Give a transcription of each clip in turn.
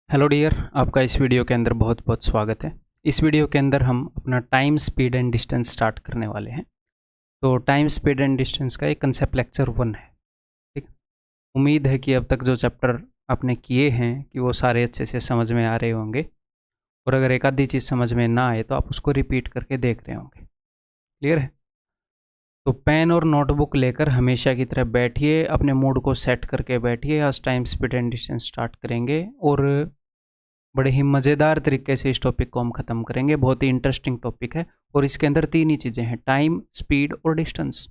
Hello dear, आपका इस video के अंदर बहुत बहुत स्वागत है। इस वीडियो के अंदर हम अपना time speed and distance start करने वाले हैं। तो टाइम स्पीड एंड डिस्टेंस का एक कंसेप्ट लेक्चर 1 है। ठीक, उम्मीद है कि अब तक जो चैप्टर आपने किए हैं कि वो सारे अच्छे से समझ में आ रहे होंगे, और अगर एक आधी चीज़ समझ में ना आए तो आप उसको रिपीट करके देख रहे होंगे। क्लियर है? तो पेन और नोटबुक लेकर हमेशा की तरह बैठिए, अपने मूड को सेट करके बैठिए। आज time speed and distance start करेंगे और बड़े ही मज़ेदार तरीके से इस टॉपिक को हम ख़त्म करेंगे। बहुत ही इंटरेस्टिंग टॉपिक है और इसके अंदर तीन ही चीज़ें हैं, टाइम, स्पीड और डिस्टेंस।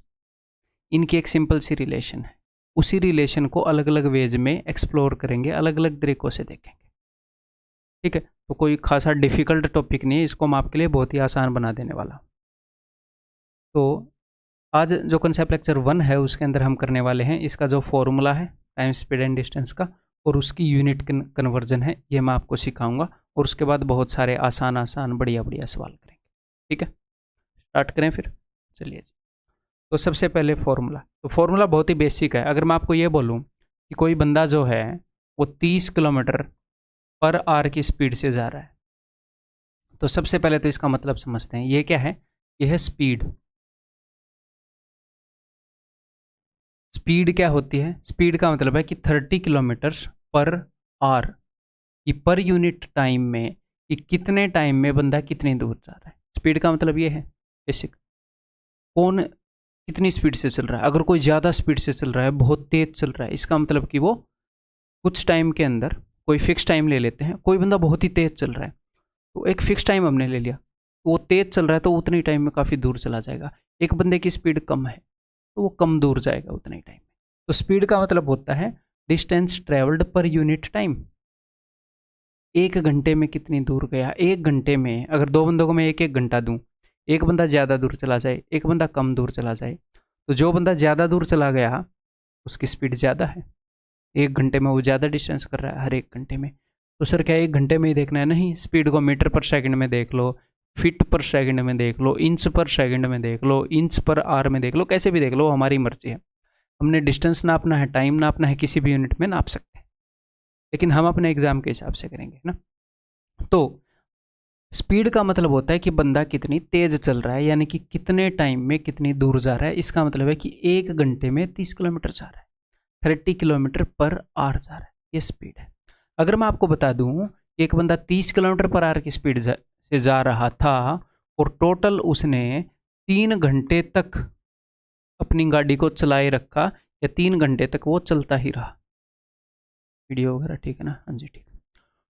इनकी एक सिंपल सी रिलेशन है। उसी रिलेशन को अलग अलग वेज में एक्सप्लोर करेंगे, अलग अलग तरीक़ों से देखेंगे। ठीक है, तो कोई खासा डिफ़िकल्ट टॉपिक नहीं है, इसको मैं आपके लिए बहुत ही आसान बना देने वाला। तो आज जो कंसेप्ट लेक्चर 1 है उसके अंदर हम करने वाले हैं इसका जो फॉर्मूला है टाइम स्पीड एंड डिस्टेंस का, और उसकी यूनिट कन्वर्जन है, ये मैं आपको सिखाऊंगा। और उसके बाद बहुत सारे आसान आसान बढ़िया बढ़िया सवाल करेंगे। ठीक है, स्टार्ट करें फिर। चलिए जी। तो सबसे पहले फॉर्मूला, तो फॉर्मूला बहुत ही बेसिक है। अगर मैं आपको ये बोलूँ कि कोई बंदा जो है वो 30 किलोमीटर पर आवर की स्पीड से जा रहा है, तो सबसे पहले तो इसका मतलब समझते हैं। ये क्या है? ये है स्पीड। स्पीड क्या होती है? स्पीड का मतलब है कि 30 किलोमीटर्स पर आवर कि पर यूनिट टाइम में कि कितने टाइम में बंदा कितनी दूर जा रहा है। स्पीड का मतलब ये है बेसिक, कौन कितनी स्पीड से चल रहा है। अगर कोई ज़्यादा स्पीड से चल रहा है, बहुत तेज़ चल रहा है, इसका मतलब कि वो कुछ टाइम के अंदर, कोई फिक्स टाइम ले लेते हैं। कोई बंदा बहुत ही तेज़ चल रहा है तो एक फिक्स टाइम हमने ले लिया, वो तेज़ चल रहा है तो उतनी टाइम में काफ़ी दूर चला जाएगा। एक बंदे की स्पीड कम है तो वो कम दूर जाएगा उतने ही टाइम में। तो स्पीड का मतलब होता है distance travelled per unit time. एक घंटे में कितनी दूर गया। एक घंटे में अगर दो बंदों को मैं एक एक घंटा दूं, एक बंदा ज़्यादा दूर चला जाए, एक बंदा कम दूर चला जाए, तो जो बंदा ज़्यादा दूर चला गया उसकी स्पीड ज़्यादा है। एक घंटे में वो ज़्यादा डिस्टेंस कर रहा है हर एक घंटे में। तो सर क्या एक घंटे में ही देखना है? नहीं, स्पीड को मीटर पर सेकंड में देख लो, फीट पर सेकंड में देख लो, इंच पर सेकंड में देख लो, इंच पर आवर में देख लो, कैसे भी देख लो, हमारी मर्जी है। हमने डिस्टेंस नापना है, टाइम नापना है, किसी भी यूनिट में नाप सकते हैं, लेकिन हम अपने एग्जाम के हिसाब से करेंगे ना। तो स्पीड का मतलब होता है कि बंदा कितनी तेज चल रहा है, यानी कि कितने टाइम में कितनी दूर जा रहा है। इसका मतलब है कि एक घंटे में 30 किलोमीटर जा रहा है, 30 किलोमीटर पर आवर जा रहा है, ये स्पीड है। अगर मैं आपको बता दूं एक बंदा 30 किलोमीटर पर आवर की स्पीड से जा रहा था और टोटल उसने 3 घंटे तक अपनी गाड़ी को चलाए रखा, या 3 घंटे तक वो चलता ही रहा, वीडियो वगैरह ठीक है ना? हाँ जी ठीक।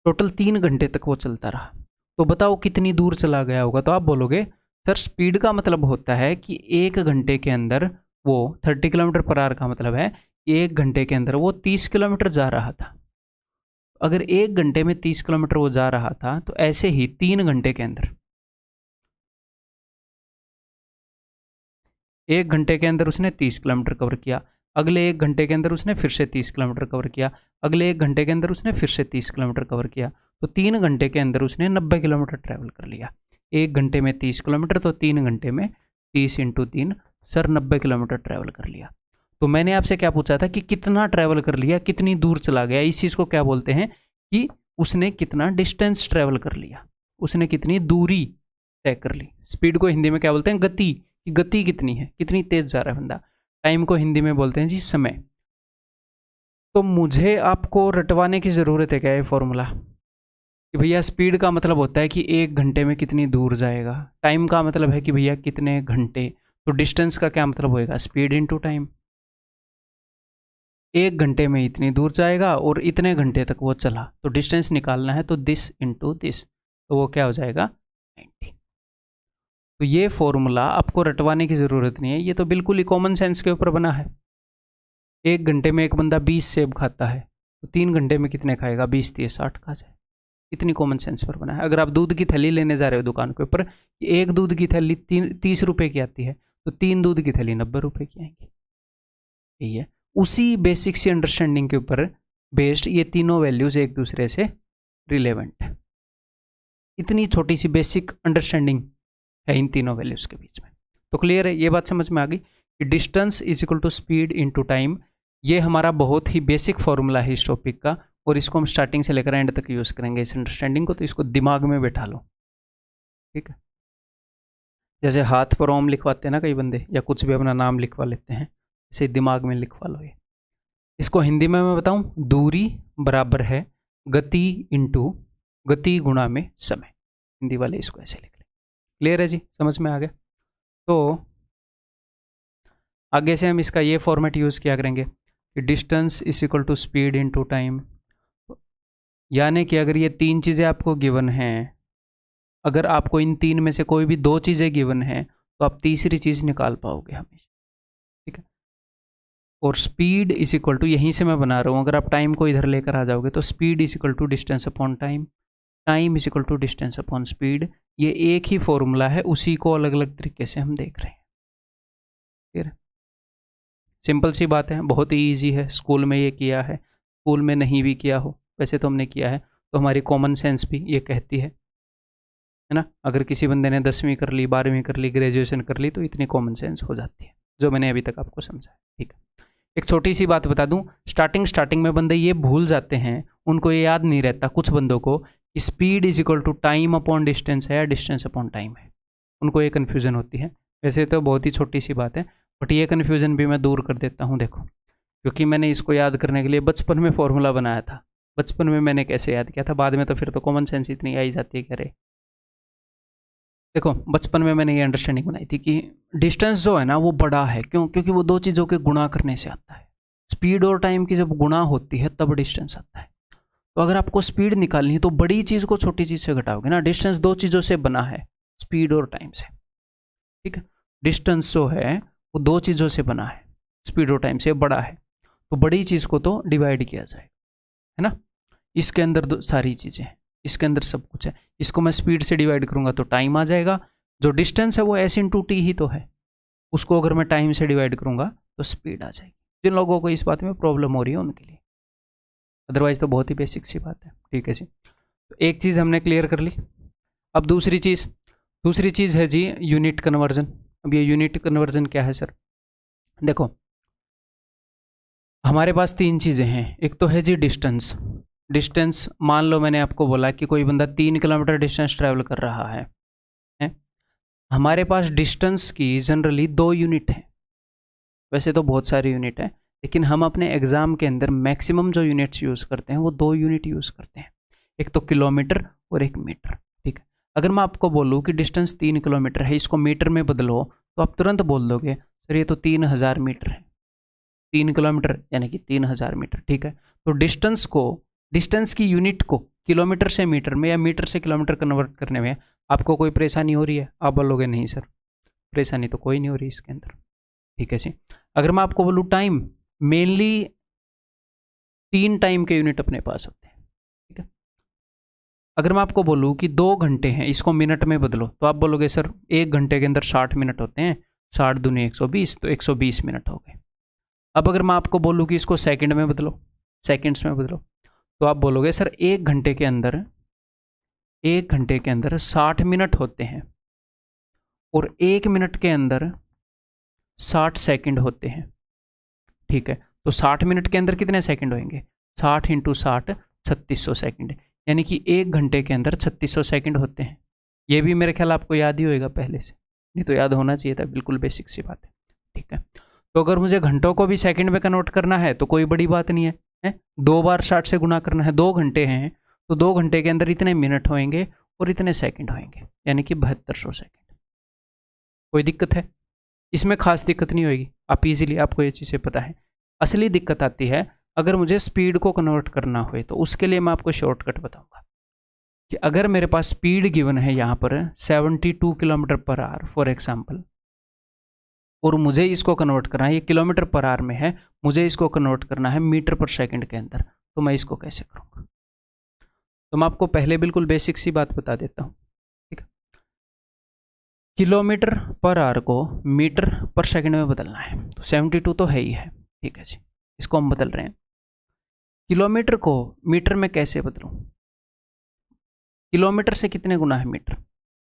टोटल 3 घंटे तक वो चलता रहा, तो बताओ कितनी दूर चला गया होगा। तो आप बोलोगे सर स्पीड का मतलब होता है कि एक घंटे के अंदर वो 30 किलोमीटर पर आवर का मतलब है कि एक घंटे के अंदर वो 30 किलोमीटर जा रहा था। अगर एक घंटे में 30 किलोमीटर वो जा रहा था, तो ऐसे ही 3 घंटे के अंदर, एक घंटे के अंदर उसने 30 किलोमीटर कवर किया, अगले एक घंटे के अंदर उसने फिर से 30 किलोमीटर कवर किया, अगले एक घंटे के अंदर उसने फिर से 30 किलोमीटर कवर किया, तो 3 घंटे के अंदर उसने 90 किलोमीटर ट्रैवल कर लिया। एक घंटे में 30 किलोमीटर, तो 3 घंटे में 30 × 3, सर 90 किलोमीटर ट्रैवल कर लिया। तो मैंने आपसे क्या पूछा था कि कितना ट्रैवल कर लिया, कितनी दूर चला गया। इस चीज़ को क्या बोलते हैं कि उसने कितना डिस्टेंस ट्रैवल कर लिया, उसने कितनी दूरी तय कर ली। स्पीड को हिंदी में क्या बोलते हैं? गति। कि गति कितनी है, कितनी तेज जा रहा है बंदा। टाइम को हिंदी में बोलते हैं जी समय। तो मुझे आपको रटवाने की ज़रूरत है क्या ये फॉर्मूला कि भैया स्पीड का मतलब होता है कि एक घंटे में कितनी दूर जाएगा, टाइम का मतलब है कि भैया कितने घंटे, तो डिस्टेंस का क्या मतलब होएगा? Speed into time. एक घंटे में इतनी दूर जाएगा और इतने घंटे तक वो चला, तो डिस्टेंस निकालना है, तो दिस इनटू दिस, तो वो क्या हो जाएगा? 90। तो ये फॉर्मूला आपको रटवाने की ज़रूरत नहीं है, ये तो बिल्कुल ही कॉमन सेंस के ऊपर बना है। एक घंटे में एक बंदा 20 सेब खाता है, तो 3 घंटे में कितने खाएगा? 20 × 60 खा जाए। इतनी कॉमन सेंस पर बना है। अगर आप दूध की थैली लेने जा रहे हो दुकान के ऊपर, एक दूध की थैली 30 रुपये की आती है, तो 3 दूध की थैली 90 रुपये की आएंगी। यही है, उसी बेसिक सी अंडरस्टैंडिंग के ऊपर बेस्ड ये तीनों वैल्यूज़ एक दूसरे से रिलेवेंट है। इतनी छोटी सी बेसिक अंडरस्टैंडिंग है इन तीनों वैल्यूज़ के बीच में। तो क्लियर है, ये बात समझ में आ गई कि distance is equal to speed into time. ये हमारा बहुत ही बेसिक फॉर्मूला है इस टॉपिक का, और इसको हम स्टार्टिंग से लेकर एंड तक यूज़ करेंगे इस अंडरस्टैंडिंग को, तो इसको दिमाग में बैठा लो, ठीक है। जैसे हाथ पर ओम लिखवाते हैं ना कई बंदे, या कुछ भी अपना नाम लिखवा लेते हैं, इसे दिमाग में लिखवा लो ये। इसको हिंदी में मैं बताऊं, दूरी बराबर है गति इंटू गति गुणा में समय। हिंदी वाले इसको ऐसे लिख लें। क्लियर है जी, समझ में आ गया। तो आगे से हम इसका ये फॉर्मेट यूज़ किया करेंगे कि distance is equal to speed into time. यानी कि अगर ये तीन चीज़ें आपको गिवन हैं, अगर आपको इन तीन में से कोई भी दो चीज़ें गिवन हैं, तो आप तीसरी चीज़ निकाल पाओगे हमेशा, ठीक है। और स्पीड इज इक्वल टू, यहीं से मैं बना रहा हूँ, अगर आप टाइम को इधर लेकर आ जाओगे तो speed is equal to distance upon time, time is equal to distance upon speed. ये एक ही फॉर्मूला है, उसी को अलग अलग तरीके से हम देख रहे हैं। फिर सिंपल सी बात है, बहुत ही ईजी है। स्कूल में ये किया है, स्कूल में नहीं भी किया हो, वैसे तो हमने किया है, तो हमारी कॉमन सेंस भी ये कहती है ना। अगर किसी बंदे ने 10वीं कर ली, 12वीं कर ली, ग्रेजुएशन कर ली, तो इतनी कॉमन सेंस हो जाती है, जो मैंने अभी तक आपको समझाया, ठीक है। एक छोटी सी बात बता दूं, स्टार्टिंग में बंदे ये भूल जाते हैं, उनको ये याद नहीं रहता कुछ बंदों को, speed is equal to time upon distance है या डिस्टेंस अपॉन टाइम है। उनको ये कन्फ्यूज़न होती है। वैसे तो बहुत ही छोटी सी बात है, बट ये कन्फ्यूज़न भी मैं दूर कर देता हूँ। देखो, क्योंकि मैंने इसको याद करने के लिए बचपन में फॉर्मूला बनाया था। बचपन में मैंने कैसे याद किया था, बाद में तो फिर तो कॉमन सेंस इतनी आई जाती है कि अरे देखो, बचपन में मैंने ये अंडरस्टैंडिंग बनाई थी कि डिस्टेंस जो है ना वो बड़ा है। क्यों? क्योंकि वो दो चीज़ों के गुणा करने से आता है। स्पीड और टाइम की जब गुणा होती है तब डिस्टेंस आता है। तो अगर आपको स्पीड निकालनी है तो बड़ी चीज़ को छोटी चीज़ से घटाओगे ना। डिस्टेंस दो चीज़ों से बना है, स्पीड और टाइम से, ठीक है। डिस्टेंस जो है वो दो चीज़ों से बना है, स्पीड और टाइम से, बड़ा है, तो बड़ी चीज़ को तो डिवाइड किया जाए, है ना। इसके अंदर सारी चीज़ें हैं, इसके अंदर सब कुछ है। इसको मैं स्पीड से डिवाइड करूंगा तो टाइम आ जाएगा। जो डिस्टेंस है वो एस इंटू टी ही तो है, उसको अगर मैं टाइम से डिवाइड करूंगा तो स्पीड आ जाएगी। जिन लोगों को इस बात में प्रॉब्लम हो रही है उनके लिए, अदरवाइज तो बहुत ही बेसिक सी बात है, ठीक है जी। तो एक चीज़ हमने क्लियर कर ली। अब दूसरी चीज़ है जी यूनिट कन्वर्जन। अब ये यूनिट कन्वर्जन क्या है सर? देखो, हमारे पास तीन चीज़ें हैं। एक तो है जी डिस्टेंस। मान लो मैंने आपको बोला कि कोई बंदा 3 किलोमीटर डिस्टेंस ट्रैवल कर रहा है। हमारे पास डिस्टेंस की जनरली 2 यूनिट है। वैसे तो बहुत सारी यूनिट है, लेकिन हम अपने एग्जाम के अंदर मैक्सिमम जो यूनिट्स यूज़ करते हैं वो 2 यूनिट यूज़ करते हैं। एक तो किलोमीटर और एक मीटर, ठीक है। अगर मैं आपको बोलूँ कि डिस्टेंस 3 किलोमीटर है, इसको मीटर में बदलो, तो आप तुरंत बोल दोगे सर ये तो 3000 मीटर है। 3 किलोमीटर यानी कि 3000 मीटर, ठीक है। तो डिस्टेंस की यूनिट को किलोमीटर से मीटर में या मीटर से किलोमीटर कन्वर्ट करने में आपको कोई परेशानी हो रही है? आप बोलोगे नहीं सर, परेशानी तो कोई नहीं हो रही इसके अंदर, ठीक है जी। अगर मैं आपको बोलूँ टाइम, मेनली 3 टाइम के यूनिट अपने पास होते हैं, ठीक है। अगर मैं आपको बोलूँ कि 2 घंटे हैं, इसको मिनट में बदलो, तो आप बोलोगे सर 1 घंटे के अंदर 60 मिनट होते हैं, 60 दूनी 120, तो 120 मिनट हो गए। अब अगर मैं आपको बोलूँ कि इसको सेकंड में बदलो, सेकंड्स में बदलो, तो आप बोलोगे सर 1 घंटे के अंदर 60 मिनट होते हैं और 1 मिनट के अंदर 60 सेकंड होते हैं, ठीक है। तो 60 मिनट के अंदर कितने सेकंड होंगे? 60 इंटू 60 3600 सेकंड, यानी कि 1 घंटे के अंदर 3600 सेकंड होते हैं। ये भी मेरे ख्याल आपको याद ही होएगा पहले से, नहीं तो याद होना चाहिए था, बिल्कुल बेसिक सी बात है, ठीक है। तो अगर मुझे घंटों को भी सेकंड में कन्वर्ट करना है तो कोई बड़ी बात नहीं है, 2 बार 60 से गुना करना है। 2 घंटे हैं तो 2 घंटे के अंदर इतने मिनट होंगे और इतने सेकंड होंगे, यानी कि 7200 सेकंड। कोई दिक्कत है इसमें? खास दिक्कत नहीं होगी, आप इजीली, आपको ये चीज़ें पता है। असली दिक्कत आती है अगर मुझे स्पीड को कन्वर्ट करना हो, तो उसके लिए मैं आपको शॉर्टकट बताऊंगा कि अगर मेरे पास स्पीड गिवन है यहाँ पर 72 kilometre per hour for example, और मुझे इसको कन्वर्ट करना है, ये किलोमीटर पर आवर में है, मुझे इसको कन्वर्ट करना है मीटर पर सेकंड के अंदर, तो मैं इसको कैसे करूँगा? तो मैं आपको पहले बिल्कुल बेसिक सी बात बता देता हूँ, ठीक है। किलोमीटर पर आवर को मीटर पर सेकंड में बदलना है, तो 72 तो है ही है, ठीक है जी। इसको हम बदल रहे हैं। किलोमीटर को मीटर में कैसे बदलूँ? किलोमीटर से कितने गुना है मीटर?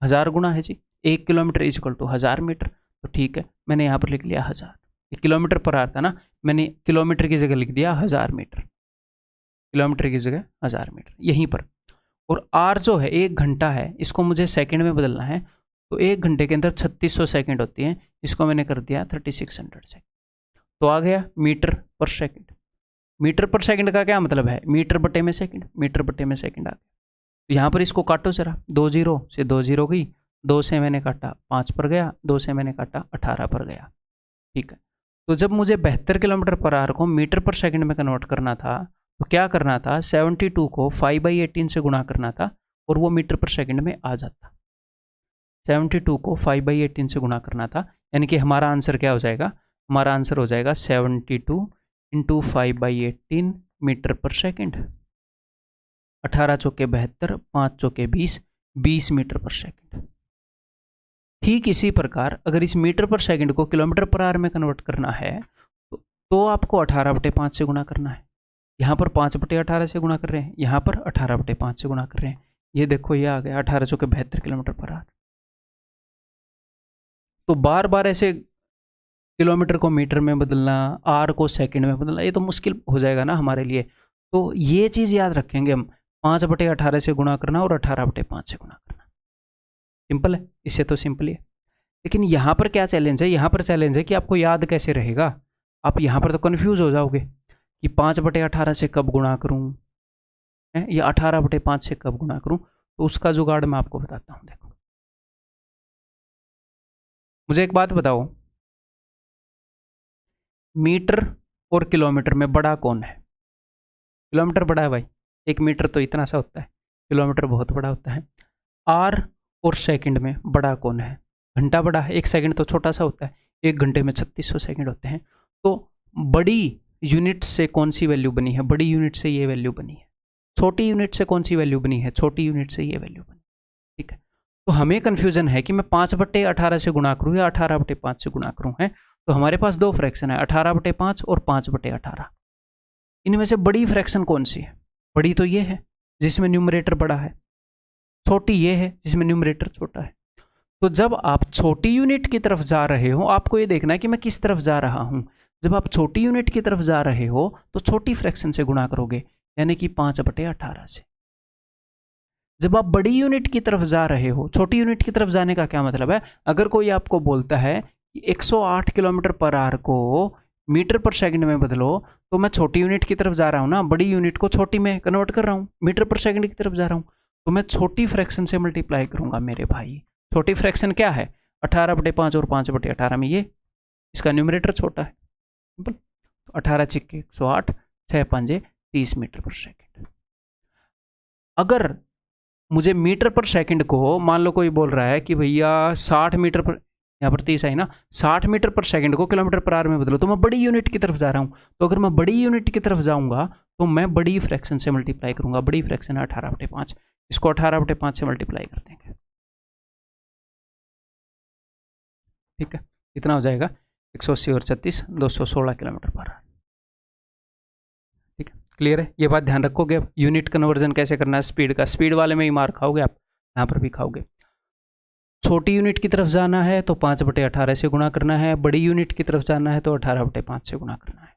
1000 गुना है जी। 1 kilometre is equal to 1000 metre, तो ठीक है, मैंने यहाँ पर लिख लिया 1000। किलोमीटर पर आवर था ना, मैंने किलोमीटर की जगह लिख दिया 1000 मीटर, किलोमीटर की जगह 1000 मीटर यहीं पर। और आर जो है 1 घंटा है, इसको मुझे सेकंड में बदलना है, तो 1 घंटे के अंदर 3600 सेकंड होती हैं, इसको मैंने कर दिया 3600 सेकंड। तो आ गया मीटर पर सेकंड। मीटर पर सेकंड का क्या मतलब है, मीटर बटे में सेकंड, मीटर बटे में सेकंड आ गया। तो यहाँ पर इसको काटो जरा, 2 जीरो से 2 जीरो गई, 2 से मैंने काटा 5 पर गया, 2 से मैंने काटा 18 पर गया। ठीक है, तो जब मुझे 72 किलोमीटर पर आवर को मीटर पर सेकंड में कन्वर्ट करना था, तो क्या करना था, 72 को 5/18 से गुणा करना था और वो मीटर पर सेकंड में आ जाता। 72 को 5/18 से गुणा करना था, यानी कि हमारा आंसर क्या हो जाएगा, हमारा आंसर हो जाएगा 72 इंटू 5/18 मीटर पर सेकंड। 18 चौके 72, 5 चौके 20, 20 मीटर पर सेकंड। ठीक इसी प्रकार अगर इस मीटर पर सेकंड को किलोमीटर पर आवर में कन्वर्ट करना है तो आपको 18/5 से गुणा करना है। यहाँ पर 5/18 से गुणा कर रहे हैं, यहाँ पर 18/5 से गुणा कर रहे हैं। ये देखो ये आ गया 18 चौके 72 किलोमीटर पर आवर। तो बार बार ऐसे किलोमीटर को मीटर में बदलना, आर को सेकंड में बदलना, ये तो मुश्किल हो जाएगा ना हमारे लिए। तो ये चीज़ याद रखेंगे हम, 5/18 से गुणा करना और 18/5 से गुणा करना। सिंपल है, इससे तो सिंपल ही है। लेकिन यहाँ पर क्या चैलेंज है, यहाँ पर चैलेंज है कि आपको याद कैसे रहेगा। आप यहाँ पर तो कन्फ्यूज हो जाओगे कि 5/18 से कब गुणा करूँ या 18/5 से कब गुणा करूँ। तो उसका जुगाड़ मैं आपको बताता हूँ। देखो मुझे एक बात बताओ, मीटर और किलोमीटर में बड़ा कौन है? किलोमीटर बड़ा है भाई, 1 मीटर तो इतना सा होता है, किलोमीटर बहुत बड़ा होता है। आर और सेकंड में बड़ा कौन है? घंटा बड़ा है, 1 सेकंड तो छोटा सा होता है, 1 घंटे में 3600 सेकंड होते हैं। तो बड़ी यूनिट से कौन सी वैल्यू बनी है? बड़ी यूनिट से ये वैल्यू बनी है। छोटी यूनिट से कौन सी वैल्यू बनी है? छोटी यूनिट से ये वैल्यू बनी। ठीक है, तो हमें कन्फ्यूजन है कि मैं 5/18 से गुणा करूँ या 18/5 से गुणा करूँ है। तो हमारे पास 2 फ्रैक्शन है, 18/5 और 5/18। इनमें से बड़ी फ्रैक्शन कौन सी है? बड़ी तो ये है जिसमें न्यूमरेटर बड़ा है, छोटी ये है जिसमें न्यूमरेटर छोटा है। तो जब आप छोटी यूनिट की तरफ जा रहे हो, आपको ये देखना है कि मैं किस तरफ जा रहा हूं। जब आप छोटी यूनिट की तरफ जा रहे हो तो छोटी फ्रैक्शन से गुणा करोगे, यानी कि 5/18 से। जब आप बड़ी यूनिट की तरफ जा रहे हो, छोटी यूनिट की तरफ जाने का क्या मतलब है, अगर कोई आपको बोलता है कि 108 किलोमीटर पर आवर को मीटर पर सेकंड में बदलो, तो मैं छोटी यूनिट की तरफ जा रहा हूँ ना, बड़ी यूनिट को छोटी में कन्वर्ट कर रहा हूँ, मीटर पर सेकंड की तरफ जा रहा हूँ, तो मैं छोटी फ्रैक्शन से मल्टीप्लाई करूंगा मेरे भाई। छोटी फ्रैक्शन क्या है? 18/5 और 5/18 में ये, इसका न्यूमरेटर छोटा है, सिंपल। तो 18 छिक्के 108, 6 पंजे 30 मीटर पर सेकंड। अगर मुझे मीटर पर सेकंड को, मान लो कोई बोल रहा है कि भैया 60 मीटर पर, यहाँ पर 30 आई ना, 60 मीटर पर सेकंड को किलोमीटर पर आवर में बदलो, तो मैं बड़ी यूनिट की तरफ जा रहा हूँ। तो अगर मैं बड़ी यूनिट की तरफ जाऊंगा तो मैं बड़ी फ्रैक्शन से मल्टीप्लाई करूंगा। बड़ी फ्रैक्शन है 18/5, इसको 18/5 से मल्टीप्लाई कर देंगे। ठीक है, इतना हो जाएगा 180 और 36, 216 किलोमीटर पर आवर। ठीक है, क्लियर है? ये बात ध्यान रखोगे। अब यूनिट कन्वर्जन कैसे करना है स्पीड का, स्पीड वाले में ही मार खाओगे आप, यहाँ पर भी खाओगे। छोटी यूनिट की तरफ जाना है तो 5/18 से गुणा करना है, बड़ी यूनिट की तरफ जाना है तो 18/5 से गुणा करना है।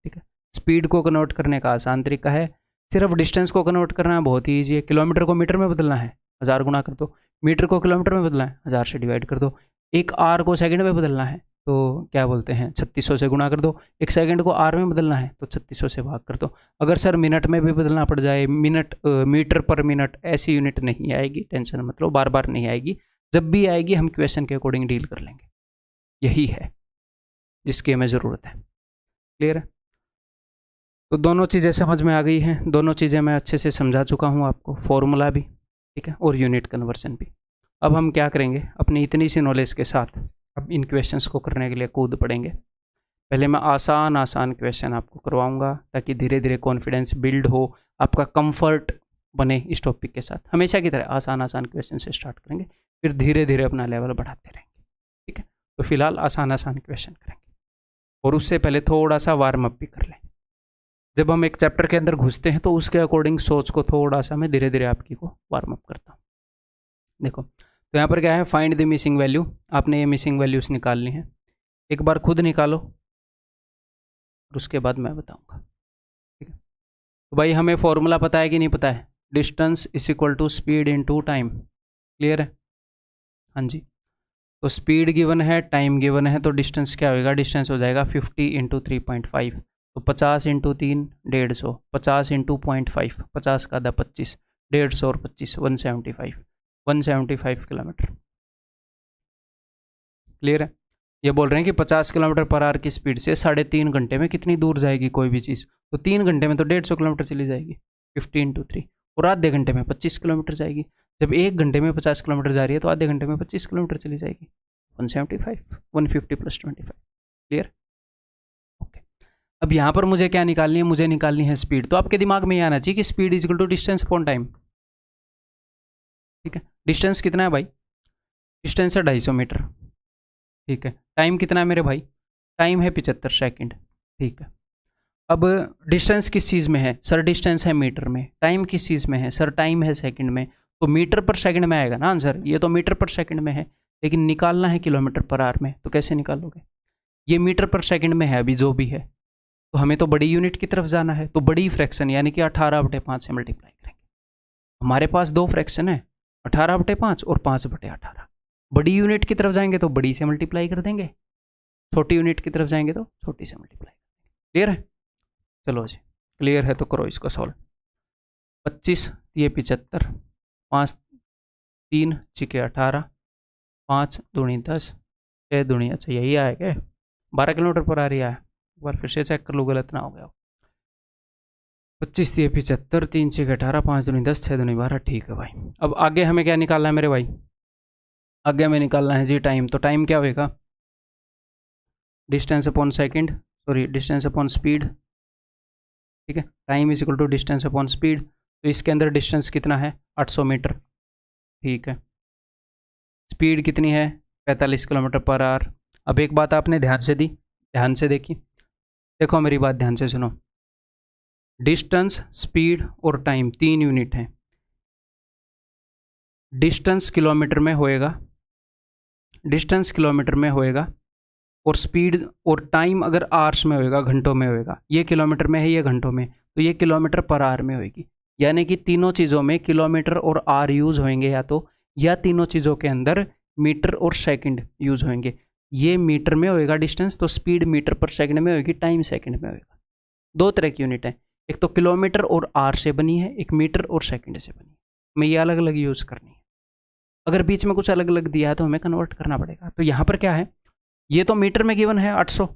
ठीक है, स्पीड को कन्वर्ट करने का आसान तरीका है, सिर्फ डिस्टेंस को कन्वर्ट करना है, बहुत ही ईजी है। किलोमीटर को मीटर में बदलना है, 1000 गुणा कर दो। मीटर को किलोमीटर में बदलना है, 1000 से डिवाइड कर दो। एक आर को सेकंड में बदलना है तो क्या बोलते हैं, 3600 से गुणा कर दो। एक सेकंड को आर में बदलना है तो 3600 से भाग कर दो। अगर सर मिनट में भी बदलना पड़ जाए, मिनट मीटर पर मिनट, ऐसी यूनिट नहीं आएगी, टेंशन मत लो, बार बार नहीं आएगी। जब भी आएगी हम क्वेश्चन के अकॉर्डिंग डील कर लेंगे। यही है जिसकी हमें ज़रूरत है। क्लियर है? तो दोनों चीज़ें समझ में आ गई हैं, दोनों चीज़ें मैं अच्छे से समझा चुका हूँ आपको, फॉर्मूला भी, ठीक है, और यूनिट कन्वर्जन भी। अब हम क्या करेंगे, अपनी इतनी सी नॉलेज के साथ अब इन क्वेश्चंस को करने के लिए कूद पड़ेंगे। पहले मैं आसान आसान क्वेश्चन आपको करवाऊंगा ताकि धीरे धीरे कॉन्फिडेंस बिल्ड हो, आपका कंफर्ट बने इस टॉपिक के साथ। हमेशा की तरह आसान आसान क्वेश्चन से स्टार्ट करेंगे, फिर धीरे धीरे अपना लेवल बढ़ाते रहेंगे। ठीक है, तो फिलहाल आसान आसान क्वेश्चन करेंगे और उससे पहले थोड़ा सा वार्म अप भी कर लें। जब हम एक चैप्टर के अंदर घुसते हैं तो उसके अकॉर्डिंग सोच को थोड़ा सा मैं धीरे धीरे आपकी को वार्म अप करता हूँ। देखो, तो यहाँ पर क्या है, फाइंड द मिसिंग वैल्यू। आपने ये मिसिंग वैल्यूज निकालनी है, एक बार खुद निकालो और उसके बाद मैं बताऊंगा। ठीक है, तो भाई हमें फॉर्मूला पता है कि नहीं पता है? Distance is equal to speed into time. Clear है? हाँ जी। तो स्पीड गिवन है, टाइम गिवन है, तो डिस्टेंस क्या होगा? डिस्टेंस हो जाएगा 50 इंटू 3.5। तो 50 इंटू 3 150, 50 इंटू 0.5, 50 का आधा 25, 150 और 25 175 किलोमीटर। क्लियर है? ये बोल रहे हैं कि 50 किलोमीटर पर आवर की स्पीड से 3.5 घंटे में कितनी दूर जाएगी कोई भी चीज़? तो 3 घंटे में तो 150 किलोमीटर चली जाएगी, 50 इंटू 3, और आधे घंटे में 25 किलोमीटर जाएगी। जब 1 घंटे में 50 किलोमीटर जा रही है तो आधे घंटे में 25 किलोमीटर चली जाएगी। 175, 150 प्लस 25। क्लियर? ओके। अब यहाँ पर मुझे क्या निकालनी है? मुझे निकालनी है स्पीड। तो आपके दिमाग में ये आना चाहिए कि speed is equal to distance upon time. ठीक है? डिस्टेंस कितना है भाई? डिस्टेंस है 250 मीटर। ठीक है। टाइम कितना है मेरे भाई? टाइम है 75 सेकंड। ठीक है। अब डिस्टेंस किस चीज़ में है? सर डिस्टेंस है मीटर में। टाइम किस चीज़ में है? सर टाइम है सेकंड में। तो मीटर पर सेकंड में आएगा ना आंसर। ये तो मीटर पर सेकंड में है, लेकिन निकालना है किलोमीटर पर आवर में। तो कैसे निकालोगे? ये मीटर पर सेकंड में है अभी जो भी है, तो हमें तो बड़ी यूनिट की तरफ जाना है। तो बड़ी फ्रैक्शन यानी कि 18/5 से मल्टीप्लाई करेंगे। हमारे पास दो फ्रैक्शन है, 18/5 और 5/18। बड़ी यूनिट की तरफ जाएंगे तो बड़ी से मल्टीप्लाई कर देंगे, छोटी यूनिट की तरफ जाएंगे तो छोटी से मल्टीप्लाई कर देंगे। क्लियर है? चलो जी, क्लियर है तो करो इसको सॉल्व। 25 ये 75, 5 3 6 18, 5 दूनी 10, 6 दूनी, अच्छा यही आया क्या? 12 किलोमीटर पर आ रही है। एक बार फिर से चेक कर लो गलत ना हो गया। 25 ये 75, 3 6 18, 5 दूनी 10, 6 दूनी 12। ठीक है भाई। अब आगे हमें क्या निकालना है मेरे भाई? आगे हमें निकालना है जी टाइम। तो टाइम क्या होगा? Distance upon second, sorry distance upon speed. ठीक है। Time is equal to distance upon speed. तो इसके अंदर डिस्टेंस कितना है? 800 मीटर। ठीक है। स्पीड कितनी है? 45 किलोमीटर पर आवर। अब एक बात आपने ध्यान से दी, ध्यान से देखी, देखो मेरी बात ध्यान से सुनो। डिस्टेंस, स्पीड और टाइम 3 यूनिट हैं। डिस्टेंस किलोमीटर में होएगा, डिस्टेंस किलोमीटर में होएगा, और स्पीड और टाइम अगर आवर्स में होएगा, घंटों में होएगा। ये किलोमीटर में है, ये घंटों में, तो ये किलोमीटर पर आवर में होएगी। यानी कि तीनों चीज़ों में किलोमीटर और आर यूज होंगे या तो, या तीनों चीज़ों के अंदर मीटर और सेकंड यूज होंगे। ये मीटर में होएगा डिस्टेंस, तो स्पीड मीटर पर सेकंड में होएगी, टाइम सेकंड में होएगा। दो तरह की यूनिट है, एक तो किलोमीटर और आर से बनी है, एक मीटर और सेकंड से बनी है। हमें ये अलग अलग यूज़ करनी है। अगर बीच में कुछ अलग अलग दिया है तो हमें कन्वर्ट करना पड़ेगा। तो यहाँ पर क्या है? ये तो मीटर में गिवन है 800,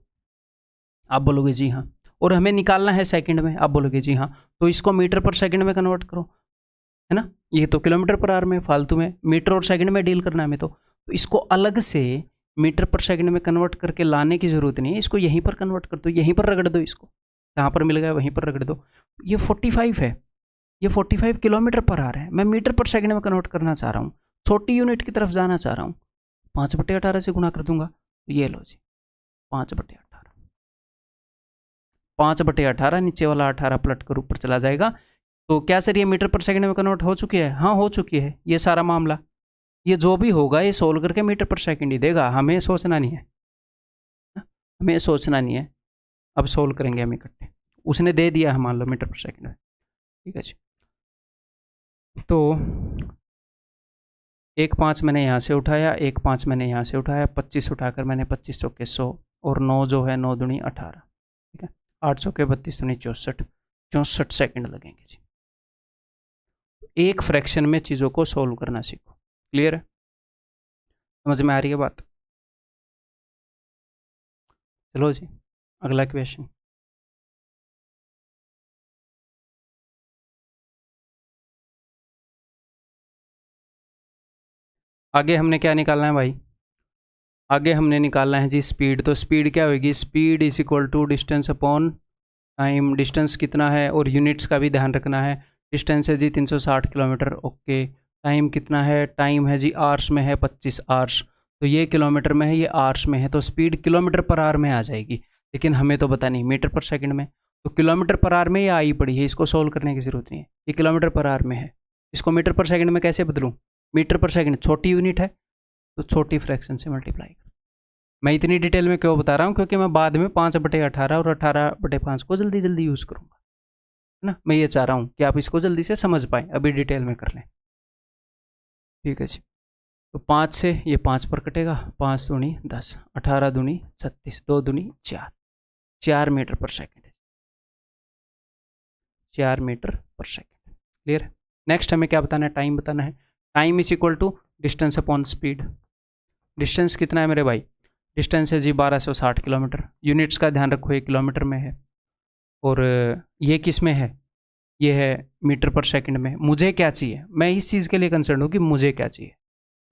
आप बोलोगे जी हाँ, और हमें निकालना है सेकंड में, आप बोलोगे जी हाँ। तो इसको मीटर पर सेकंड में कन्वर्ट करो, है ना? ये तो किलोमीटर पर आवर में, फालतू में मीटर और सेकंड में डील करना है हमें। तो इसको अलग से मीटर पर सेकंड में कन्वर्ट करके लाने की जरूरत नहीं है, इसको यहीं पर कन्वर्ट कर दो, यहीं पर रगड़ दो, इसको जहाँ पर मिल गया वहीं पर रगड़ दो। ये 45 है, ये 45 किलोमीटर पर आवर है। मैं मीटर पर सेकंड में कन्वर्ट करना चाह रहा हूँ, छोटी यूनिट की तरफ जाना चाह रहा हूँ। 5/18 से गुणा कर दूंगा, तो ये लो जी 5/18, 5/18, नीचे वाला 18 पलट कर ऊपर चला जाएगा। तो क्या सर ये मीटर पर सेकंड में कन्वर्ट हो चुकी है? हाँ हो चुकी है। ये सारा मामला, ये जो भी होगा ये सोल्व करके मीटर पर सेकंड ही देगा, हमें सोचना नहीं है, हमें सोचना नहीं है। अब सोल्व करेंगे हम इकट्ठे, उसने दे दिया है मान लो मीटर पर सेकंड में। ठीक है जी। तो 1 5 मैंने यहाँ से उठाया, 1 5 मैंने यहाँ से उठाया, 25 उठाकर मैंने 25 चौके 100, और 9 जो है 9 दूनी 18। ठीक है। 8 चौके 32 दूनी 64, 64 सेकंड लगेंगे जी। एक फ्रैक्शन में चीज़ों को सोल्व करना सीखो। क्लियर है? समझ में आ रही है बात? चलो जी अगला क्वेश्चन। आगे हमने क्या निकालना है भाई? आगे हमने निकालना है जी स्पीड। तो स्पीड क्या होगी? Speed is equal to distance upon time. Distance कितना है और यूनिट्स का भी ध्यान रखना है। डिस्टेंस है जी 360 किलोमीटर। ओके। टाइम कितना है? टाइम है जी आवर्स में है 25 आवर्स। तो ये किलोमीटर में है, ये आवर्स में है, तो स्पीड किलोमीटर पर आवर में आ जाएगी। लेकिन हमें तो पता नहीं मीटर पर सेकंड में, तो किलोमीटर पर आवर में ये आई पड़ी है, इसको सोल्व करने की ज़रूरत नहीं है। ये किलोमीटर पर आवर में है, इसको मीटर पर सेकंड में कैसे बदलूँ? मीटर पर सेकंड छोटी यूनिट है, तो छोटी फ्रैक्शन से मल्टीप्लाई कर। मैं इतनी डिटेल में क्यों बता रहा हूँ? क्योंकि मैं बाद में 5/18 और 18/5 को जल्दी जल्दी यूज़ करूँगा, ना। मैं ये चाह रहा हूँ कि आप इसको जल्दी से समझ पाए, अभी डिटेल में कर लें। ठीक है जी। तो 5 से ये 5 पर कटेगा, 5 दूनी 10, 18 दूनी 36, 2 दूनी 4, 4 मीटर पर सेकेंड है, 4 मीटर पर सेकेंड। क्लियर है। नेक्स्ट हमें क्या बताना है, टाइम बताना है। Time is equal to distance upon speed. Distance कितना है मेरे भाई, डिस्टेंस है जी 1260 किलोमीटर। यूनिट्स का ध्यान रखो, ये किलोमीटर में है, और ये किस में है, ये है मीटर पर सेकंड में। मुझे क्या चाहिए, मैं इस चीज़ के लिए कंसर्न हूँ कि मुझे क्या चाहिए,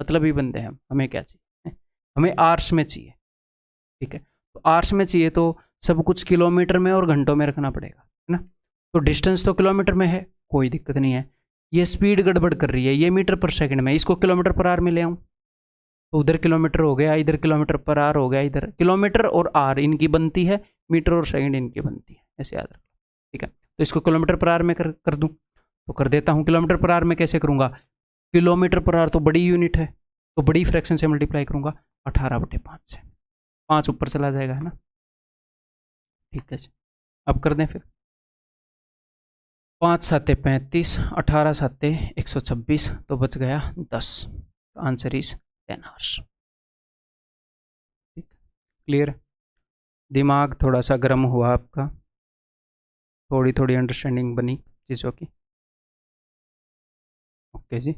मतलब ही बंदे हैं हम, हमें क्या चाहिए, हमें आर्स में चाहिए। ठीक है, तो आर्स में चाहिए तो सब कुछ किलोमीटर में और घंटों में रखना पड़ेगा, है ना। तो डिस्टेंस तो किलोमीटर में है, कोई दिक्कत नहीं है। ये स्पीड गड़बड़ कर रही है, ये मीटर पर सेकंड में, इसको किलोमीटर पर आर में ले आऊँ, तो उधर किलोमीटर हो गया, इधर किलोमीटर पर आर हो गया, इधर किलोमीटर और आर इनकी बनती है, मीटर और सेकंड इनकी बनती है, ऐसे याद रखो। ठीक है, तो इसको किलोमीटर पर आर में कर दूं, तो कर देता हूँ। किलोमीटर पर आर में कैसे करूँगा, किलोमीटर पर आर तो बड़ी यूनिट है, तो बड़ी फ्रैक्शन से मल्टीप्लाई करूँगा 18/5 से, 5 ऊपर चला जाएगा, है ना। ठीक है जी, अब कर दें फिर। 5 7 35, 18 7 126, तो बच गया 10। Answer is 10 hours. ठीक, क्लियर। दिमाग थोड़ा सा गर्म हुआ आपका, थोड़ी थोड़ी अंडरस्टैंडिंग बनी चीज़ों की। ओके जी,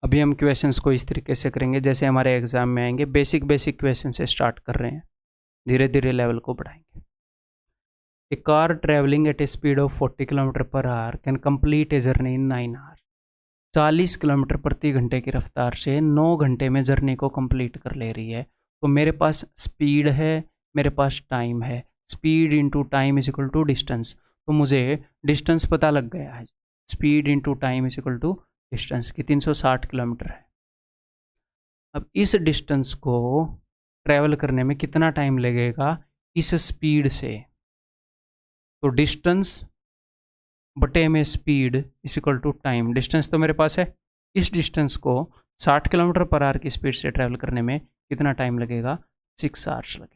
अभी हम क्वेश्चंस को इस तरीके से करेंगे जैसे हमारे एग्जाम में आएंगे। बेसिक बेसिक क्वेश्चन से स्टार्ट कर रहे हैं, धीरे धीरे लेवल को बढ़ाएंगे। A car travelling at a speed of 40 kilometre per hour can complete a journey in 9 hour. 40 kilometre प्रति घंटे की रफ्तार से 9 घंटे में जर्नी को कंप्लीट कर ले रही है। तो मेरे पास स्पीड है, मेरे पास टाइम है। Speed into time is equal to distance, तो मुझे डिस्टेंस पता लग गया है। Speed into time is equal to distance की 360 किलोमीटर है। अब इस डिस्टेंस को ट्रैवल करने में कितना टाइम लगेगा इस स्पीड से, तो डिस्टेंस बटे में speed is equal to time. Distance तो मेरे पास है, इस डिस्टेंस को 60 किलोमीटर पर आवर की स्पीड से ट्रैवल करने में कितना टाइम लगेगा, 6 आवर्स लगेगा।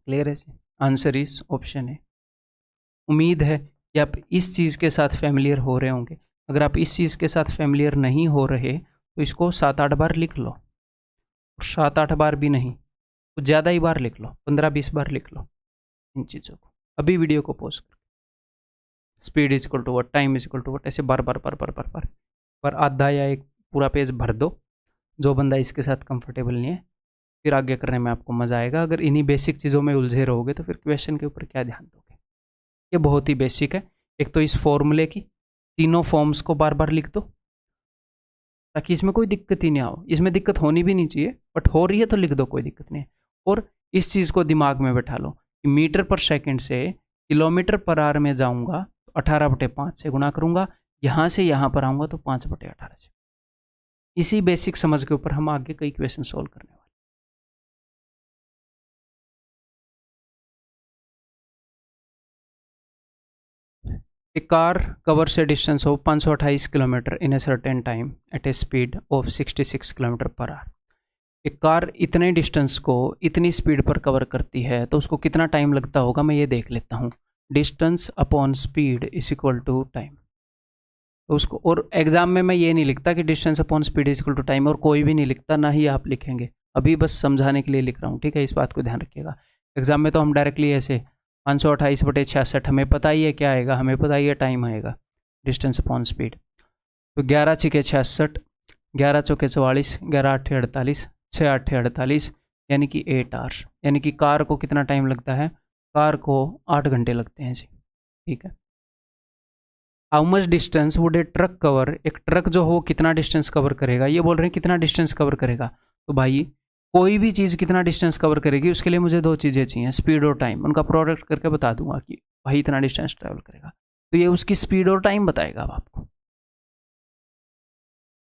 क्लियर है जी, आंसर इज ऑप्शन है। उम्मीद है कि आप इस चीज़ के साथ फैमिलियर हो रहे होंगे। अगर आप इस चीज़ के साथ फैमिलियर नहीं हो रहे तो इसको 7-8 बार लिख लो, और 7-8 बार भी नहीं तो ज़्यादा ही बार लिख लो, 15-20 बार लिख लो इन चीज़ों को। अभी वीडियो को पॉज कर, speed is equal to what, time is equal to what, ऐसे बार बार बार बार बार बार पर आधा या एक पूरा पेज भर दो। जो बंदा इसके साथ कंफर्टेबल नहीं है, फिर आगे करने में आपको मज़ा आएगा। अगर इन्हीं बेसिक चीज़ों में उलझे रहोगे तो फिर क्वेश्चन के ऊपर क्या ध्यान दोगे। ये बहुत ही बेसिक है। एक तो इस फॉर्मूले की तीनों फॉर्म्स को बार बार लिख दो ताकि इसमें कोई दिक्कत ही नहीं आओ। इसमें दिक्कत होनी भी नहीं चाहिए, बट हो रही है तो लिख दो, कोई दिक्कत नहीं है। और इस चीज़ को दिमाग में बैठा लो कि मीटर पर सेकंड से किलोमीटर पर आवर में जाऊंगा तो 18/5 से गुणा करूंगा, यहाँ से यहाँ पर आऊँगा तो 5/18 से। इसी बेसिक समझ के ऊपर हम आगे कई क्वेश्चन सोल्व करने वाले। A car covers a distance of 528 kilometre in a certain time at a speed of 66 kilometre per our. एक कार इतने डिस्टेंस को इतनी स्पीड पर कवर करती है तो उसको कितना टाइम लगता होगा, मैं ये देख लेता हूँ। Distance upon speed is equal to time. तो उसको, और एग्जाम में मैं ये नहीं लिखता कि distance upon speed is equal to time, और कोई भी नहीं लिखता, ना ही आप लिखेंगे। अभी बस समझाने के लिए लिख रहा हूँ, ठीक है, इस बात को ध्यान रखिएगा। एग्जाम में तो हम डायरेक्टली ऐसे 528/66, हमें पता ही है क्या आएगा, हमें पता ही है टाइम आएगा, डिस्टेंस अपॉन स्पीड। तो 11 छके 66, 11 चौके 44, 11 आठे 48, 6 आठे 48, यानी कि 8 आवर्स। यानी कि कार को कितना टाइम लगता है, कार को 8 घंटे लगते हैं जी। ठीक है। How much distance would a truck cover, एक ट्रक जो हो कितना डिस्टेंस कवर करेगा, ये बोल रहे हैं कितना डिस्टेंस कवर करेगा। तो भाई कोई भी चीज़ कितना डिस्टेंस कवर करेगी उसके लिए मुझे 2 चीज़ें चाहिए, स्पीड और टाइम। उनका प्रोडक्ट करके बता दूंगा कि भाई इतना डिस्टेंस ट्रैवल करेगा, तो ये उसकी स्पीड और टाइम बताएगा अब आपको।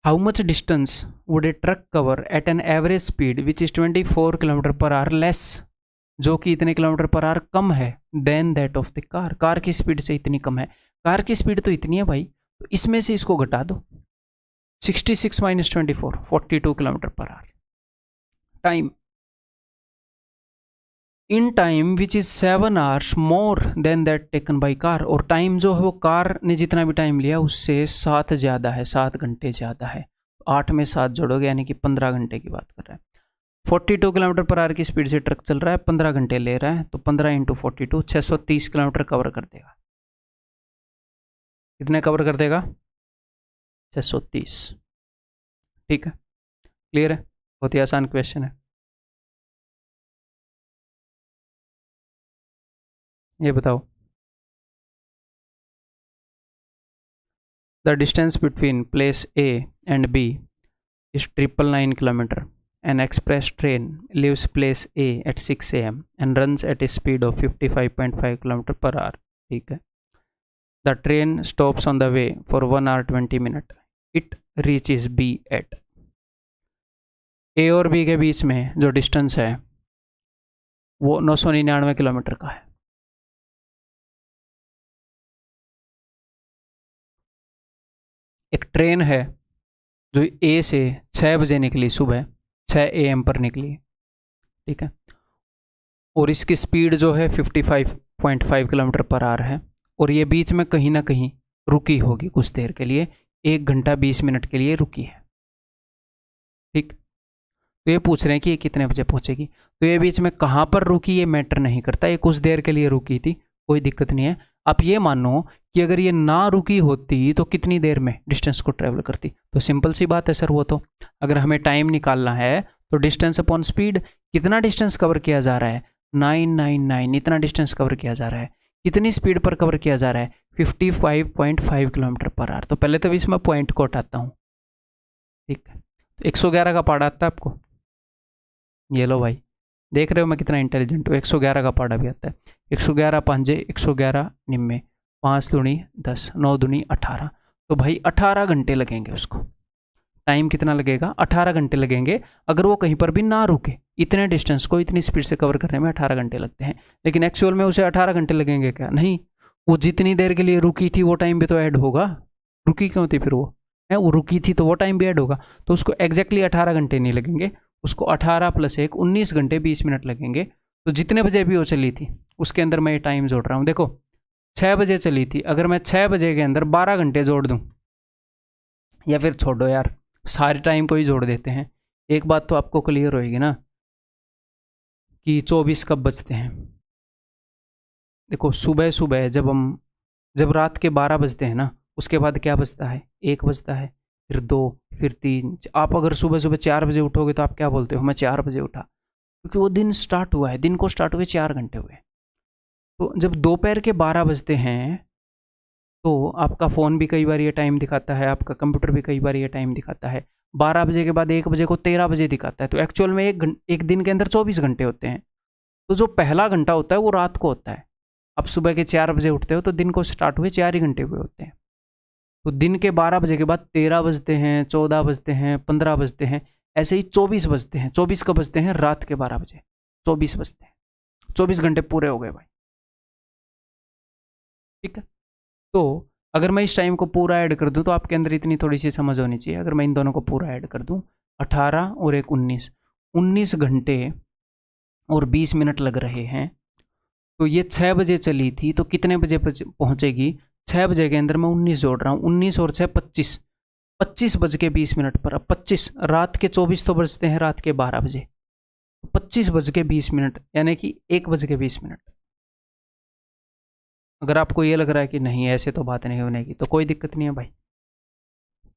How much distance would a truck cover at an average speed which is 24 kilometre per hour less, जो कि इतने किलोमीटर पर आवर कम है than that of the car. Car की स्पीड से इतनी कम है, कार की स्पीड तो इतनी है भाई, तो इसमें से इसको घटा दो, 66 - 24, 42 kilometre per our. Time in time which is 7 hours more than that taken by car, और टाइम जो है वो कार ने जितना भी टाइम लिया उससे 7 ज़्यादा है, 7 घंटे ज़्यादा है। 8 में 7 जोड़ोगे यानी कि 15 घंटे की बात कर रहा है। 42 किलोमीटर पर आवर की स्पीड से ट्रक चल रहा है, 15 घंटे ले रहा है, तो 15 × 42 630 किलोमीटर कवर कर देगा। कितने कवर कर देगा? 630। ठीक है, क्लियर है? बहुत ही आसान क्वेश्चन है। ये बताओ, the distance between place A and B is 999 kilometer. An express train leaves place A at 6 a.m. and runs at a speed of 55.5 km per hour. ठीक है। The train stops on the way for 1 hour 20 minutes. It reaches B at A और B के बीच में जो distance है वो 999 kilometre का है। एक ट्रेन है जो ए से 6 बजे निकली, सुबह 6 AM पर निकली, ठीक है, और इसकी स्पीड जो है 55.5 किलोमीटर पर आवर है, और ये बीच में कहीं ना कहीं रुकी होगी कुछ देर के लिए, 1 घंटा 20 मिनट के लिए रुकी है। ठीक, तो ये पूछ रहे हैं कि ये कितने बजे पहुंचेगी। तो ये बीच में कहाँ पर रुकी ये मैटर नहीं करता, ये कुछ देर के लिए रुकी थी, कोई दिक्कत नहीं है। आप ये मानो कि अगर ये ना रुकी होती तो कितनी देर में डिस्टेंस को ट्रेवल करती, तो सिंपल सी बात है सर, वो तो अगर हमें टाइम निकालना है तो डिस्टेंस अपॉन स्पीड, कितना डिस्टेंस कवर किया जा रहा है, 999, इतना डिस्टेंस कवर किया जा रहा है, कितनी स्पीड पर कवर किया जा रहा है, 55.5 किलोमीटर पर आवर। तो पहले तो इसमें पॉइंट को हटाता हूँ, ठीक है, तो 111 का पार्ट आता है आपको, ये लो भाई, देख रहे हो मैं कितना इंटेलिजेंट हूँ, 111 का पार्ट भी आता है। 111 पांजे 111 निम्मे, 5 दूनी 10, 9 दूनी 18, तो भाई 18 घंटे लगेंगे उसको। टाइम कितना लगेगा? 18 घंटे लगेंगे, अगर वो कहीं पर भी ना रुके। इतने डिस्टेंस को इतनी स्पीड से कवर करने में 18 घंटे लगते हैं, लेकिन एक्चुअल में उसे 18 घंटे लगेंगे क्या? नहीं, वो जितनी देर के लिए रुकी थी वो टाइम भी तो ऐड होगा। रुकी क्यों थी फिर वो? है वो रुकी थी तो वो टाइम भी ऐड होगा, तो उसको एग्जैक्टली 18 घंटे नहीं लगेंगे, उसको 18 + 1 19 घंटे 20 मिनट लगेंगे। तो जितने बजे भी वो चली थी उसके अंदर मैं ये टाइम जोड़ रहा हूँ। देखो 6 बजे चली थी, अगर मैं 6 बजे के अंदर 12 घंटे जोड़ दूँ, या फिर छोड़ो यार, सारे टाइम को ही जोड़ देते हैं, एक बात तो आपको क्लियर होएगी ना कि 24 कब बजते हैं। देखो सुबह सुबह जब रात के 12 बजते हैं ना, उसके बाद क्या बजता है? 1 बजता है, फिर 2, फिर 3। आप अगर सुबह सुबह 4 बजे उठोगे तो आप क्या बोलते हो? मैं 4 बजे उठा, क्योंकि वो दिन स्टार्ट हुआ है, दिन को स्टार्ट हुए 4 घंटे हुए। तो जब दोपहर के 12 बजते हैं तो आपका फ़ोन भी कई बार ये टाइम दिखाता है, आपका कंप्यूटर भी कई बार ये टाइम दिखाता है। 12 बजे के बाद 1 बजे को 13 बजे दिखाता है, तो एक्चुअल में एक दिन के अंदर 24 घंटे होते हैं। तो जो पहला घंटा होता है वो रात को होता है। आप सुबह के 4 बजे उठते हो तो दिन को स्टार्ट हुए 4 ही घंटे हुए होते हैं। तो दिन के 12 बजे के बाद 13 बजते हैं, 14 बजते हैं, 15 बजते हैं, ऐसे ही 24 बजते हैं। 24 कब बजते हैं? रात के 12 बजे 24 बजते हैं। 24 घंटे पूरे हो गए भाई, ठीक है। तो अगर मैं इस टाइम को पूरा ऐड कर दूं तो आपके अंदर इतनी थोड़ी सी समझ होनी चाहिए। अगर मैं इन दोनों को पूरा ऐड कर दूं, 18 और एक 19, 19 घंटे और 20 मिनट लग रहे हैं। तो ये 6 बजे चली थी तो कितने बजे पहुंचेगी? 6 बजे के अंदर मैं 19 जोड़ रहा हूँ, 19 और 6 25, 25 बज के 20 मिनट पर। अब 25, रात के 24 तो बजते हैं रात के 12 बजे, 25 बज के 20 मिनट यानी कि 1 बज के 20 मिनट। अगर आपको ये लग रहा है कि नहीं ऐसे तो बात नहीं बनेगी तो कोई दिक्कत नहीं है भाई।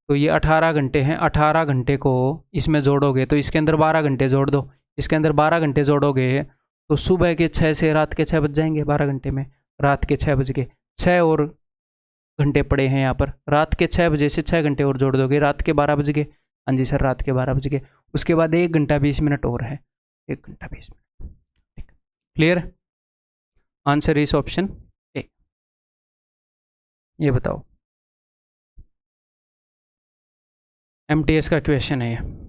तो ये 18 घंटे हैं, 18 घंटे को इसमें जोड़ोगे तो इसके अंदर 12 घंटे जोड़ दो, इसके अंदर 12 घंटे जोड़ोगे तो सुबह के 6 से रात के 6 बज जाएंगे। 12 घंटे में रात के 6 बज गए, 6 और घंटे पड़े हैं यहाँ पर। रात के 6 बजे से 6 घंटे और जोड़ दोगे, रात के 12 बज गए। हाँ जी सर, रात के 12 बज गए। उसके बाद 1 घंटा 20 मिनट और है, 1 घंटा 20 मिनट। ठीक, क्लियर? आंसर इस ऑप्शन ए। ये बताओ, MTS का क्वेश्चन है ये।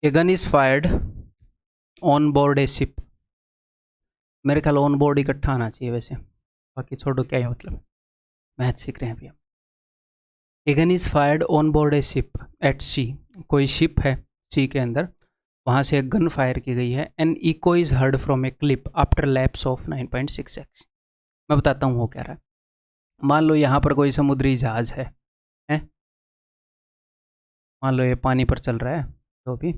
ए gun is fired on board a ship. मेरे ख्याल ऑन बोर्ड इकट्ठा आना चाहिए वैसे, बाकी छोड़ो क्या है मतलब, मैथ सीख रहे हैं अभी हम। A gun is fired on board a ship at sea. कोई शिप है सी के अंदर, वहाँ से एक गन फायर की गई है। An echo is heard from a clip after lapse of 9.6x। मैं बताता हूँ वो क्या रहा है। मान लो यहाँ पर कोई समुद्री जहाज है, मान लो ये पानी पर चल रहा है, तो भी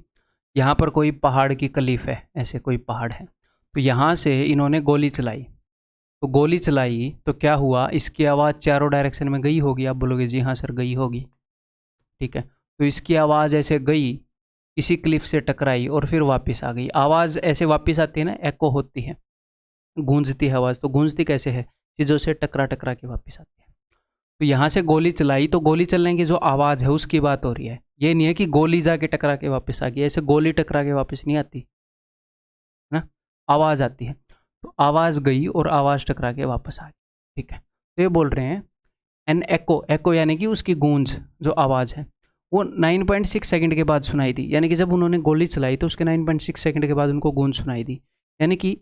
यहाँ पर कोई पहाड़ की क्लिफ है, ऐसे कोई पहाड़ है, तो यहाँ से इन्होंने गोली चलाई। तो गोली चलाई तो क्या हुआ, इसकी आवाज़ चारों डायरेक्शन में गई होगी। आप बोलोगे जी हाँ सर गई होगी, ठीक है। तो इसकी आवाज़ ऐसे गई, किसी क्लिफ से टकराई और फिर वापस आ गई। आवाज़ ऐसे वापस आती है ना, एको होती है, गूंजती है आवाज़। तो गूंजती कैसे है, चीज़ों से टकरा टकरा के वापस आती है। तो यहाँ से गोली चलाई, तो गोली चलने की जो आवाज़ है उसकी बात हो रही है। ये नहीं है कि गोली जाके टकरा के वापस आ गई, ऐसे गोली टकरा के वापस नहीं आती ना, आवाज़ आती है। तो आवाज़ गई और आवाज़ टकरा के वापस आ गई, ठीक है। तो ये बोल रहे हैं एन एको, एको यानी कि उसकी गूंज, जो आवाज़ है वो 9.6 सेकंड के बाद सुनाई दी। यानी कि जब उन्होंने गोली चलाई तो उसके 9.6 सेकंड के बाद उनको गूंज सुनाई दी। यानी कि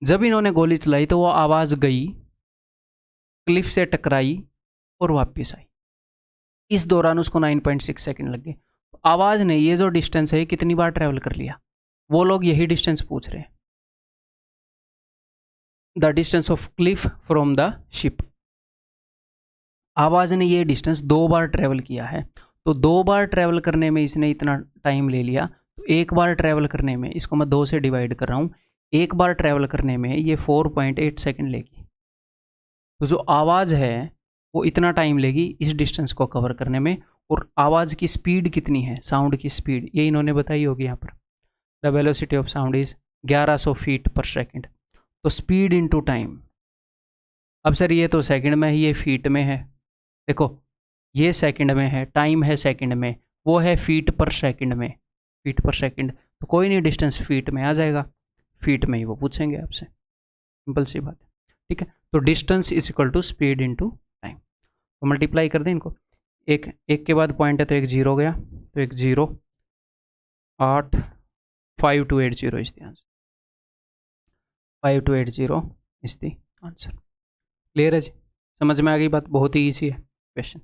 जब इन्होंने गोली चलाई तो वो आवाज़ गई, क्लिफ से टकराई और वापस आई। इस दौरान उसको 9.6 सेकंड लग गए। तो आवाज़ ने ये जो डिस्टेंस है कितनी बार ट्रैवल कर लिया, वो लोग यही डिस्टेंस पूछ रहे हैं, the distance of Cliff from the ship. आवाज़ ने ये डिस्टेंस 2 बार ट्रैवल किया है, तो 2 बार ट्रैवल करने में इसने इतना टाइम ले लिया। तो एक बार ट्रैवल करने में, इसको मैं 2 से डिवाइड कर रहा हूँ, एक बार ट्रैवल करने में ये 4.8 सेकंड लेगी। तो जो आवाज़ है वो इतना टाइम लेगी इस डिस्टेंस को कवर करने में। और आवाज़ की स्पीड कितनी है, साउंड की स्पीड, ये इन्होंने बताई होगी यहाँ पर। The velocity of sound is 1100 feet पर सेकंड। तो स्पीड इनटू टाइम। अब सर ये तो सेकंड में है, ये फीट में है। देखो ये सेकंड में है, टाइम है सेकंड में, वो है फीट पर सेकंड में, फीट पर सेकंड। तो कोई नहीं, डिस्टेंस फीट में आ जाएगा, फीट में ही वो पूछेंगे आपसे, सिंपल सी बात है, ठीक है। तो distance is equal to speed into time. तो मल्टीप्लाई कर दें इनको, एक एक के बाद पॉइंट है तो एक जीरो गया, तो एक zero, 8 5280 is the answer. 5280 is the answer. Clear है जी, समझ में आ गई बात, बहुत ही ईजी है question.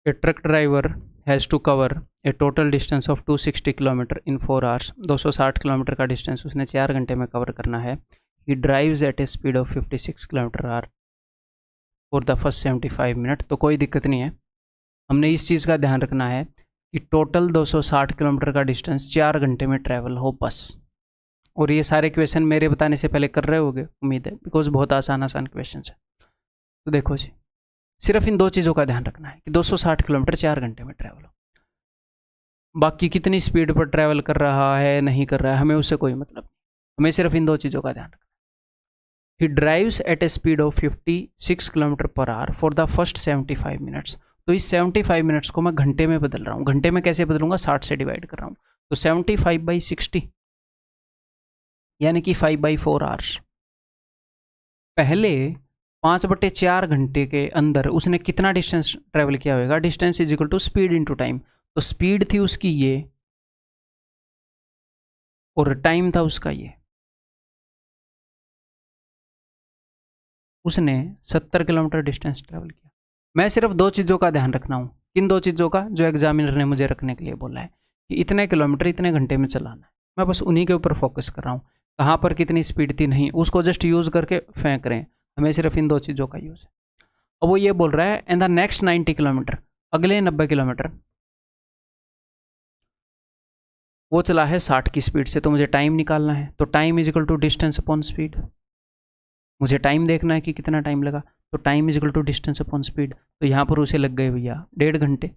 A truck driver has to cover a total distance of 260 kilometre in 4 hours। 260 kilometre का डिस्टेंस उसने 4 घंटे में कवर करना है। He drives at a speed of 56 kilometre our for the first 75 minute. तो कोई दिक्कत नहीं है, हमने इस चीज़ का ध्यान रखना है कि टोटल 260 किलोमीटर का डिस्टेंस 4 घंटे में ट्रैवल हो बस। और ये सारे क्वेश्चन मेरे बताने से पहले कर रहे होगे उम्मीद है, बिकॉज बहुत आसान आसान क्वेश्चन है। तो देखो जी, सिर्फ इन 2 चीज़ों का ध्यान रखना है कि 260 किलोमीटर 4 घंटे में ट्रैवल हो। बाकी कितनी स्पीड पर ट्रैवल कर रहा है नहीं कर रहा है हमें उससे कोई मतलब नहीं, हमें सिर्फ इन 2 चीज़ों का ध्यान रखना है। He drives at a speed of 56 kilometre per hour for the first 75 minutes. तो इस 75 मिनट्स को मैं घंटे में बदल रहा हूँ। घंटे में कैसे बदलूंगा, 60 से डिवाइड कर रहा हूँ। तो 75/60 यानी कि 5/4 आवर्स। पहले 5/4 घंटे के अंदर उसने कितना डिस्टेंस ट्रेवल किया होगा, distance is equal to speed into time. तो स्पीड थी उसकी ये और टाइम था उसका ये। उसने 70 किलोमीटर डिस्टेंस ट्रेवल किया। मैं सिर्फ 2 चीज़ों का ध्यान रखना हूँ। किन 2 चीज़ों का, जो एग्जामिनर ने मुझे रखने के लिए बोला है कि इतने किलोमीटर इतने घंटे में चलाना है, मैं बस उन्हीं के ऊपर फोकस कर रहा हूँ। कहाँ पर कितनी स्पीड थी नहीं, उसको जस्ट यूज़ करके फेंक रहे हैं, हमें सिर्फ इन 2 चीज़ों का यूज़ है। अब वो ये बोल रहा है इन द नेक्स्ट 90 किलोमीटर, अगले 90 किलोमीटर वो चला है 60 की स्पीड से। तो मुझे टाइम निकालना है, तो time is equal to distance upon speed. मुझे टाइम देखना है कि कितना टाइम लगा, तो time is equal to distance upon speed. तो यहाँ पर उसे लग गए भैया 1.5 घंटे,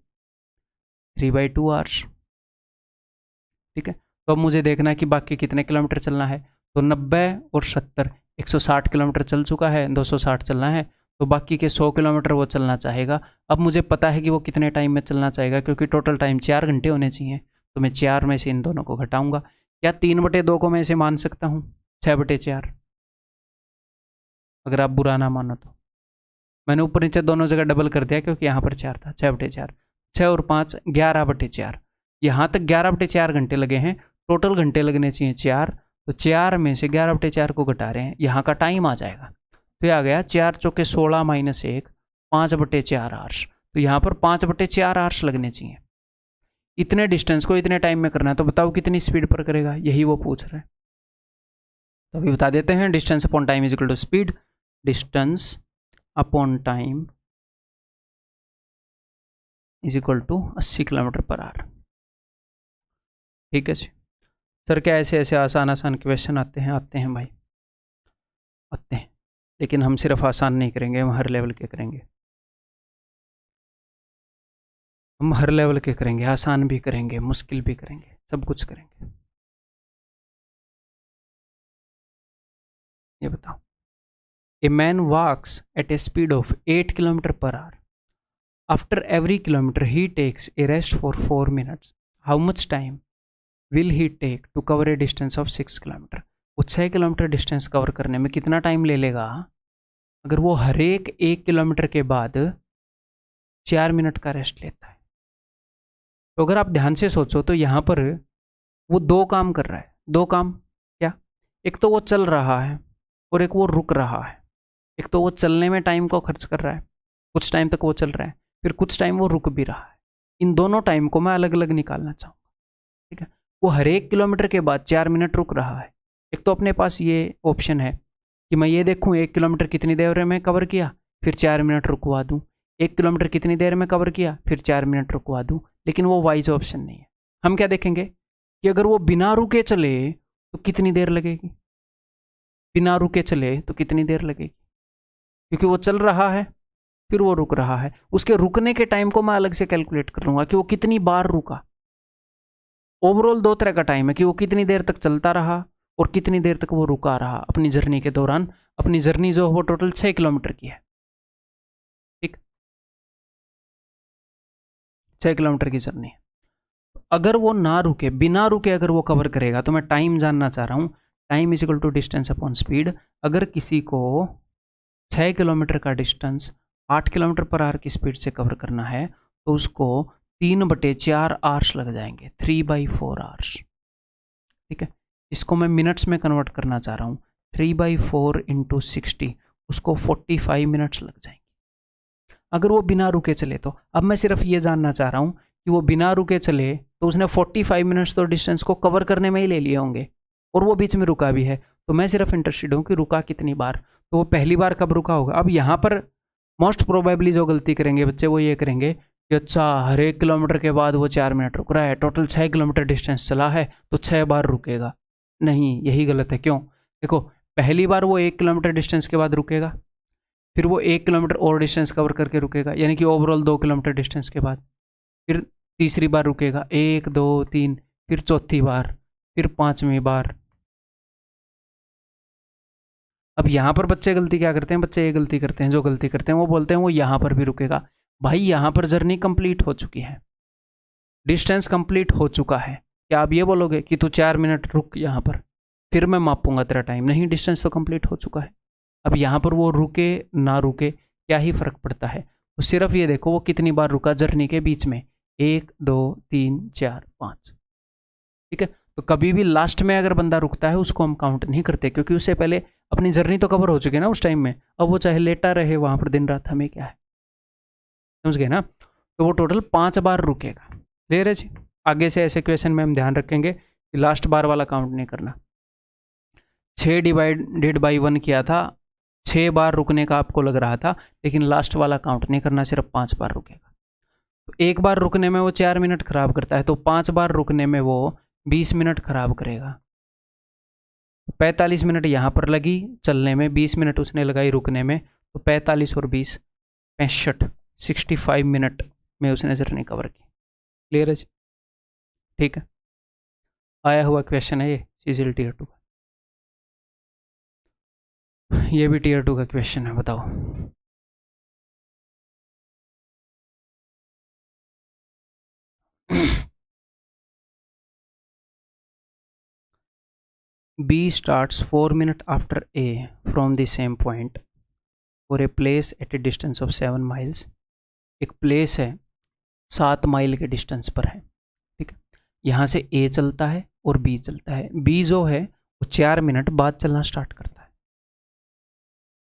3/2 आवर्स, ठीक है। तो अब मुझे देखना है कि बाकी कितने किलोमीटर चलना है। तो 90 और 70, 160 किलोमीटर चल चुका है, 260 चलना है, तो बाकी के 100 किलोमीटर वो चलना चाहेगा। अब मुझे पता है कि वो कितने टाइम में चलना चाहेगा, क्योंकि टोटल टाइम 4 घंटे होने चाहिए। तो मैं 4 में से इन दोनों को घटाऊंगा। क्या 3/2 को मैं इसे मान सकता हूँ 6/4, अगर आप बुरा ना मानो तो। मैंने ऊपर नीचे दोनों जगह डबल कर दिया क्योंकि यहाँ पर 4 था, 6/4, 6 और 5 11/4। यहाँ तक 11/4 घंटे लगे हैं, टोटल घंटे लगने चाहिए 4, तो 4 में से 11/4 को घटा रहे हैं, यहाँ का टाइम आ जाएगा। तो ये आ गया 4 चौके 16 - 1 5/4 आवर्स। तो यहाँ पर 5/4 आवर्स लगने चाहिए। इतने डिस्टेंस को इतने टाइम में करना है, तो बताओ कितनी स्पीड पर करेगा, यही वो पूछ रहे हैं। तो अभी बता देते हैं, distance upon time is equal to speed, distance upon time is equal to 80 km/h। ठीक है जी। सर क्या ऐसे ऐसे आसान आसान क्वेश्चन आते हैं? आते हैं भाई, आते हैं, लेकिन हम सिर्फ आसान नहीं करेंगे, हम हर लेवल के करेंगे। हम हर लेवल के करेंगे, आसान भी करेंगे, मुश्किल भी करेंगे, सब कुछ करेंगे। ये बताओ, a man walks at a speed of 8 km/h। After every kilometre he takes a rest for 4 minutes। How much time will he take to cover a distance of 6 km। वो 6 किलोमीटर डिस्टेंस कवर करने में कितना time ले लेगा अगर वो हर एक 1 kilometre के बाद 4 मिनट का रेस्ट लेता है? तो अगर आप ध्यान से सोचो तो यहाँ पर वो 2 काम कर रहा है। 2 काम क्या? एक तो वो चल रहा है और एक वो रुक रहा है। एक तो वो चलने में टाइम को खर्च कर रहा है, कुछ टाइम तक वो चल रहा है, फिर कुछ टाइम वो रुक भी रहा है। इन दोनों टाइम को मैं अलग अलग निकालना चाहूँगा। ठीक है, वो हर एक किलोमीटर के बाद 4 मिनट रुक रहा है। एक तो अपने पास ये ऑप्शन है कि मैं ये देखूँ 1 किलोमीटर कितनी देर में कवर किया, फिर 4 मिनट रुकवा दूँ। 1 किलोमीटर कितनी देर में कवर किया, फिर 4 मिनट रुकवा दूँ। लेकिन वो वाइज ऑप्शन नहीं है। हम क्या देखेंगे कि अगर वो बिना रुके चले तो कितनी देर लगेगी, बिना रुके चले तो कितनी देर लगेगी, क्योंकि वो चल रहा है फिर वो रुक रहा है। उसके रुकने के टाइम को मैं अलग से कैलकुलेट कर लूँगा कि वो कितनी बार रुका। ओवरऑल 2 तरह का टाइम है कि वो कितनी देर तक चलता रहा और कितनी देर तक वो रुका रहा अपनी जर्नी के दौरान। अपनी जर्नी जो वो टोटल 6 किलोमीटर की है। ठीक, 6 किलोमीटर की जर्नी है। अगर वो ना रुके, बिना रुके अगर वो कवर करेगा, तो मैं टाइम जानना चाह रहा हूँ। Time is equal to distance upon speed. अगर किसी को 6 किलोमीटर का डिस्टेंस 8 km/h की स्पीड से कवर करना है तो उसको 3/4 आवर्स लग जाएंगे, 3/4 आवर्स। ठीक है, इसको मैं मिनट्स में कन्वर्ट करना चाह रहा हूँ। 3/4 × 60, उसको 45 मिनट्स लग जाएंगे अगर वो बिना रुके चले तो। अब मैं सिर्फ ये जानना चाह रहा हूँ कि वो बिना रुके चले तो उसने 45 मिनट्स तो डिस्टेंस को कवर करने में ही ले लिए होंगे, और वो बीच में रुका भी है। तो मैं सिर्फ इंटरेस्टेड हूँ कि रुका कितनी बार, तो वो पहली बार कब रुका होगा। अब यहाँ पर मोस्ट प्रोबेबली जो गलती करेंगे बच्चे वो ये करेंगे कि अच्छा हर 1 किलोमीटर के बाद वो 4 मिनट रुक रहा है, टोटल 6 किलोमीटर डिस्टेंस चला है तो 6 बार रुकेगा। नहीं, यही गलत है। क्यों? देखो, पहली बार वो 1 किलोमीटर डिस्टेंस के बाद रुकेगा, फिर वो 1 किलोमीटर और डिस्टेंस कवर करके रुकेगा, यानी कि ओवरऑल 2 किलोमीटर डिस्टेंस के बाद फिर तीसरी बार रुकेगा, 1 2 3, फिर चौथी बार, फिर 5वीं बार। अब यहाँ पर बच्चे गलती क्या करते हैं? बच्चे ये गलती करते हैं, जो गलती करते हैं वो बोलते हैं वो यहाँ पर भी रुकेगा। भाई यहाँ पर जर्नी कंप्लीट हो चुकी है, डिस्टेंस कंप्लीट हो चुका है। क्या आप ये बोलोगे कि तू 4 मिनट रुक यहाँ पर, फिर मैं मापूंगा तेरा टाइम? नहीं, डिस्टेंस तो कंप्लीट हो चुका है। अब यहाँ पर वो रुके ना रुके क्या ही फर्क पड़ता है? तो सिर्फ ये देखो वो कितनी बार रुका जर्नी के बीच में, 1 2 3 4 5। ठीक है, तो कभी भी लास्ट में अगर बंदा रुकता है उसको हम काउंट नहीं करते, क्योंकि उससे पहले अपनी जर्नी तो कवर हो चुकी है ना उस टाइम में। अब वो चाहे लेटा रहे वहां पर दिन रात, हमें क्या है? समझ गए ना? तो वो टोटल 5 बार रुकेगा। क्लियर है जी? आगे से ऐसे क्वेश्चन में हम ध्यान रखेंगे कि लास्ट बार वाला काउंट नहीं करना। 6 डिवाइडेड बाई 1 किया था, 6 बार रुकने का आपको लग रहा था, लेकिन लास्ट वाला काउंट नहीं करना, सिर्फ 5 बार रुकेगा। तो 1 बार रुकने में वो 4 मिनट खराब करता है, तो 5 बार रुकने में वो 20 मिनट खराब करेगा। 45 मिनट यहाँ पर लगी चलने में, 20 मिनट उसने लगाई रुकने में, तो 45 और 20 65, 65 मिनट में उसने जर्नी कवर की। क्लियर है जी? ठीक है, आया हुआ क्वेश्चन है ये सीजीएल टीयर 2 का। ये भी टीयर 2 का क्वेश्चन है, बताओ। B starts 4 minutes after A from the same point. और a place at A distance of 7 miles. एक प्लेस है 7 माइल के डिस्टेंस पर है, ठीक है। यहाँ से ए चलता है और बी चलता है। बी जो है वो 4 मिनट बाद चलना स्टार्ट करता है।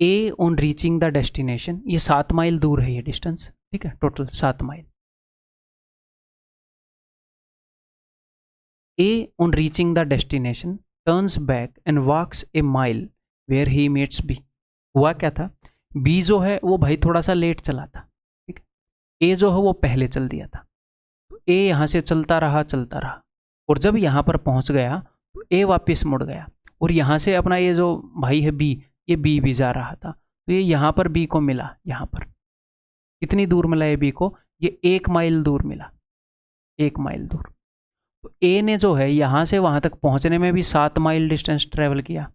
A on reaching the destination, ये 7 माइल दूर है ये डिस्टेंस, ठीक है, total 7 mile. A on reaching the destination turns back and walks a mile where he meets B. हुआ क्या था, बी जो है वो भाई थोड़ा सा लेट चला था, ठीक है। ए जो है वो पहले चल दिया था, तो ए यहाँ से चलता रहा और जब यहाँ पर पहुँच गया तो ए वापस मुड़ गया और यहाँ से अपना ये जो भाई है बी, ये बी भी जा रहा था, तो ये यहाँ पर बी को मिला। यहाँ पर कितनी दूर मिला ये बी को, ये 1 माइल दूर मिला, 1 माइल दूर। तो ए ने जो है यहाँ से वहाँ तक पहुँचने में भी 7 माइल डिस्टेंस ट्रेवल किया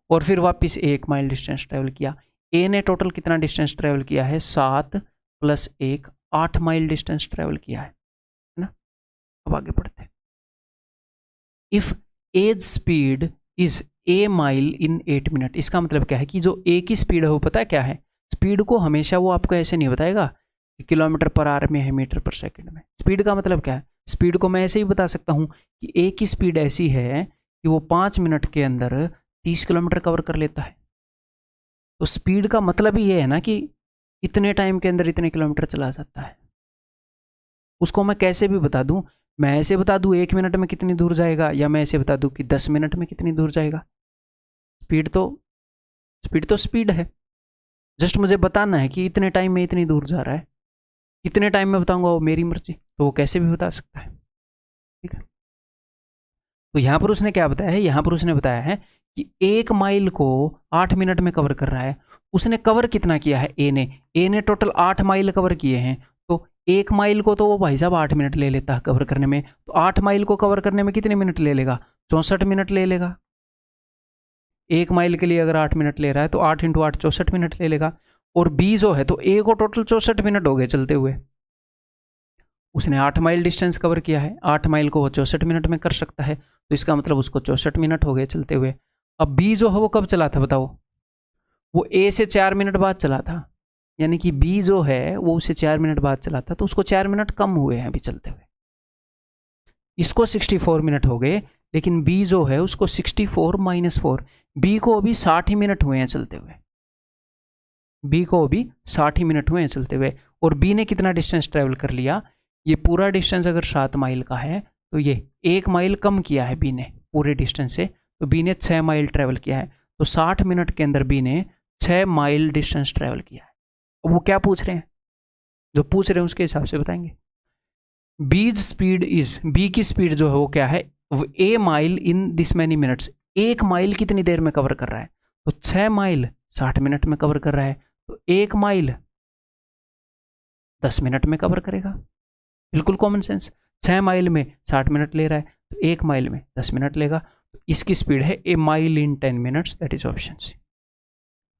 और फिर वापस 1 माइल डिस्टेंस ट्रेवल किया। ए ने टोटल कितना डिस्टेंस ट्रेवल किया है, 7 + 1 8 माइल डिस्टेंस ट्रेवल किया है ना। अब आगे बढ़ते हैं। If A's speed is a mile in 8 minute, इसका मतलब क्या है कि जो ए की स्पीड है वो पता है क्या है, स्पीड को हमेशा वो आपको ऐसे नहीं बताएगा कि km/h में है, मीटर/सेकंड में। स्पीड का मतलब क्या है, स्पीड को मैं ऐसे ही बता सकता हूँ कि ए की स्पीड ऐसी है कि वो 5 मिनट के अंदर 30 किलोमीटर कवर कर लेता है। तो स्पीड का मतलब ही ये है ना कि इतने टाइम के अंदर इतने किलोमीटर चला जाता है। उसको मैं कैसे भी बता दूं, मैं ऐसे बता दूं 1 मिनट में कितनी दूर जाएगा, या मैं ऐसे बता दूं कि 10 मिनट में कितनी दूर जाएगा। स्पीड तो स्पीड है, जस्ट मुझे बताना है कि इतने टाइम में इतनी दूर जा रहा है। कितने टाइम में बताऊंगा वो मेरी मर्जी, तो वो कैसे भी बता सकता है, ठीक है। तो यहाँ पर उसने क्या बताया है, यहाँ पर उसने बताया है कि 1 माइल को 8 मिनट में कवर कर रहा है। उसने कवर कितना किया है, ए ने टोटल 8 माइल कवर किए हैं। तो 1 माइल को तो वो भाई साहब 8 मिनट ले लेता है कवर करने में, तो 8 माइल को कवर करने में कितने मिनट ले लेगा, 64 मिनट ले लेगा। 1 माइल के लिए अगर 8 मिनट ले रहा है तो 8 × 8 64 मिनट ले लेगा। और बी जो है तो ए को टोटल 64 मिनट हो गए चलते हुए। उसने 8 माइल डिस्टेंस कवर किया है, 8 माइल को वो 64 मिनट में कर सकता है, तो इसका मतलब उसको 64 मिनट हो गए चलते हुए। अब बी जो है वो कब चला था बताओ, वो ए से 4 मिनट बाद चला था, यानी कि बी जो है वो उससे 4 मिनट बाद चला था, तो उसको 4 मिनट कम हुए हैं अभी चलते हुए। इसको 64 मिनट हो गए, लेकिन बी जो है उसको 64 - 4, बी को अभी 60 ही मिनट हुए हैं चलते हुए। बी को अभी 60 ही मिनट हुए हैं चलते हुए। और बी ने कितना डिस्टेंस ट्रेवल कर लिया, ये पूरा डिस्टेंस अगर 7 माइल का है तो ये 1 माइल कम किया है बी ने पूरे डिस्टेंस से, तो बी ने 6 माइल ट्रेवल किया है। तो 60 मिनट के अंदर बी ने 6 माइल डिस्टेंस ट्रेवल किया है। अब वो क्या पूछ रहे हैं, जो पूछ रहे हैं उसके हिसाब से बताएंगे। बीज स्पीड इज, बी की स्पीड जो है वो क्या है, a mile in this many minutes, 1 mile कितनी देर में कवर कर रहा है, तो 6 माइल 60 मिनट में कवर कर रहा है, तो 1 माइल 10 मिनट में कवर करेगा। बिल्कुल कॉमन सेंस, 6 माइल में 60 मिनट ले रहा है तो 1 माइल में 10 मिनट लेगा। तो इसकी स्पीड है a mile in 10 minutes, that is option C,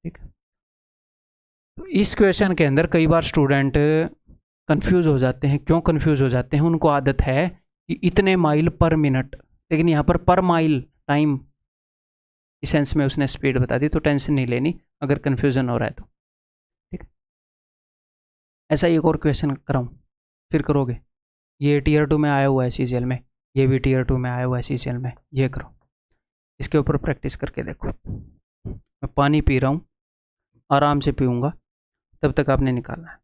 ठीक है। तो इस क्वेश्चन के अंदर कई बार स्टूडेंट कंफ्यूज हो जाते हैं। क्यों कंफ्यूज हो जाते हैं, उनको आदत है कि इतने माइल पर मिनट, लेकिन यहाँ पर माइल टाइम इस सेंस में उसने स्पीड बता दी, तो टेंशन नहीं लेनी अगर कंफ्यूजन हो रहा है तो, ठीक है। ऐसा ही एक और क्वेश्चन कराऊँ, फिर करोगे। ये Tier 2 में आया हुआ है CGL में, ये भी Tier 2 में आया हुआ है CGL में, ये करो, इसके ऊपर प्रैक्टिस करके देखो। मैं पानी पी रहा हूँ, आराम से पीऊँगा, तब तक आपने निकालना है।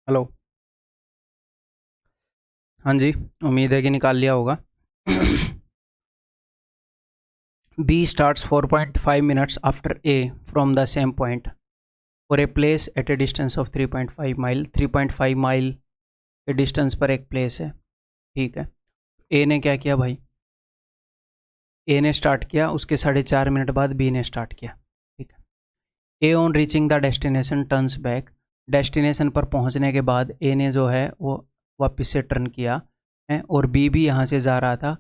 हेलो, हाँ जी, उम्मीद है कि निकाल लिया होगा। B starts 4.5 minutes after A from the same point for a place at a distance of 3.5 mile। 3.5 mile के डिस्टेंस पर एक प्लेस है, ठीक है। ए ने क्या किया भाई, ए ने स्टार्ट किया, उसके 4.5 मिनट बाद बी ने स्टार्ट किया, ठीक है। A on reaching the destination turns back, destination पर पहुंचने के बाद ए ने जो है वो वापस से टर्न किया है, और बी भी यहाँ से जा रहा था,